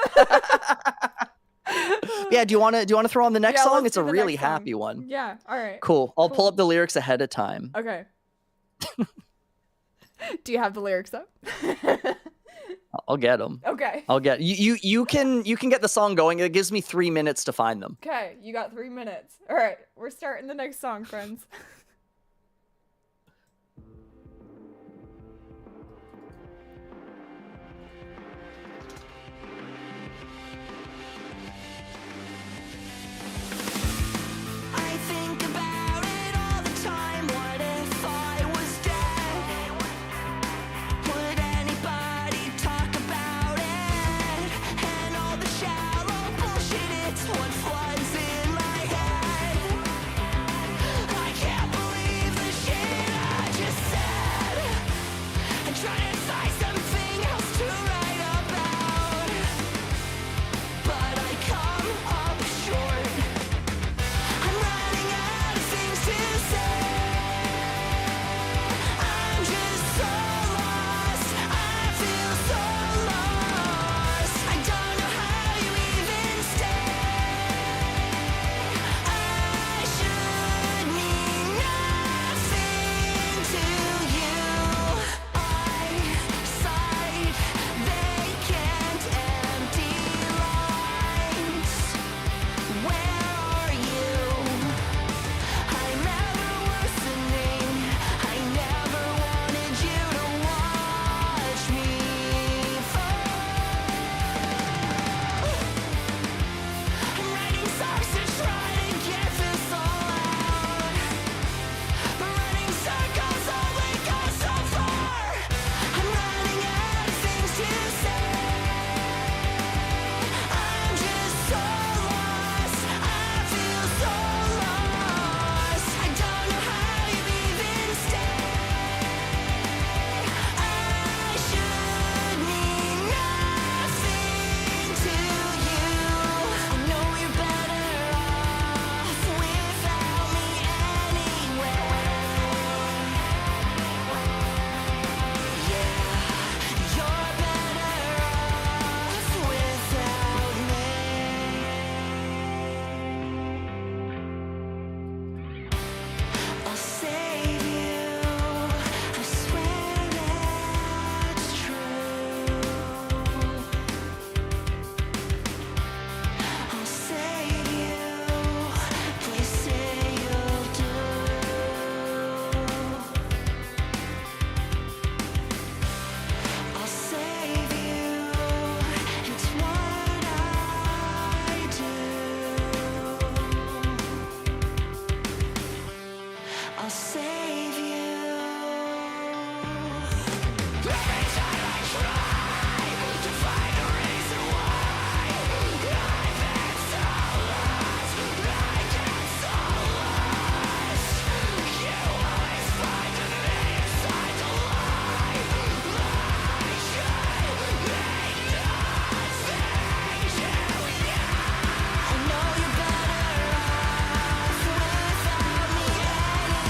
Yeah, do you want to throw on the next Yeah, song? let's It's do a the really next song. happy one. Yeah, all right. Cool. I'll pull Cool. up the lyrics ahead of time. Okay. Do you have the lyrics up? I'll get them. Okay. I'll get you can get the song going. It gives me 3 minutes to find them. Okay, you got 3 minutes. All right, we're starting the next song, friends. I think about it all the time. What if I was dead? Would anybody talk about it? And all the shallow bullshit, it's what floods in my head. I can't believe the shit I just said. I'm trying to find something else to write about, but I come up short. I'm running out of things to say. I'm just so lost. I feel so lost. I don't know how you even stay. I should mean nothing to you. Eyesight, vacant, empty lines. Where are you? I'm ever worsening. I never wanted you to watch me fall. I'm writing songs to try to get this all out. Running circles only go so far. I'm running out of things to say. I'm just so lost. I feel so lost. I don't know how you even stay. I should mean nothing to you. I know you're better off without me anyway. Yeah, you're better off without me. I'll save you. I swear that's true. I'll save you. Please say you'll do. I'll save you. It's what I do. I'll save you. Every time I try to find a reason why I've been so lost, I get so lost. You always find me inside the lie. I should make nothing to you. I know you're better off without me anyway.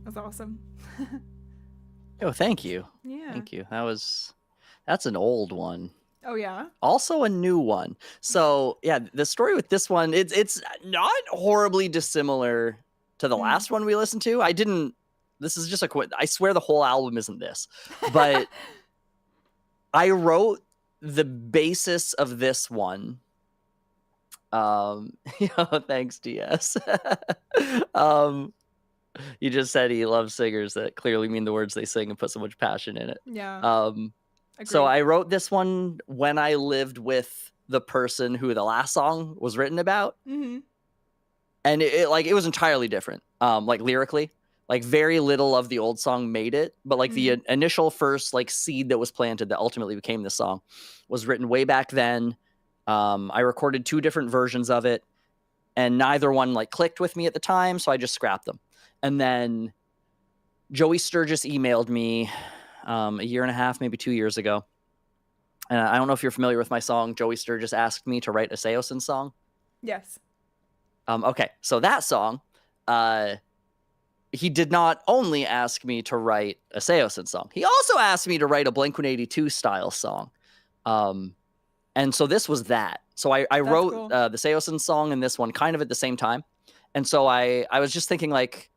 That's awesome. Oh, thank you. Yeah. Thank you. That's an old one. Oh, yeah? Also a new one. So yeah, the story with this one, it's not horribly dissimilar to to the last one we listened to. I didn't. This is just I swear the whole album isn't this, but I wrote the basis of this one. Thanks, DS. He just said he loves singers that clearly mean the words they sing and put so much passion in it. Yeah. So I wrote this one when I lived with the person who the last song was written about. Mm-hmm. And it was entirely different. Like lyrically, like very little of the old song made it, but like the initial first like seed that was planted that ultimately became this song was written way back then. I recorded 2 different versions of it, and neither one like clicked with me at the time, so I just scrapped them. And then Joey Sturgis emailed me a year and a half, maybe 2 years ago. And I don't know if you're familiar with my song. Joey Sturgis asked me to write a Seosin song. Yes. Okay, so that song, he did not only ask me to write a Seosin song, he also asked me to write a Blink-182 style song. And so this was that. So I wrote cool. The Seosin song and this one kind of at the same time. And so I was just thinking like,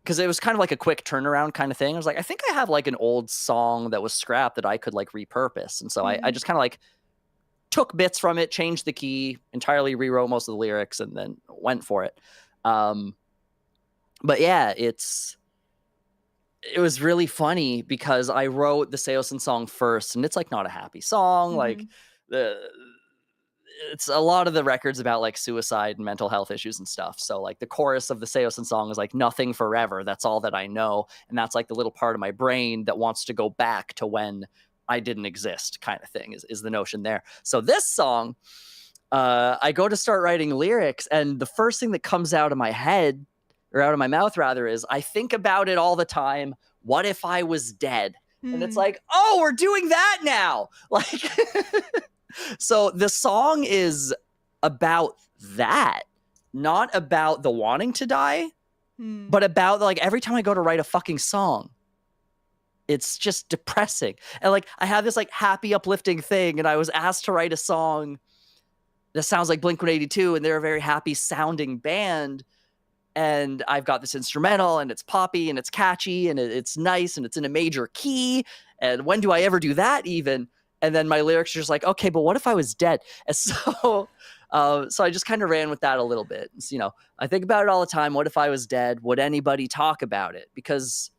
because it was kind of like a quick turnaround kind of thing. I was like, I think I have like an old song that was scrapped that I could like repurpose. And so I just kind of like took bits from it, changed the key, entirely rewrote most of the lyrics, and then went for it. But yeah, it was really funny because I wrote the Seosin song first, and it's like not a happy song. Like it's a lot of the records about like suicide and mental health issues and stuff. So like the chorus of the Seosin song is like nothing forever. That's all that I know. And that's like the little part of my brain that wants to go back to when I didn't exist kind of thing is the notion there. So this song, I go to start writing lyrics, and the first thing that comes out of my head, or out of my mouth rather, is I think about it all the time. What if I was dead? And it's like, oh, we're doing that now. Like, so the song is about that, not about the wanting to die, but about like every time I go to write a fucking song, it's just depressing. And like I have this like happy, uplifting thing, and I was asked to write a song that sounds like Blink-182, and they're a very happy sounding band. And I've got this instrumental, and it's poppy, and it's catchy, and it's nice, and it's in a major key. And when do I ever do that even? And then my lyrics are just like, okay, but what if I was dead? And so I just kind of ran with that a little bit. It's, you know, I think about it all the time. What if I was dead? Would anybody talk about it? Because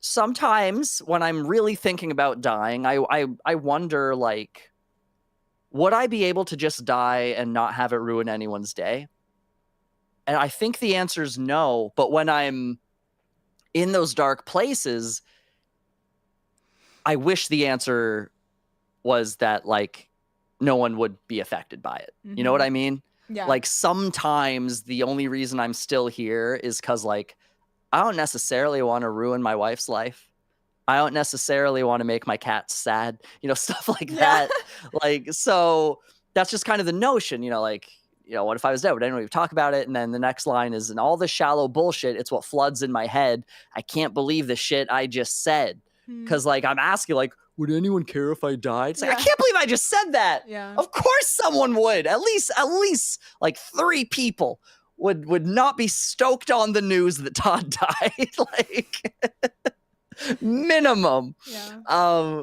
sometimes when I'm really thinking about dying, I wonder, like, would I be able to just die and not have it ruin anyone's day? And I think the answer is no. But when I'm in those dark places, I wish the answer was that, like, no one would be affected by it. You know what I mean? Yeah. Like, sometimes the only reason I'm still here is because, like, I don't necessarily want to ruin my wife's life. I don't necessarily want to make my cats sad, you know, stuff like that. Like, so that's just kind of the notion, you know, like, you know, what if I was dead? Would anyone even talk about it? And then the next line is, and all the shallow bullshit, it's what floods in my head. I can't believe the shit I just said. Because, like, I'm asking, like, would anyone care if I died? It's like, I can't believe I just said that. Yeah. Of course someone would. At least like 3 people would not be stoked on the news that Todd died. Like, minimum. Yeah.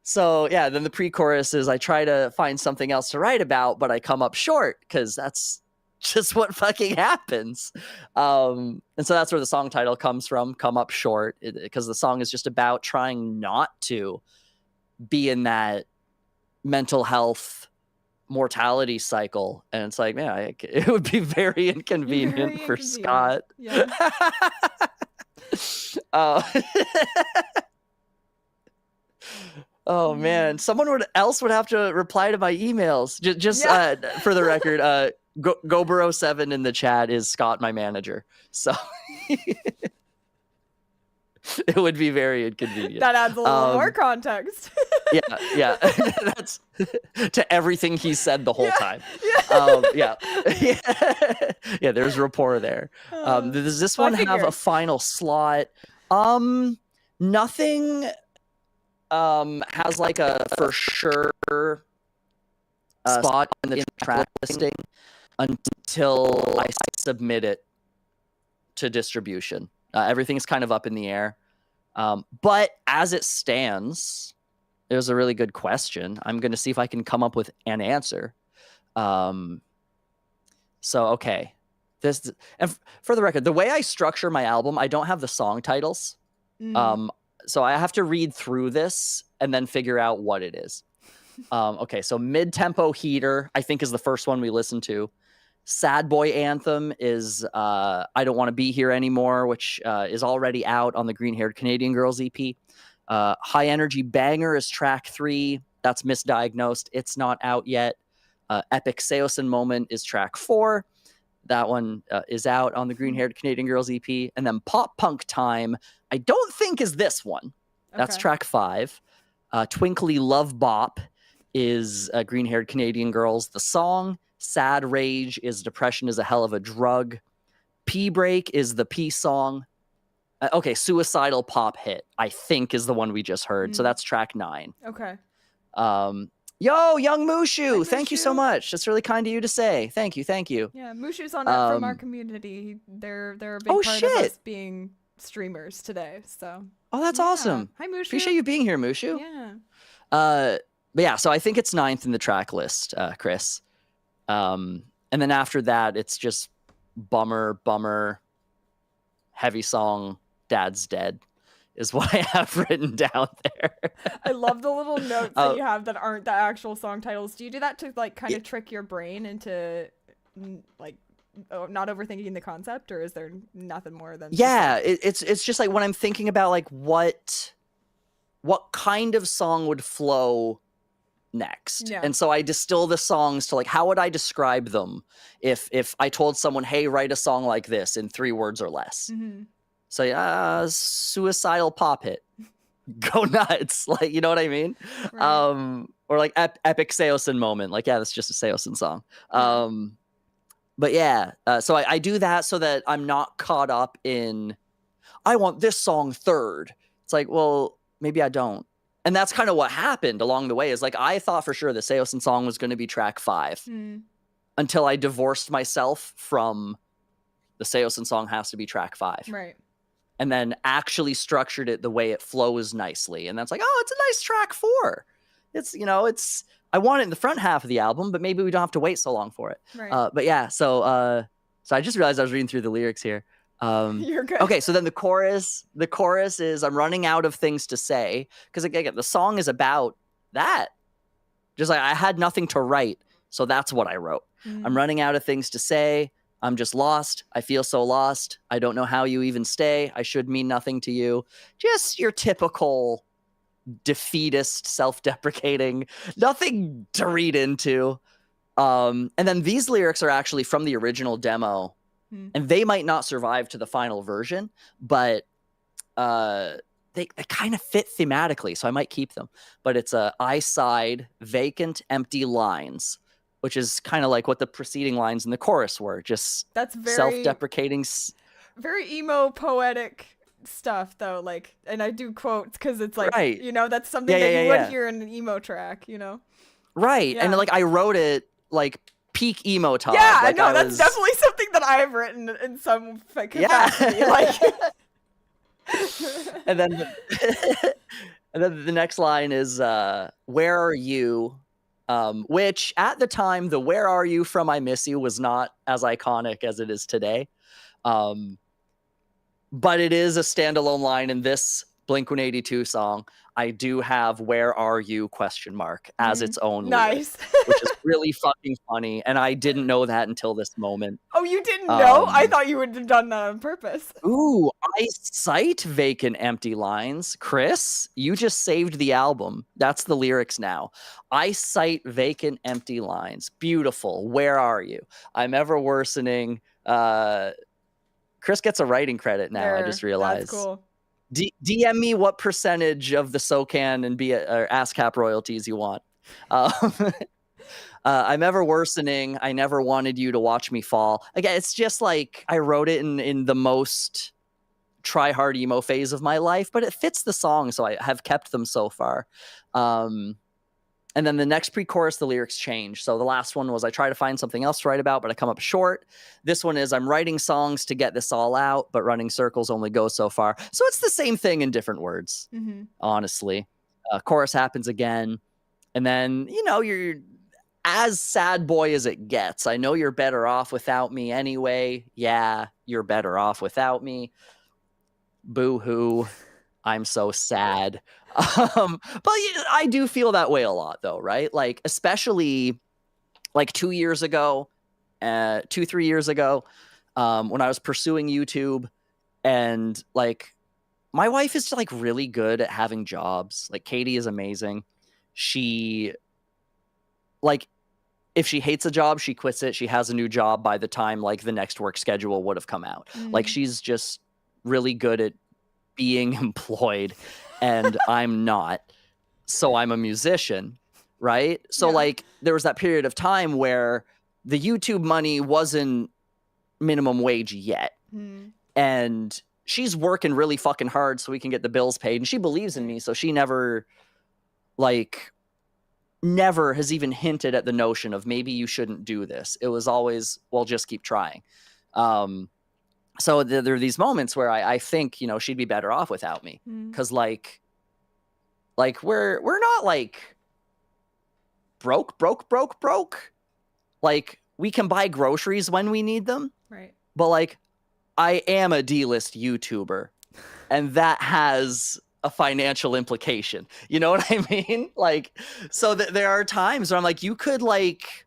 So yeah, then the pre-chorus is I try to find something else to write about, but I come up short because that's just what fucking happens. And so that's where the song title comes from, Come Up Short, because the song is just about trying not to be in that mental health mortality cycle. And it's like, man, it would be very inconvenient for Scott. Yeah. Oh man, someone else would have to reply to my emails. Just for the record, Gobero7 in the chat is Scott, my manager. So it would be very inconvenient. That adds a little more context. Yeah. That's to everything he said the whole time. Yeah. There's rapport there. Does this one have a final slot? Nothing has like a for sure spot in the track listing until I submit it to distribution. Everything's kind of up in the air. But as it stands, it was a really good question. I'm going to see if I can come up with an answer. So, okay. For the record, the way I structure my album, I don't have the song titles. So I have to read through this and then figure out what it is. Okay, so Mid-Tempo Heater, I think, is the first one we listened to. Sad Boy Anthem is I Don't Want to Be Here Anymore, which is already out on the Green Haired Canadian Girls EP. High Energy Banger is track 3. That's Misdiagnosed. It's not out yet. Epic Seosin Moment is track 4. That one is out on the Green Haired Canadian Girls EP. And then Pop Punk Time, I don't think is this one. That's track 5. Twinkly Love Bop is Green Haired Canadian Girls, the song. Sad Rage is Depression is a Hell of a Drug. Pee Break is the Pee song. Okay, Suicidal Pop Hit, I think, is the one we just heard. So that's track 9. Okay. Yo, Young Mushu, Hi, thank you so Mushu. much. That's really kind of you to say. Thank you. Yeah, Mushu's on it from our community. They're a big part of us being streamers today. So. Oh, that's awesome. Hi, Mushu. Appreciate you being here, Mushu. Yeah. But yeah, so I think it's 9th in the track list, Chris. And then after that, it's just bummer, heavy song, Dad's Dead is what I have written down there. I love the little notes that you have that aren't the actual song titles. Do you do that to like kind of trick your brain into like not overthinking the concept, or is there nothing more than? Yeah, it's just like when I'm thinking about like what kind of song would flow next. Yeah. And so I distill the songs to like, how would I describe them if I told someone, hey, write a song like this in 3 words or less. So yeah, Suicidal Pop Hit, go nuts, like, you know what I mean? Right. Or like Epic Seosin Moment, like, yeah, that's just a Seosin song. But yeah, so I do that so that I'm not caught up in, I want this song third. It's like, well, maybe I don't. And that's kind of what happened along the way, is like, I thought for sure the Seosin song was going to be track 5 until I divorced myself from the Seosin song has to be track 5. Right. And then actually structured it the way it flows nicely. And that's like, oh, it's a nice track 4. It's, you know, I want it in the front half of the album, but maybe we don't have to wait so long for it. Right. But yeah, so I just realized I was reading through the lyrics here. You're good. Okay, so then the chorus is, I'm running out of things to say, because again, the song is about that. Just like I had nothing to write, so that's what I wrote. I'm running out of things to say. I'm just lost. I feel so lost. I don't know how you even stay. I should mean nothing to you. Just your typical defeatist, self-deprecating, nothing to read into. And then these lyrics are actually from the original demo. And they might not survive to the final version, but they kind of fit thematically, so I might keep them. But it's I sighed, vacant, empty lines, which is kind of like what the preceding lines in the chorus were. Just that's very self-deprecating. Very emo poetic stuff, though. Like, and I do quotes because it's like, right. You know, that's something that you would hear in an emo track, you know? Right. Yeah. And like I wrote it like peak emo Todd. Yeah, like, no, that's definitely something that I've written in some capacity. Like, and then the next line is where are you? Which at the time, the "Where Are You From I Miss You" was not as iconic as it is today. But it is a standalone line in this Blink-182 song. I do have "Where Are You?" as its own nice lyric, which is really fucking funny, and I didn't know that until this moment. Oh, you didn't know? I thought you would have done that on purpose. Ooh, I cite vacant empty lines. Chris, you just saved the album. That's the lyrics now. I cite vacant empty lines. Beautiful. Where are you? I'm ever worsening. Chris gets a writing credit now. I just realized. That's cool. DM me what percentage of the SoCan and or ASCAP royalties you want. I'm ever worsening. I never wanted you to watch me fall. Again, it's just like I wrote it in the most try-hard emo phase of my life, but it fits the song, so I have kept them so far. And then the next pre-chorus, the lyrics change. So the last one was I try to find something else to write about, but I come up short. This one is I'm writing songs to get this all out, but running circles only goes so far. So it's the same thing in different words, honestly. Chorus happens again. And then, you're as sad boy as it gets. I know you're better off without me anyway. Yeah, you're better off without me. Boo-hoo. I'm so sad. But I do feel that way a lot, though, right? Like, especially like 2 years ago, 3 years ago, when I was pursuing YouTube, and like my wife is like really good at having jobs. Like Katie is amazing. She like if she hates a job, she quits it. She has a new job by the time like the next work schedule would have come out. Like she's just really good at being employed, and I'm not. So I'm a musician, right? So like there was that period of time where the YouTube money wasn't minimum wage yet. And she's working really fucking hard so we can get the bills paid, and she believes in me, so she never has even hinted at the notion of maybe you shouldn't do this. It was always, well, just keep trying. So there are these moments where I think, she'd be better off without me. Cause like we're not like broke. Like we can buy groceries when we need them. Right. But like I am a D-list YouTuber, and that has a financial implication. You know what I mean? Like, so there are times where I'm like, you could like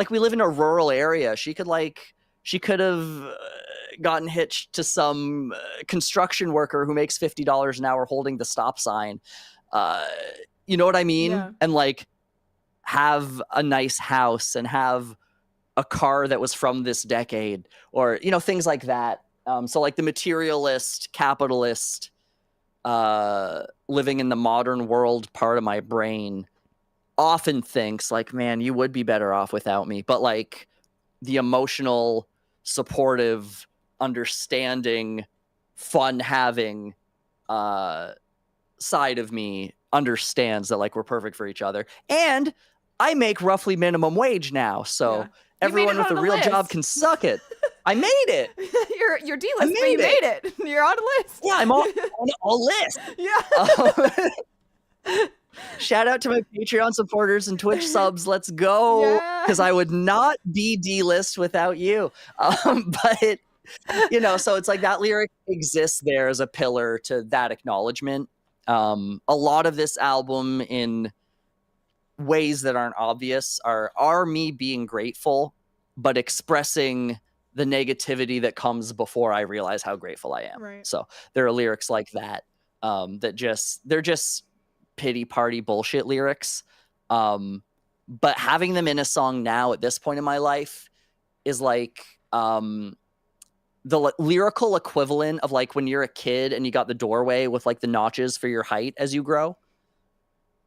we live in a rural area. She could have gotten hitched to some construction worker who makes $50 an hour holding the stop sign. You know what I mean? Yeah. And like have a nice house and have a car that was from this decade, or, things like that. So like the materialist, capitalist, living in the modern world part of my brain often thinks like, man, you would be better off without me. But like the emotional, supportive, understanding, fun having side of me understands that like we're perfect for each other. And I make roughly minimum wage now, so everyone with a real job can suck it. I made it. You're D-list, but you made it. You're on a list. Yeah, I'm on a list. Yeah. Shout out to my Patreon supporters and Twitch subs. Let's go. Because I would not be D-list without you. But, so it's like that lyric exists there as a pillar to that acknowledgement. A lot of this album, in ways that aren't obvious, are me being grateful, but expressing the negativity that comes before I realize how grateful I am. Right. So there are lyrics like that, they're just pity party bullshit lyrics. But having them in a song now at this point in my life is like the lyrical equivalent of like when you're a kid and you got the doorway with like the notches for your height as you grow.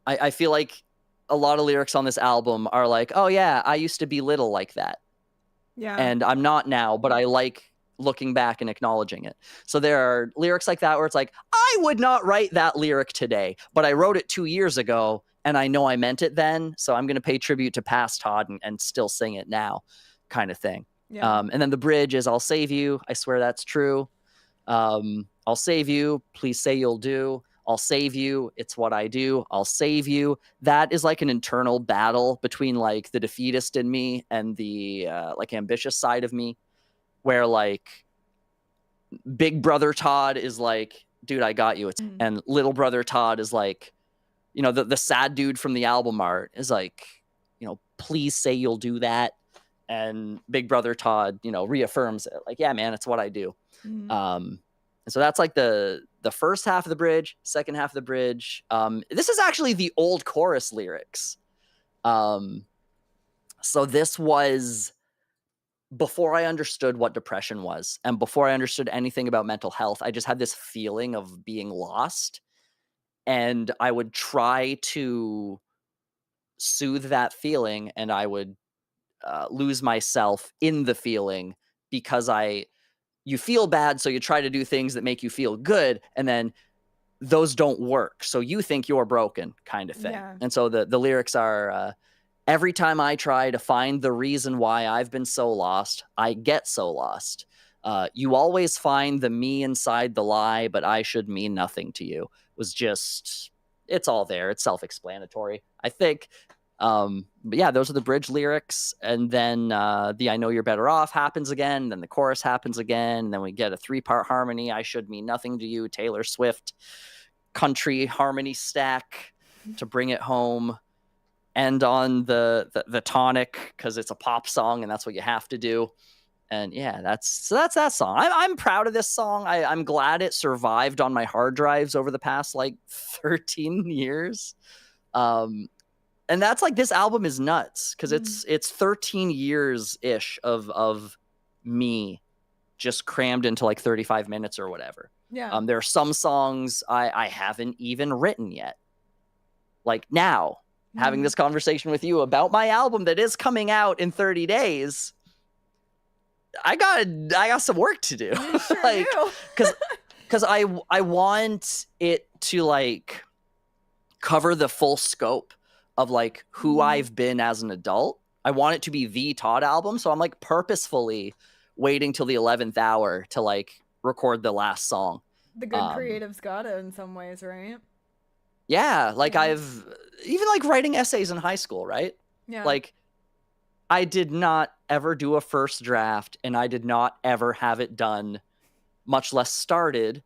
I feel like a lot of lyrics on this album are like, oh yeah, I used to be little like that. Yeah. And I'm not now, but I like looking back and acknowledging it. So there are lyrics like that where it's like, I would not write that lyric today, but I wrote it 2 years ago and I know I meant it then. So I'm going to pay tribute to past Todd and still sing it now, kind of thing. Yeah. And then the bridge is, I'll save you. I swear that's true. I'll save you. Please say you'll do. I'll save you. It's what I do. I'll save you. That is like an internal battle between like the defeatist in me and the like ambitious side of me, where like big brother Todd is like, dude, I got you. And little brother Todd is like, the sad dude from the album art is like, please say you'll do that. And big brother Todd, reaffirms it. Like, yeah, man, it's what I do. And so that's like the first half of the bridge, second half of the bridge. This is actually the old chorus lyrics. So this was before I understood what depression was and before I understood anything about mental health. I just had this feeling of being lost, and I would try to soothe that feeling, and I would lose myself in the feeling because you feel bad, so you try to do things that make you feel good, and then those don't work. So you think you're broken, kind of thing. Yeah. And so the lyrics are, every time I try to find the reason why I've been so lost, I get so lost. You always find the me inside the lie, but I should mean nothing to you. Was just, it's all there. It's self-explanatory, I think. But yeah, those are the bridge lyrics. And then the I Know You're Better Off happens again. Then the chorus happens again. And then we get a 3-part harmony. I should mean nothing to you. Taylor Swift country harmony stack to bring it home. And on the tonic, because it's a pop song and that's what you have to do. And yeah, that's that song. I'm proud of this song. I'm glad it survived on my hard drives over the past like 13 years. And that's like, this album is nuts because it's 13 years ish of me just crammed into like 35 minutes or whatever. Yeah. There are some songs I haven't even written yet. Like now, having this conversation with you about my album that is coming out in 30 days, I got some work to do. You sure like, do. because I want it to like cover the full scope of like who I've been as an adult. I want it to be the Todd album. So I'm like purposefully waiting till the 11th hour to like record the last song. The good creative's got it in some ways, right? Yeah. Like I've even like writing essays in high school, right? Yeah. Like I did not ever do a first draft and I did not ever have it done, much less started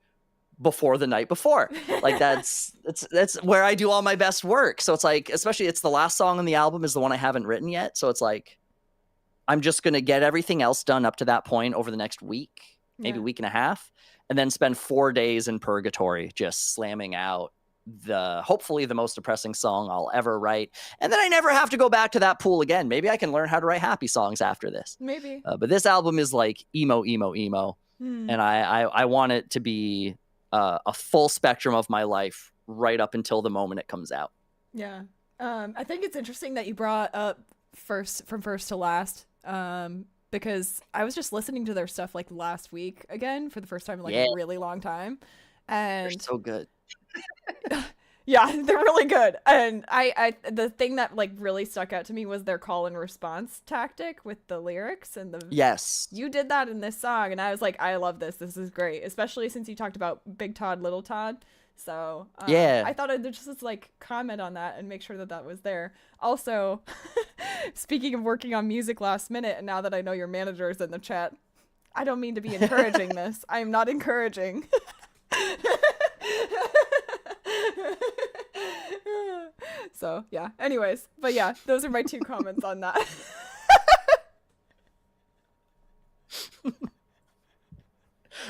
before the night before. Like that's where I do all my best work. So it's like, especially it's the last song on the album is the one I haven't written yet. So it's like, I'm just going to get everything else done up to that point over the next week, maybe week and a half, and then spend 4 days in purgatory, just slamming out hopefully the most depressing song I'll ever write. And then I never have to go back to that pool again. Maybe I can learn how to write happy songs after this. Maybe. But this album is like emo. And I want it to be a full spectrum of my life right up until the moment it comes out. Yeah. I think it's interesting that you brought up from first to last, because I was just listening to their stuff like last week again for the first time in like a really long time. And they're so good. Yeah, they're really good. And I the thing that like really stuck out to me was their call and response tactic with the lyrics and yes, you did that in this song, and I was like, I love this. This is great, especially since you talked about Big Todd, Little Todd. So I thought I'd just like comment on that and make sure that was there. Also, speaking of working on music last minute, and now that I know your manager is in the chat, I don't mean to be encouraging this. I am not encouraging. So yeah, anyways, but yeah, those are my 2 comments on that.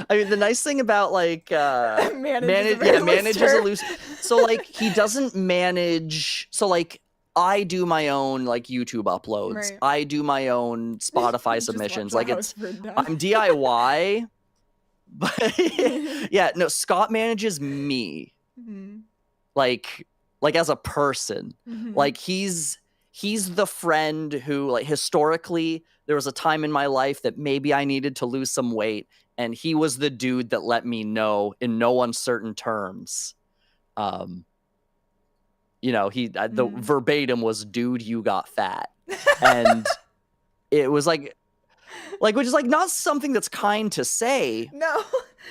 I mean, the nice thing about like manage is a loose. So like he doesn't manage. So like I do my own like YouTube uploads. Right. I do my own Spotify submissions. Like I'm DIY. But yeah, no, Scott manages me. Mm-hmm. Like as a person. Mm-hmm. Like he's the friend who like historically there was a time in my life that maybe I needed to lose some weight, and he was the dude that let me know in no uncertain terms. The verbatim was, dude, you got fat. And it was like which is like not something that's kind to say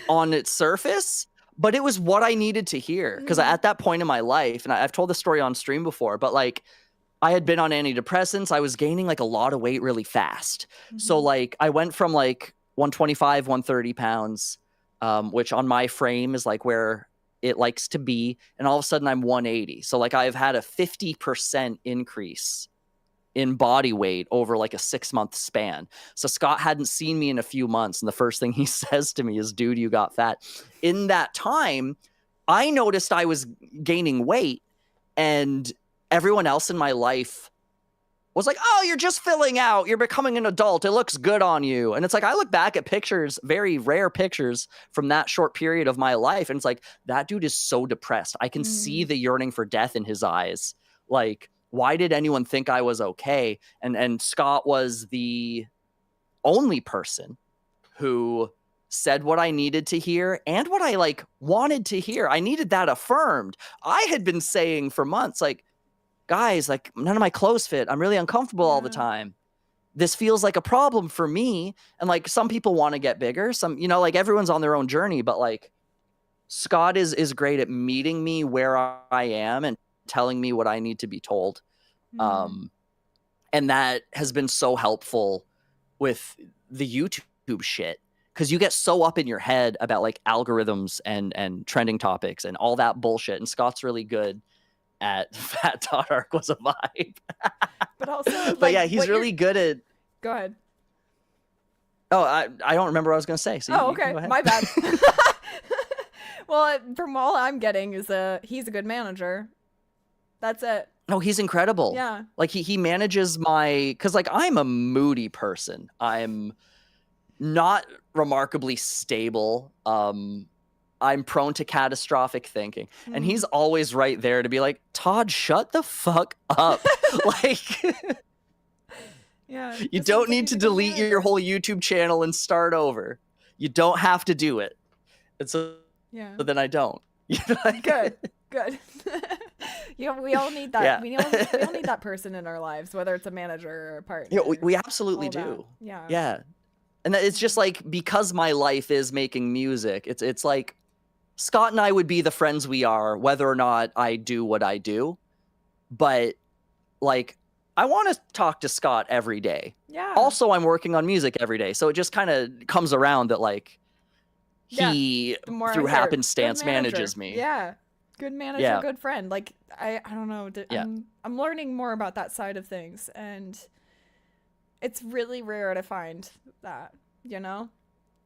on its surface, but it was what I needed to hear. Because at that point in my life, and I've told this story on stream before, but like I had been on antidepressants. I was gaining like a lot of weight really fast. Mm-hmm. So like I went from like 125, 130 pounds, which on my frame is like where it likes to be. And all of a sudden I'm 180. So like I've had a 50% increase in body weight over like a 6-month span. So Scott hadn't seen me in a few months. And the first thing he says to me is, dude, you got fat. In that time, I noticed I was gaining weight, and everyone else in my life was like, oh, you're just filling out. You're becoming an adult. It looks good on you. And it's like, I look back at pictures, very rare pictures from that short period of my life. And it's like, that dude is so depressed. I can see the yearning for death in his eyes. Like, why did anyone think I was okay? And Scott was the only person who said what I needed to hear and what I like wanted to hear. I needed that affirmed. I had been saying for months, like, guys, like none of my clothes fit. I'm really uncomfortable all the time. This feels like a problem for me. And like some people want to get bigger. Some, you know, like everyone's on their own journey, but like Scott is great at meeting me where I am and telling me what I need to be told. And that has been so helpful with the YouTube shit. Because you get so up in your head about like algorithms and trending topics and all that bullshit. And Scott's really good at Fat Todd Arc was a vibe. But also, like, but yeah, he's really good at. Go ahead. Oh, I don't remember what I was gonna say. So okay, you go ahead. my bad. Well, from all I'm getting is he's a good manager. That's it. No, he's incredible. Yeah. Like he manages because like I'm a moody person. I'm not remarkably stable. I'm prone to catastrophic thinking. And he's always right there to be like, Todd, shut the fuck up. Like, yeah, you don't need to delete your whole YouTube channel and start over. You don't have to do it. And so, then I don't. Good. We all need that. We all need that person in our lives, whether it's a manager or a partner. Yeah, we absolutely do. Yeah. Yeah. And it's just like, because my life is making music, it's like Scott and I would be the friends we are, whether or not I do what I do. But like, I want to talk to Scott every day. Yeah. Also, I'm working on music every day. So it just kind of comes around that like he, through happenstance, manages me. Yeah. Good manager, good friend. Like, I don't know. I'm learning more about that side of things. And it's really rare to find that, you know?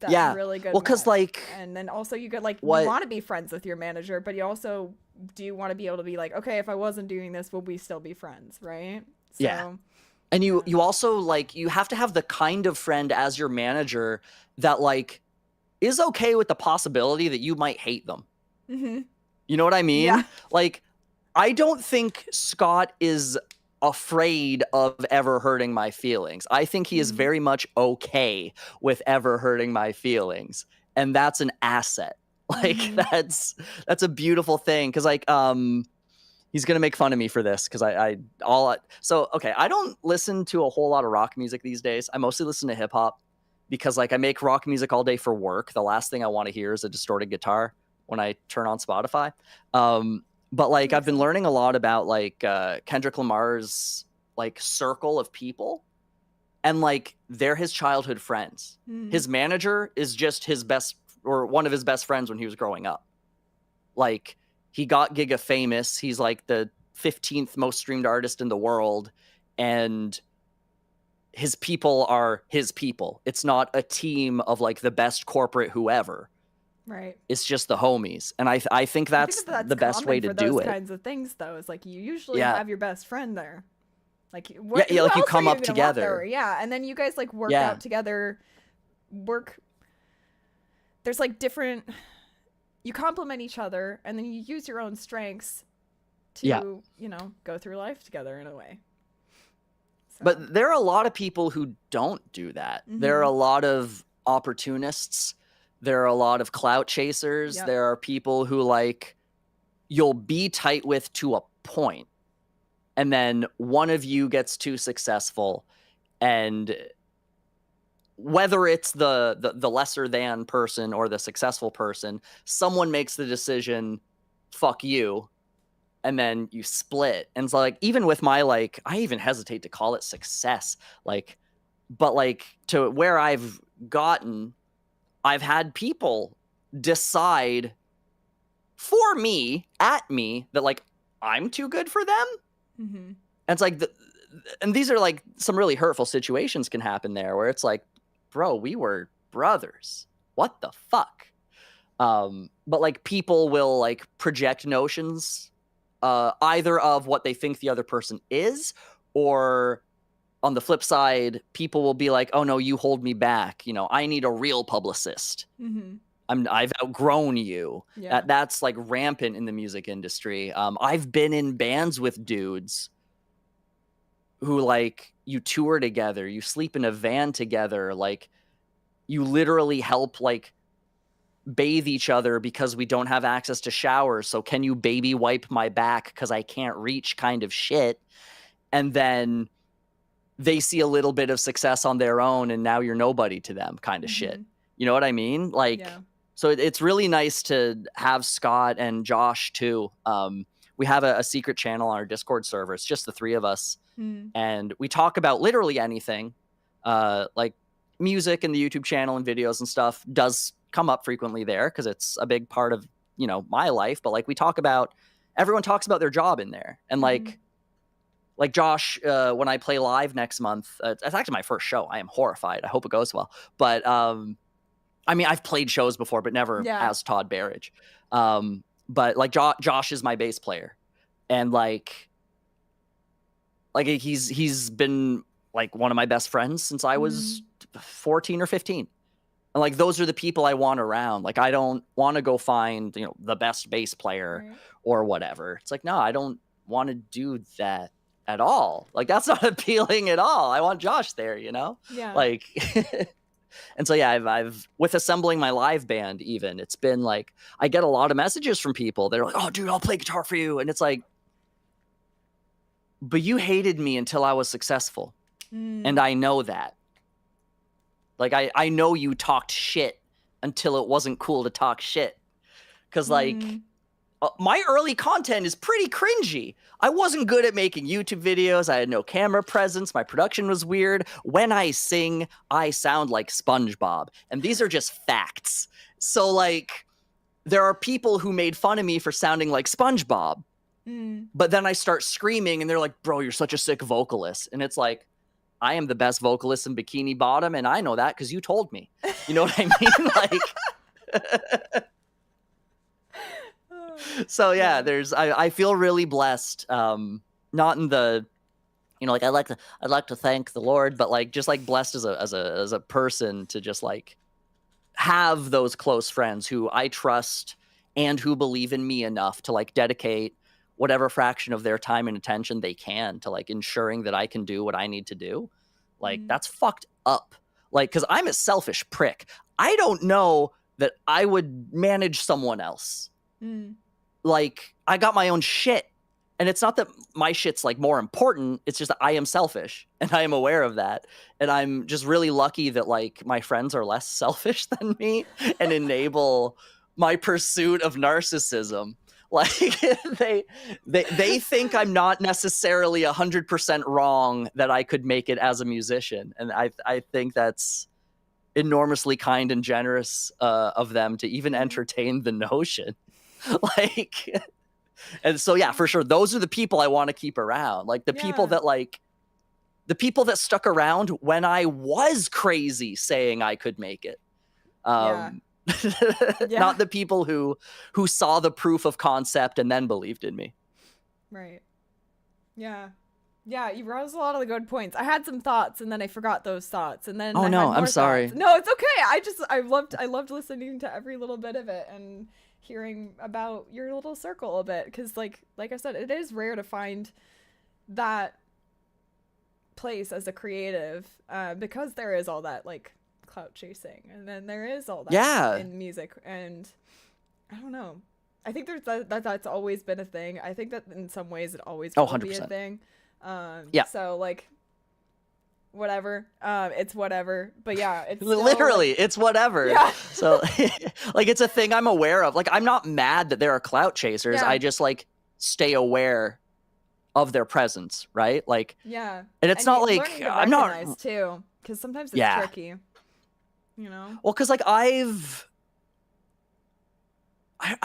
That's really good. Well, because like, and then also you get like, you want to be friends with your manager, but you also do want to be able to be like, okay, if I wasn't doing this, would we still be friends, right? So, yeah. And you also like, you have to have the kind of friend as your manager that like is okay with the possibility that you might hate them. Mm-hmm. You know what I mean? Yeah. Like, I don't think Scott is afraid of ever hurting my feelings. I think he is very much okay with ever hurting my feelings. And that's an asset. Like, that's a beautiful thing. Cause like, he's going to make fun of me for this. Cause so, okay. I don't listen to a whole lot of rock music these days. I mostly listen to hip hop because like I make rock music all day for work. The last thing I want to hear is a distorted guitar when I turn on Spotify. But like I've been learning a lot about like Kendrick Lamar's like circle of people, and like they're his childhood friends. His manager is just his best or one of his best friends when he was growing up. Like he got giga famous. He's like the 15th most streamed artist in the world, and his people are his people. It's not a team of like the best corporate whoever. Right. It's just the homies. And I think that's the best way to do it. Kinds of things though, is like you usually have your best friend there. Like like you come up together. Yeah, and then you guys like work out together. There's like different, you complement each other, and then you use your own strengths to, you know, go through life together in a way. So. But there are a lot of people who don't do that. There are a lot of opportunists. There are a lot of clout chasers. There are people who like you'll be tight with to a point, and then one of you gets too successful, and whether it's the lesser than person or the successful person, someone makes the decision, fuck you, and then you split. And so like even with my like, I even hesitate to call it success, like, but like to where I've gotten, I've had people decide for me, at me, that like I'm too good for them. And it's like, and these are like some really hurtful situations can happen there where it's like, bro, we were brothers. What the fuck? But like people will like project notions either of what they think the other person is, or on the flip side, people will be like, oh no, you hold me back. You know, I need a real publicist. I've outgrown you. That's like rampant in the music industry. I've been in bands with dudes who like you tour together, you sleep in a van together. Like you literally help like bathe each other because we don't have access to showers. So can you baby wipe my back because I can't reach kind of shit. And then they see a little bit of success on their own and now you're nobody to them kind of shit. You know what I mean? Like, Yeah. so it's really nice to have Scott and Josh too. We have a secret channel on our Discord server. It's just the three of us. And we talk about literally anything, like music and the YouTube channel and videos and stuff does come up frequently there because it's a big part of, you know, my life. But like everyone talks about their job in there. And like Josh, when I play live next month, it's actually my first show. I am horrified. I hope it goes well. But I mean, I've played shows before, but never as Todd Barriage. But like Josh is my bass player, and like he's been like one of my best friends since I was 14 or 15. And like those are the people I want around. Like I don't want to go find, you know, the best bass player or whatever. It's like, no, I don't want to do that at all. Like that's not appealing at all. I want Josh there, you know? Yeah. Like and so yeah, I've with assembling my live band even, it's been like I get a lot of messages from people. They're like, "Oh dude, I'll play guitar for you." And it's like, but you hated me until I was successful. And I know that. Like I know you talked shit until it wasn't cool to talk shit. Cause like my early content is pretty cringy. I wasn't good at making YouTube videos. I had no camera presence. My production was weird. When I sing, I sound like SpongeBob. And these are just facts. So like there are people who made fun of me for sounding like SpongeBob. But then I start screaming and they're like, "Bro, you're such a sick vocalist." And it's like, I am the best vocalist in Bikini Bottom, and I know that because you told me. You know what I mean? Like, so yeah, I feel really blessed. Not in the, you know, like I'd like to thank the Lord, but like just like blessed as a person to just like have those close friends who I trust and who believe in me enough to like dedicate whatever fraction of their time and attention they can to like ensuring that I can do what I need to do. Like that's fucked up. Like, cause I'm a selfish prick. I don't know that I would manage someone else. Like I got my own shit, and it's not that my shit's like more important. It's just that I am selfish and I am aware of that. And I'm just really lucky that like my friends are less selfish than me and enable my pursuit of narcissism. Like they think I'm not necessarily 100% wrong that I could make it as a musician. And I think that's enormously kind and generous of them to even entertain the notion. Like, and so, yeah, for sure. Those are the people I want to keep around. Like the people that stuck around when I was crazy saying I could make it. Not the people who saw the proof of concept and then believed in me. Right. Yeah. Yeah, you rose a lot of the good points. I had some thoughts and then I forgot those thoughts and then I'm sorry. No, it's okay. I loved listening to every little bit of it and hearing about your little circle a bit, cuz like I said, it is rare to find that place as a creative because there is all that like clout chasing, and then there is all that in music, and I don't know, I think there's that's always been a thing. I think that in some ways it always will be a thing. So like whatever, it's whatever, but yeah, it's literally like, it's whatever. So like it's a thing I'm aware of. Like I'm not mad that there are clout chasers. I just like stay aware of their presence, right? Like and it's not like I'm not too, because sometimes it's tricky. You know? Well, because like I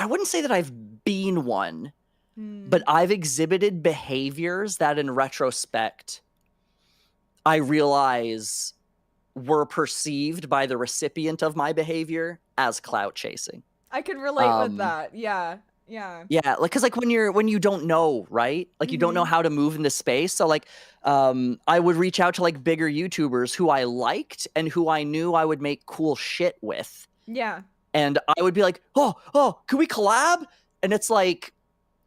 wouldn't say that I've been one, but I've exhibited behaviors that in retrospect, I realize were perceived by the recipient of my behavior as clout chasing. I could relate with that. Yeah. Like, cause like when you don't know, right? Like you don't know how to move in this space. So like, I would reach out to like bigger YouTubers who I liked and who I knew I would make cool shit with. Yeah. And I would be like, oh, can we collab? And it's like,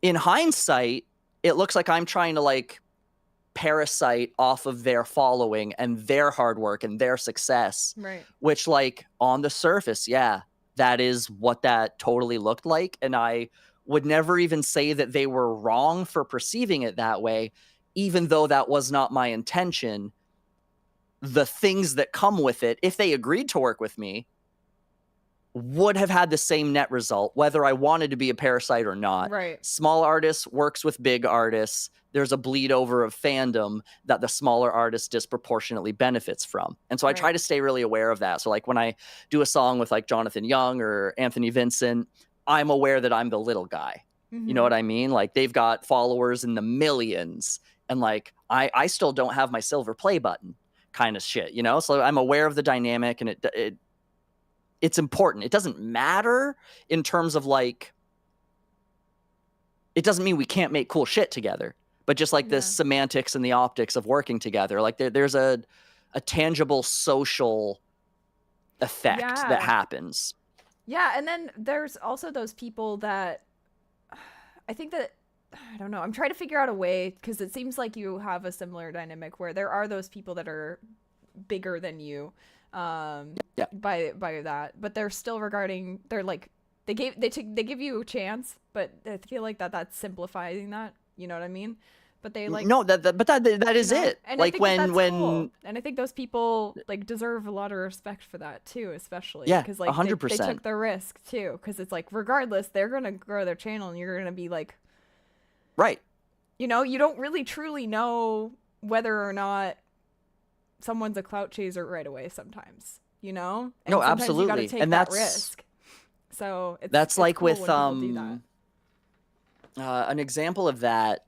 in hindsight, it looks like I'm trying to like parasite off of their following and their hard work and their success. Right. Which, like, on the surface, yeah, that is what that totally looked like. And I would never even say that they were wrong for perceiving it that way, even though that was not my intention. The things that come with it, if they agreed to work with me, would have had the same net result, whether I wanted to be a parasite or not. Right. Small artists works with big artists. There's a bleed over of fandom that the smaller artist disproportionately benefits from. And so I try Right. to stay really aware of that. So like when I do a song with like Jonathan Young or Anthony Vincent, I'm aware that I'm the little guy. You know what I mean? Like they've got followers in the millions. And like I still don't have my silver play button kind of shit, you know? So I'm aware of the dynamic, and it's important. It doesn't matter in terms of like, it doesn't mean we can't make cool shit together, but just like the semantics and the optics of working together, like there's a tangible social effect that happens. Yeah, and then there's also those people that I think that, I don't know, I'm trying to figure out a way, because it seems like you have a similar dynamic where there are those people that are bigger than you by that, but they're still they're like they give you a chance, but I feel like that's simplifying that, you know what I mean? But they like, no, that is it. And like I think when cool. And I think those people like deserve a lot of respect for that too, especially because like 100%. they took the risk too, because it's like regardless they're gonna grow their channel and you're gonna be like, right, you know, you don't really truly know whether or not someone's a clout chaser right away sometimes, you know? And no, sometimes absolutely. you gotta take and that that's risk. So that's it's like cool with when people do that. an example of that,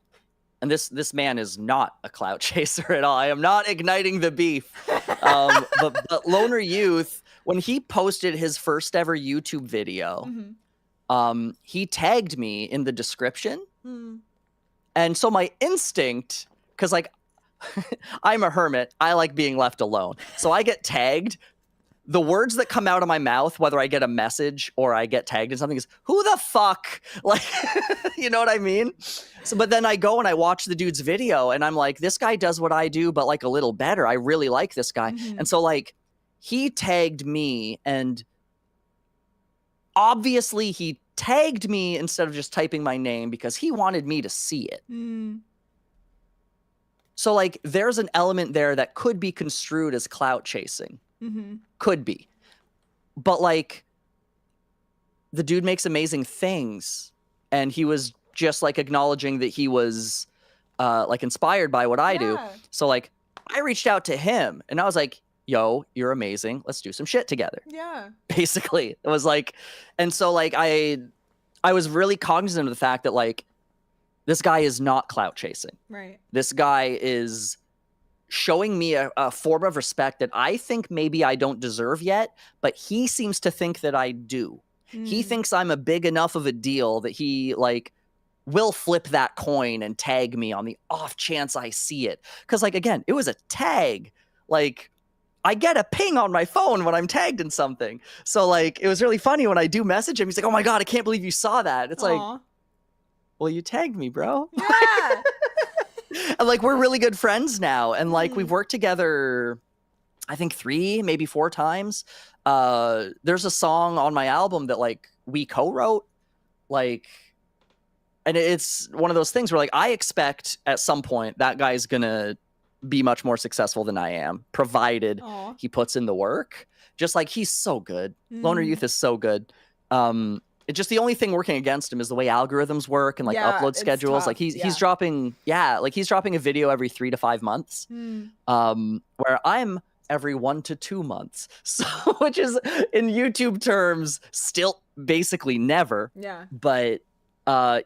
and this man is not a clout chaser at all. I am not igniting the beef. But Loner Youth, when he posted his first ever YouTube video, he tagged me in the description. And so my instinct, because like I'm a hermit, I like being left alone. So I get tagged. The words that come out of my mouth, whether I get a message or I get tagged in something, is who the fuck? Like, you know what I mean? So, but then I go and I watch the dude's video and I'm like, this guy does what I do, but like a little better. I really like this guy. And so like he tagged me, and obviously he tagged me instead of just typing my name because he wanted me to see it. So like there's an element there that could be construed as clout chasing. Could be. But like the dude makes amazing things, and he was just like acknowledging that he was like inspired by what I do. So like I reached out to him and I was like, yo, you're amazing, let's do some shit together. Basically it was like, and so like I was really cognizant of the fact that like this guy is not clout chasing. Right. This guy is showing me a form of respect that I think maybe I don't deserve yet, but he seems to think that I do. He thinks I'm a big enough of a deal that he like will flip that coin and tag me on the off chance I see it. Because like, again, it was a tag. Like I get a ping on my phone when I'm tagged in something. So like, it was really funny when I do message him. He's like, oh my God, I can't believe you saw that. It's like, well, you tagged me, bro. Yeah. And like we're really good friends now, and like we've worked together I think 3 maybe 4 times. There's a song on my album that like we co-wrote, like, and it's one of those things where like I expect at some point that guy's gonna be much more successful than I am, provided he puts in the work. Just like he's so good. Loner Youth is so good. It's just the only thing working against him is the way algorithms work and like upload schedules. Tough. Like he's dropping, he's dropping a video every 3 to 5 months, where I'm every 1 to 2 months. So, which is in YouTube terms still basically never. Yeah. But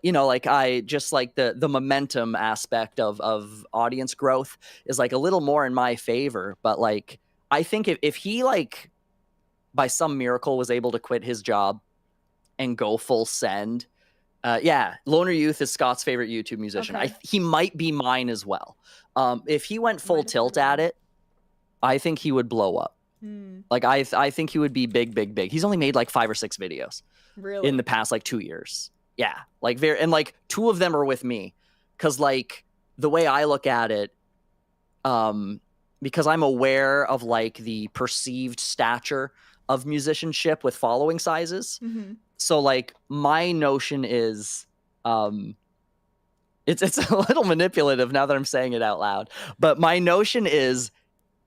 you know, like I just like the momentum aspect of audience growth is like a little more in my favor. But like I think if he like by some miracle was able to quit his job and go full send, Loner Youth is Scott's favorite YouTube musician. Okay. He might be mine as well. If he went full tilt at it, I think he would blow up. Like I think he would be big. He's only made like 5 or 6 videos in the past like 2 years. Yeah, like and like 2 of them are with me, because like the way I look at it, because I'm aware of like the perceived stature of musicianship with following sizes. Mm-hmm. So like my notion is, it's a little manipulative now that I'm saying it out loud, but my notion is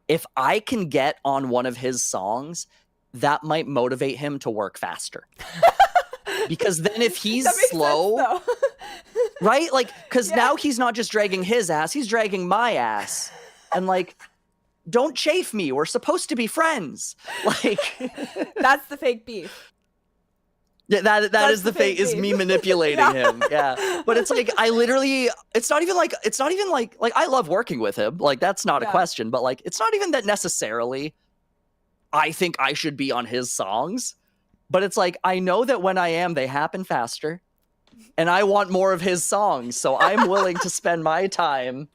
if I can get on one of his songs, that might motivate him to work faster. Because then if he's That makes slow, sense, though. right? Like, because Yeah. now he's not just dragging his ass, he's dragging my ass. And like, don't chafe me. We're supposed to be friends. Like, That's the fake beef. yeah, that That's is the the fake, fake is me beef. manipulating Yeah. him. Yeah. But it's like, it's not even like, I love working with him. Like, that's not a Yeah. question, but like, it's not even that necessarily I think I should be on his songs. But it's like, I know that when I am, they happen faster. And I want more of his songs. So I'm willing to spend my time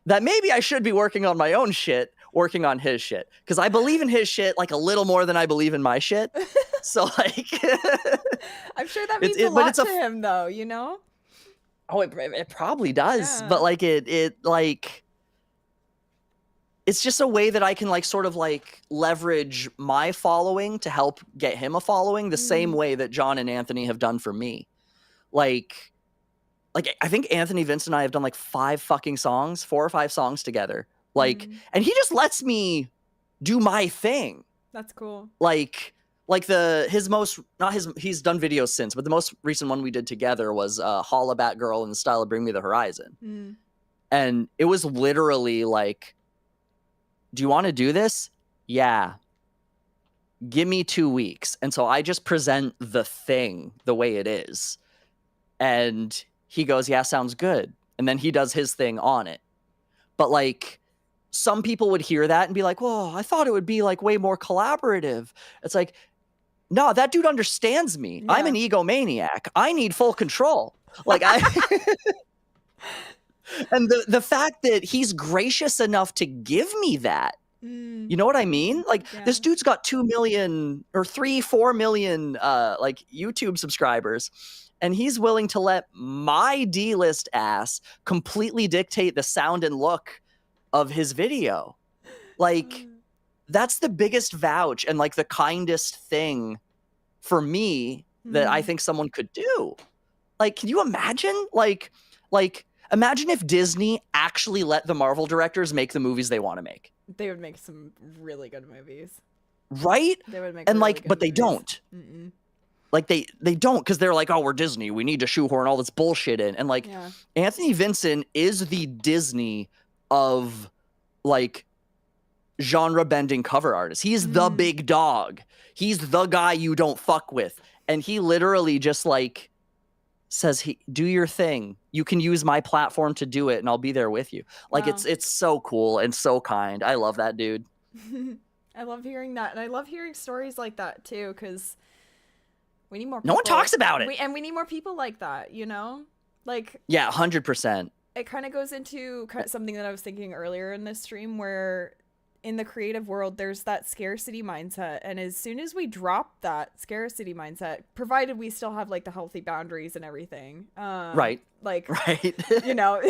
that maybe I should be working on my own shit, working on his shit. Because I believe in his shit like a little more than I believe in my shit. So like, I'm sure that It's- means it- a but lot it's a to him, though, you know? oh, it probably does. Yeah. But like it like, it's just a way that I can like sort of like leverage my following to help get him a following the same way that John and Anthony have done for me. Like I think Anthony Vince and I have done like 4 or 5 songs together. Like, and he just lets me do my thing. That's cool. Like he's done videos since, but the most recent one we did together was Holla Bat Girl in the style of Bring Me the Horizon. And it was literally like, do you want to do this? Yeah. Give me 2 weeks. And so I just present the thing the way it is. And he goes, yeah, sounds good. And then he does his thing on it. But like, some people would hear that and be like, whoa, I thought it would be like way more collaborative. It's like, no, that dude understands me. Yeah. I'm an egomaniac. I need full control. Like and the fact that he's gracious enough to give me that, you know what I mean? Like, this dude's got 2 million or 4 million like YouTube subscribers, and he's willing to let my D-list ass completely dictate the sound and look of his video. Like, that's the biggest vouch and like the kindest thing for me that I think someone could do. Like, can you imagine? Like imagine if Disney actually let the Marvel directors make the movies they want to make. They would make some really good movies. Right? They would make and really like, good but they movies. don't. Like they don't, because they're like, oh, we're Disney. We need to shoehorn all this bullshit in. And like, Anthony Vincent is the Disney of like genre bending cover artists. He's the big dog. He's the guy you don't fuck with. And he literally just like says, do your thing. You can use my platform to do it, and I'll be there with you. Like, Wow. it's so cool and so kind. I love that dude. I love hearing that, and I love hearing stories like that too, because we need more people. No one talks about it. We need more people like that, you know? Like, Yeah, 100%. it kind of goes into something that I was thinking earlier in this stream, where in the creative world, there's that scarcity mindset. And as soon as we drop that scarcity mindset, provided we still have like the healthy boundaries and everything. Right. Like, Right. you know,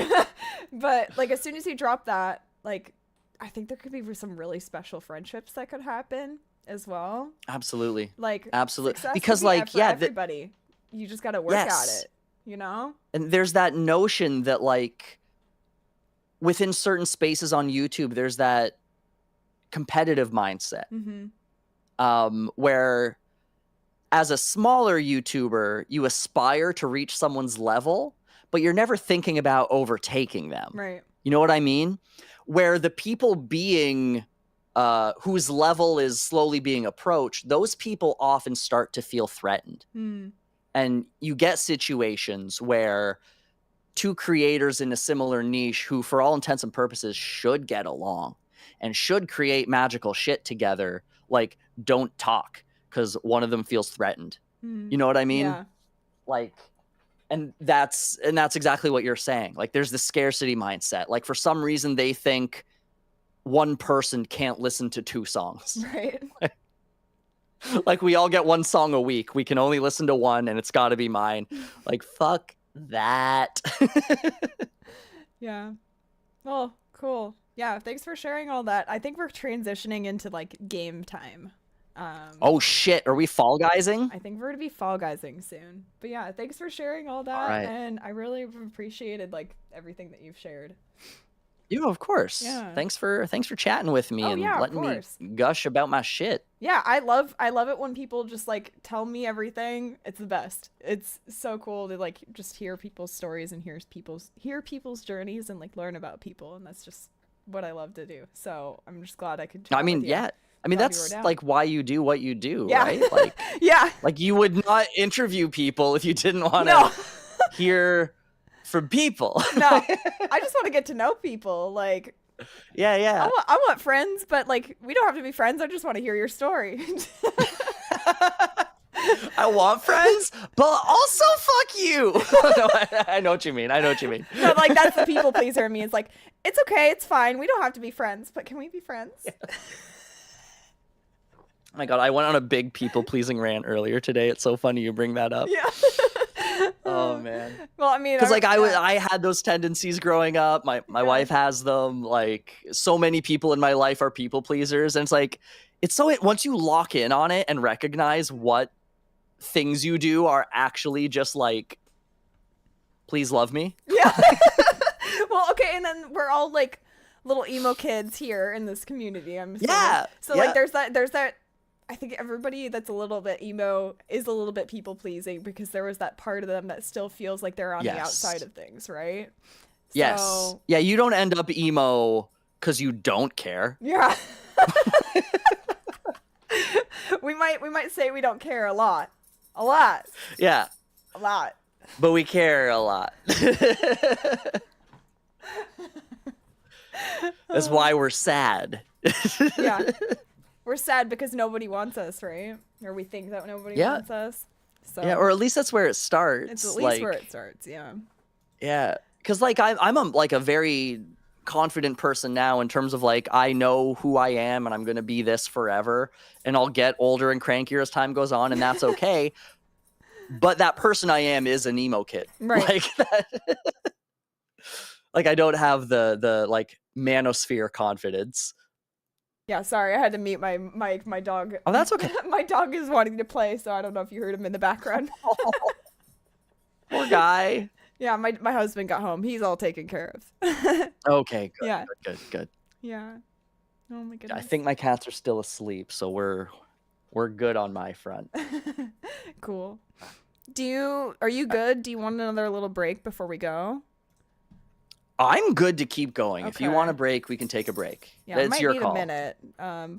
but like as soon as you drop that, like, I think there could be some really special friendships that could happen as well. Absolutely. Like, Absolutely. success Because could be like, for everybody. You just got to work at it, you know? And there's that notion that like within certain spaces on YouTube, there's that competitive mindset where as a smaller YouTuber, you aspire to reach someone's level, but you're never thinking about overtaking them. Right. You know what I mean? Where the people being whose level is slowly being approached, those people often start to feel threatened. And you get situations where 2 creators in a similar niche who, for all intents and purposes, should get along and should create magical shit together, like, don't talk because one of them feels threatened. You know what I mean? Yeah. Like, and that's exactly what you're saying. Like, there's the scarcity mindset. Like, for some reason, they think one person can't listen to 2 songs. Right. Like, we all get 1 song a week. We can only listen to 1, and it's got to be mine. Like, fuck that. Yeah. Well, cool. Yeah, thanks for sharing all that. I think we're transitioning into like game time. Oh shit, are we Fall Guysing? I think we're gonna be Fall Guysing soon. But yeah, thanks for sharing all that, right. and I really appreciated like everything that you've shared. Yeah, of course. Yeah. Thanks for chatting with me Oh, and yeah, of letting me course. gush about my shit. Yeah, I love it when people just like tell me everything. It's the best. It's so cool to like just hear people's stories and hear people's journeys and like learn about people, and that's just what I love to do. So I'm just glad I could chat I mean, with you. yeah. I mean, Glad you were that's down. like why you do what you do, Yeah. right? Like, Yeah. like you would not interview people if you didn't want to No. hear from people. No. I just want to get to know people. Like, Yeah. I want friends, but like we don't have to be friends. I just want to hear your story. I want friends, but also fuck you. No, I know what you mean. No, like that's the people pleaser in me. It's like, it's okay, it's fine. We don't have to be friends, but can we be friends? Yeah. Oh my god, I went on a big people pleasing rant earlier today. It's so funny you bring that up. Yeah. Oh man. Well, I mean, Because like yeah. I had those tendencies growing up. My wife has them. Like so many people in my life are people pleasers, and it's like once you lock in on it and recognize what things you do are actually just like, please love me. Yeah. Well, okay, and then we're all like little emo kids here in this community. I'm assuming. Yeah. So like, there's that. I think everybody that's a little bit emo is a little bit people pleasing because there was that part of them that still feels like they're on the outside of things, right? Yes. So, Yeah, you don't end up emo because you don't care. yeah. we might say we don't care a lot. A lot. Yeah. A lot. But we care a lot. That's why we're sad. Yeah. We're sad because nobody wants us, right? Or we think that nobody wants us. So Yeah, or at least that's where it starts. it's at least where it starts, yeah. Yeah, because like I'm a very confident person now in terms of like I know who I am and I'm gonna be this forever, and I'll get older and crankier as time goes on, and that's okay. But that person I am is an emo kid, Right? Like that. Like I don't have the like manosphere confidence. Yeah, sorry, I had to mute my dog. Oh, that's okay. My dog is wanting to play, so I don't know if you heard him in the background. Poor guy. Yeah, my husband got home. He's all taken care of. Okay, good, Yeah. good. Yeah. Oh my goodness. I think my cats are still asleep, so we're good on my front. Cool. Are you good? Do you want another little break before we go? I'm good to keep going. If you Okay. want a break, we can take a break. Yeah, I It's might your need call. a minute.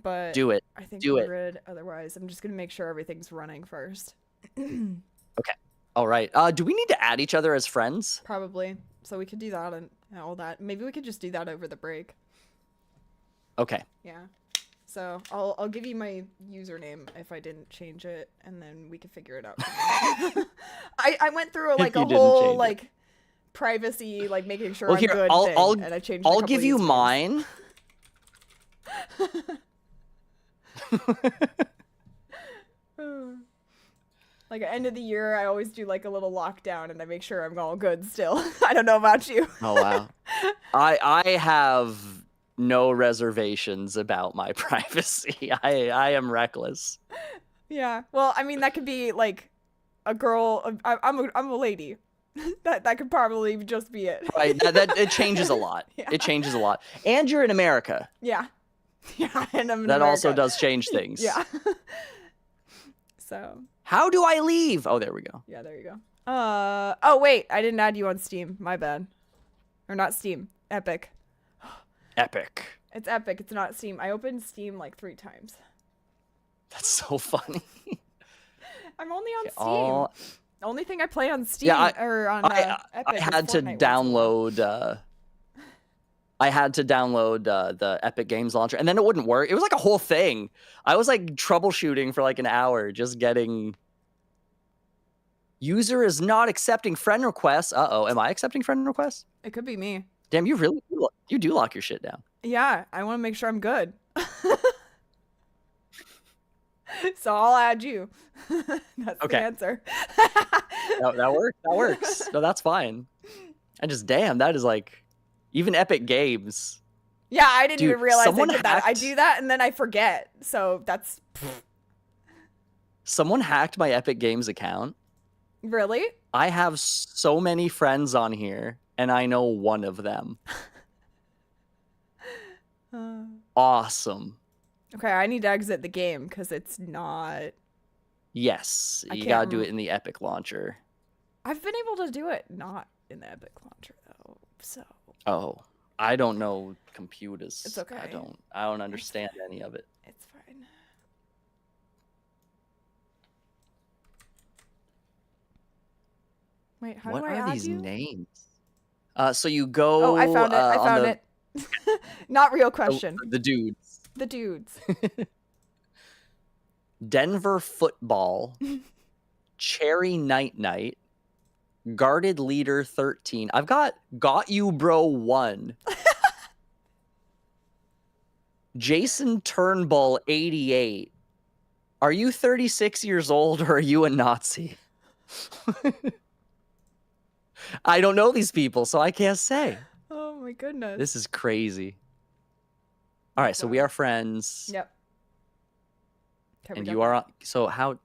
But Do it. I think Do we're it. good otherwise. I'm just gonna make sure everything's running first. All right. Do we need to add each other as friends? Probably. So we could do that and all that. Maybe we could just do that over the break. Okay. Yeah. So I'll give you my username if I didn't change it, and then we can figure it out. I went through If like a you didn't whole change it. like privacy, like making sure Well, I'm here, good I'll- thing, I'll- and I changed. a I'll couple give you usernames. mine. Like at end of the year, I always do like a little lockdown, and I make sure I'm all good still. I don't know about you. Oh wow. I have no reservations about my privacy. I am reckless. Yeah. Well, I mean, that could be like a girl. I'm a lady. that could probably just be it. Right. That it changes a lot. Yeah. It changes a lot. And you're in America. Yeah. Yeah, and I'm in That also America. does change things. Yeah. So, How do I leave? Oh, there we go. yeah, there you go. Oh wait, I didn't add you on Steam. My bad. Or not Steam. Epic. Epic. It's Epic. It's not Steam. I opened Steam like 3 times. That's so funny. I'm only on Steam. All- The only thing I play on Steam Yeah, or on I Epic is had to Fortnite once in a while. download. I had to download the Epic Games launcher, and then it wouldn't work. It was like a whole thing. I was like troubleshooting for like an hour, just getting. User is not accepting friend requests. Uh-oh, am I accepting friend requests? It could be me. Damn, you do lock your shit down. Yeah, I want to make sure I'm good. So I'll add you. That's Okay. the answer. That works. That works. No, that's fine. I just damn, that is like, even Epic Games Yeah, I didn't Dude, even realize I someone did that. I hacked- do that and then I forget. So that's Someone hacked my Epic Games account. really? I have so many friends on here, and I know one of them. Awesome. Okay, I need to exit the game because it's not. Yes, I you can't gotta do it in the Epic launcher. I've been able to do it not in the Epic launcher though. So Oh, I don't know computers. It's okay. I don't understand any of it. it's fine. Wait, how What do I are add these you? names? So you go. Oh, I found it. I on found the- it. Not real question. The dudes. The dudes. Denver Football, Cherry Night Night, Guarded Leader 13. I've got You Bro 1. Jason Turnbull 88. Are you 36 years old or are you a Nazi? I don't know these people, so I can't say. Oh my goodness. This is crazy. All right, so we are friends. Yep. Okay, we And got you are that. on, so how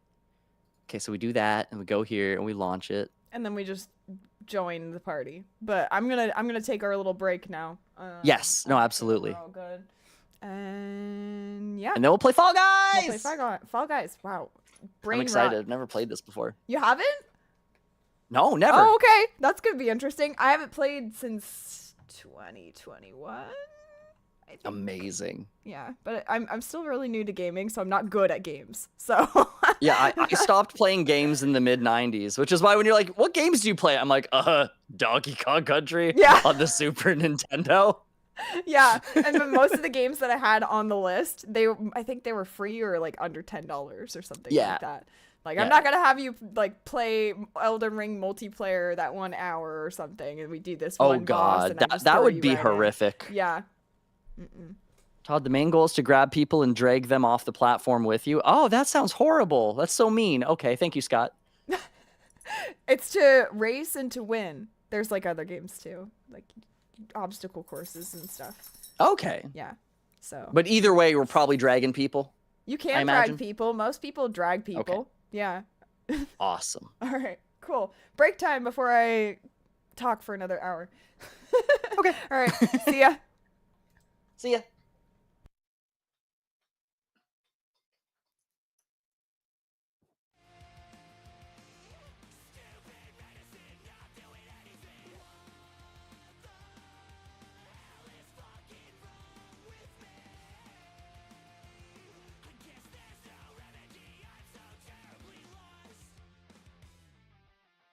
okay, so we do that and we go here and we launch it. And then we just join the party. But I'm gonna take our little break now. Yes, no, I think absolutely. we're all good. And yeah, And then we'll play Fall Guys. we'll play Fall Guys. Wow, brain I'm excited. rot. I've never played this before. You haven't? No, never. Oh, okay. That's gonna be interesting. I haven't played since 2021. I think. Amazing. Yeah, but I'm still really new to gaming, so I'm not good at games. So Yeah, I stopped playing games in the mid 90s, which is why when you're like, what games do you play? I'm like, Donkey Kong Country Yeah. on the Super Nintendo. yeah, and but most of the games that I had on the list, I think they were free or like under $10 or something Yeah. like that. Like Yeah. I'm not gonna have you like play Elden Ring multiplayer that 1 hour or something, and we do this Oh one boss. god, And I that just that throw would you be right in. horrific. Yeah. Todd, the main goal is to grab people and drag them off the platform with you. Oh, that sounds horrible. That's so mean. Okay, thank you, Scott. It's to race and to win. There's like other games too, like obstacle courses and stuff. Okay. Yeah. So But either way, we're probably dragging people. you I can imagine. drag people. Most people drag people. Yeah. Awesome. All right. Cool. Break time before I talk for another hour. Okay. All right. See ya. See ya.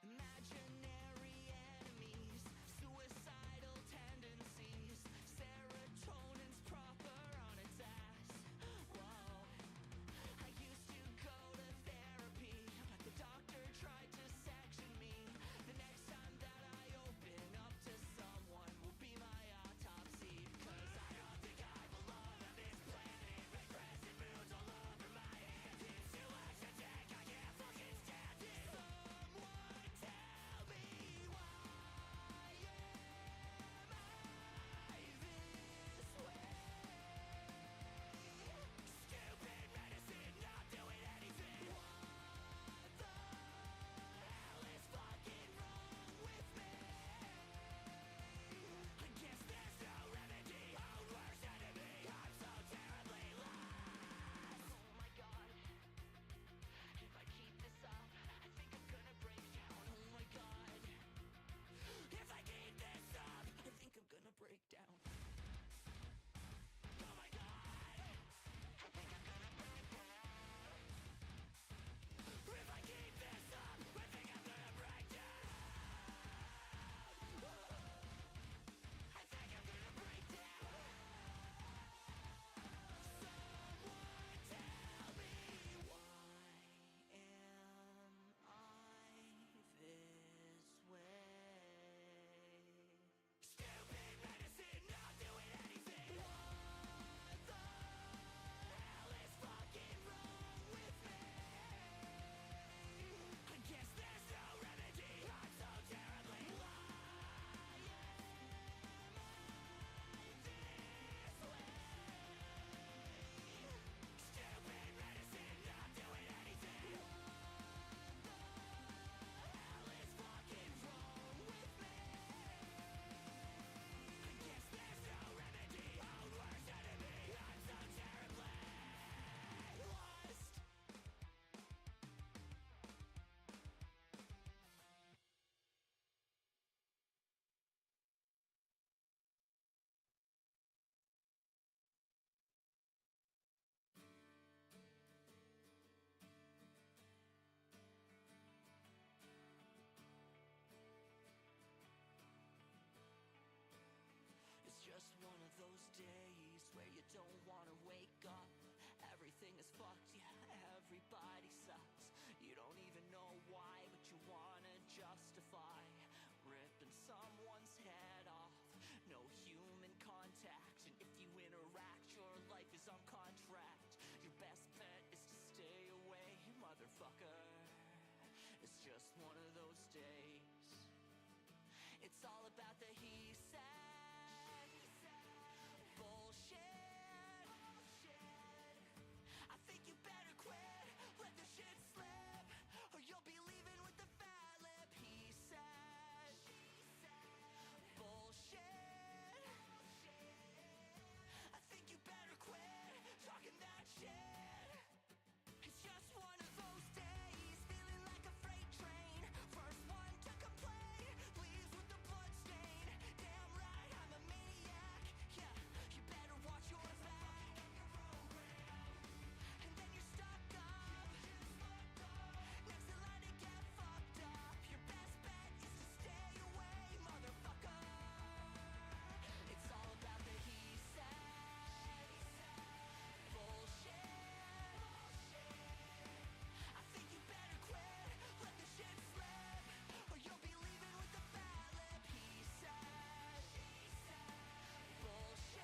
Imaginary enemies, suicidal tendencies, serotonin's It's all about the he said bullshit. I think you better quit, let the shit slip, or you'll be leaving with the fat lip. He said bullshit. I think you better quit talking that shit. It's just one of those days, feeling like a freight train. First one to complain, leaves with the blood stain. Damn right, I'm a maniac. Yeah, you better watch your back. And then you're stuck up. Next in line to get fucked up. Your best bet is to stay away, motherfucker. It's all about the he said bullshit. I think you better quit, let the shit slip, or you'll be leaving with the fat lip. He said bullshit.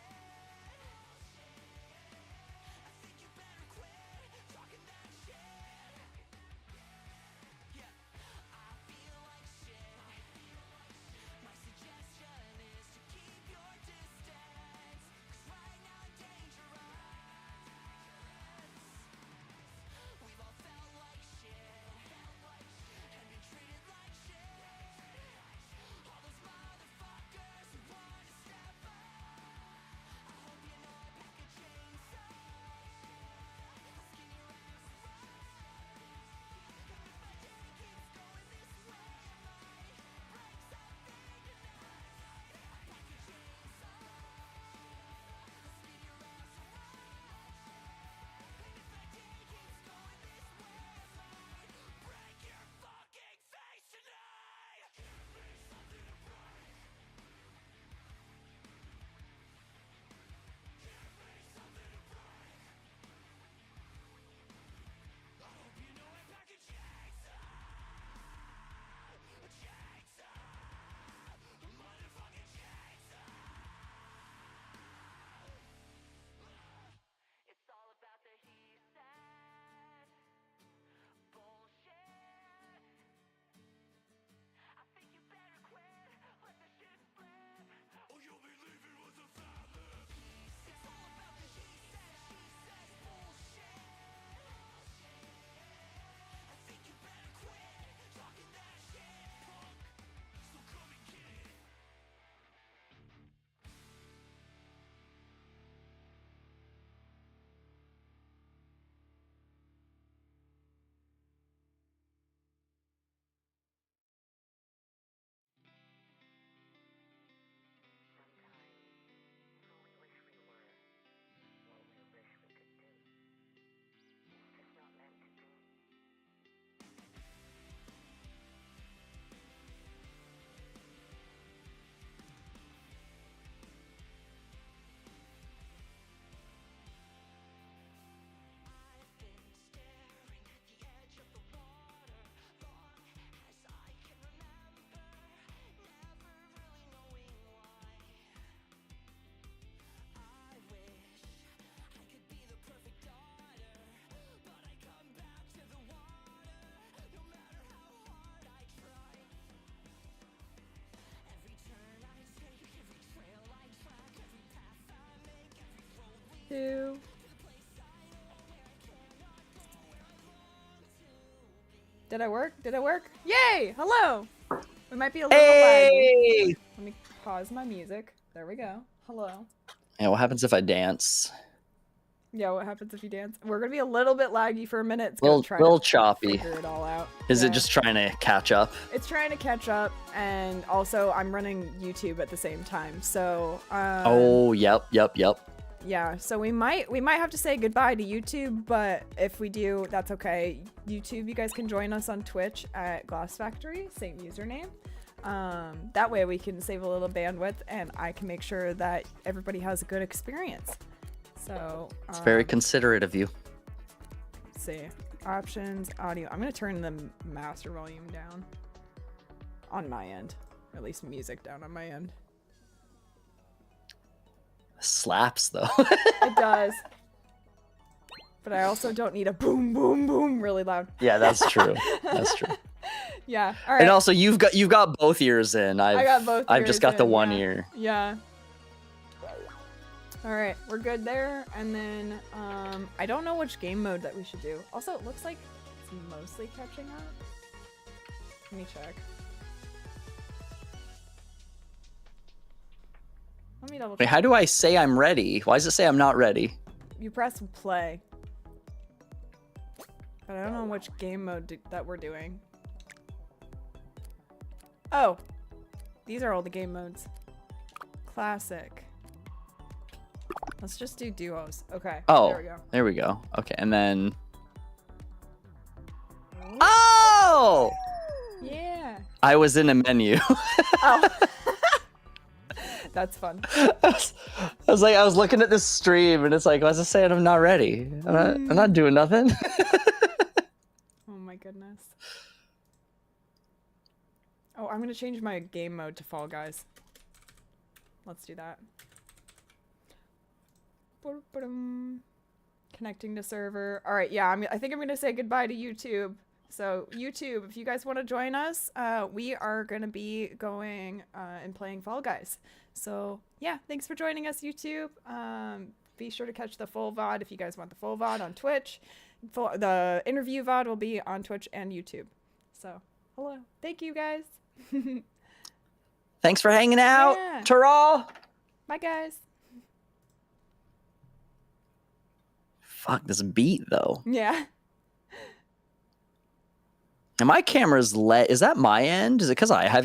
I think you better quit talking that shit. Yeah, I feel like shit. My suggestion is to keep your distance, 'cause right now I'm dangerous. We've all felt like shit and been treated like shit. All those motherfuckers who want to step up, I hope you know I pack a chainsaw. I'll skin your ass alive. And if my day keeps going this way, I might break something tonight. I pack a chainsaw. I'll skin your ass alive. And if my day keeps going this way, I might break your fucking face tonight. Give me something to break. Give me something to break. I hope you know I pack a chainsaw. A chainsaw. A motherfucking chainsaw. It's all about the he said bullshit. I think you better quit, let the shit slip, or you'll be leaving with a fat lip. It's all about the he said, she says bullshit. I think you better quit talking that shit, punk. So come and get it. I've been staring at the edge of the water long as I can remember, never really knowing why. I wish I could be the perfect daughter, but I come back to the water no matter how hard I try. Every turn I take, every trail I track, every path I make, every road leads Two. Did I work? Did it work? Yay! Hello! We might be a little laggy. Hey! Let me pause my music. There we go. Hello. Yeah, what happens if I dance? Yeah, what happens if you dance? We're gonna be a little bit laggy for a minute. It's gonna try Little to choppy. figure it all out. Is Yeah. it just trying to catch up? It's trying to catch up, and also I'm running YouTube at the same time. So Oh, yep. yeah, so we might have to say goodbye to YouTube, but if we do, that's okay. YouTube, you guys can join us on Twitch at Glass Factory, same username. That way we can save a little bandwidth, and I can make sure that everybody has a good experience. So It's very considerate of you. let's see, options, audio. I'm gonna turn the master volume down on my end, or at least music down on my end. Slaps though. It does. But I also don't need a boom, boom, boom really loud. Yeah, that's true. That's true. Yeah. All right. And also, you've got both ears in. I got both. I've just ears got the in, one yeah. ear. Yeah. All right, we're good there. And then I don't know which game mode that we should do. Also, it looks like it's mostly catching up. Let me check. Let me double Wait, check. how do I say I'm ready? Why does it say I'm not ready? You press play. But I don't know which game mode that we're doing. Oh, these are all the game modes. Classic. Let's just do duos. Okay. Oh, There we go. there we go. Okay, and then. Oh! Yeah. I was in a menu. Oh. That's fun. I was looking at this stream and it's like, why is it saying I'm not ready? I'm not doing nothing. Oh my goodness. Oh, I'm gonna change my game mode to Fall Guys. Let's do that. Connecting to server. All right, yeah, I think I'm gonna say goodbye to YouTube. So YouTube, if you guys want to join us, we are gonna be going and playing Fall Guys. So yeah, thanks for joining us, YouTube. Be sure to catch the full VOD if you guys want the full VOD on Twitch. The interview VOD will be on Twitch and YouTube. So hello, thank you guys. Thanks for hanging out. Yeah. Ta-ra! Bye guys. Fuck this beat though. Yeah. And my camera's is that my end? Is it because I have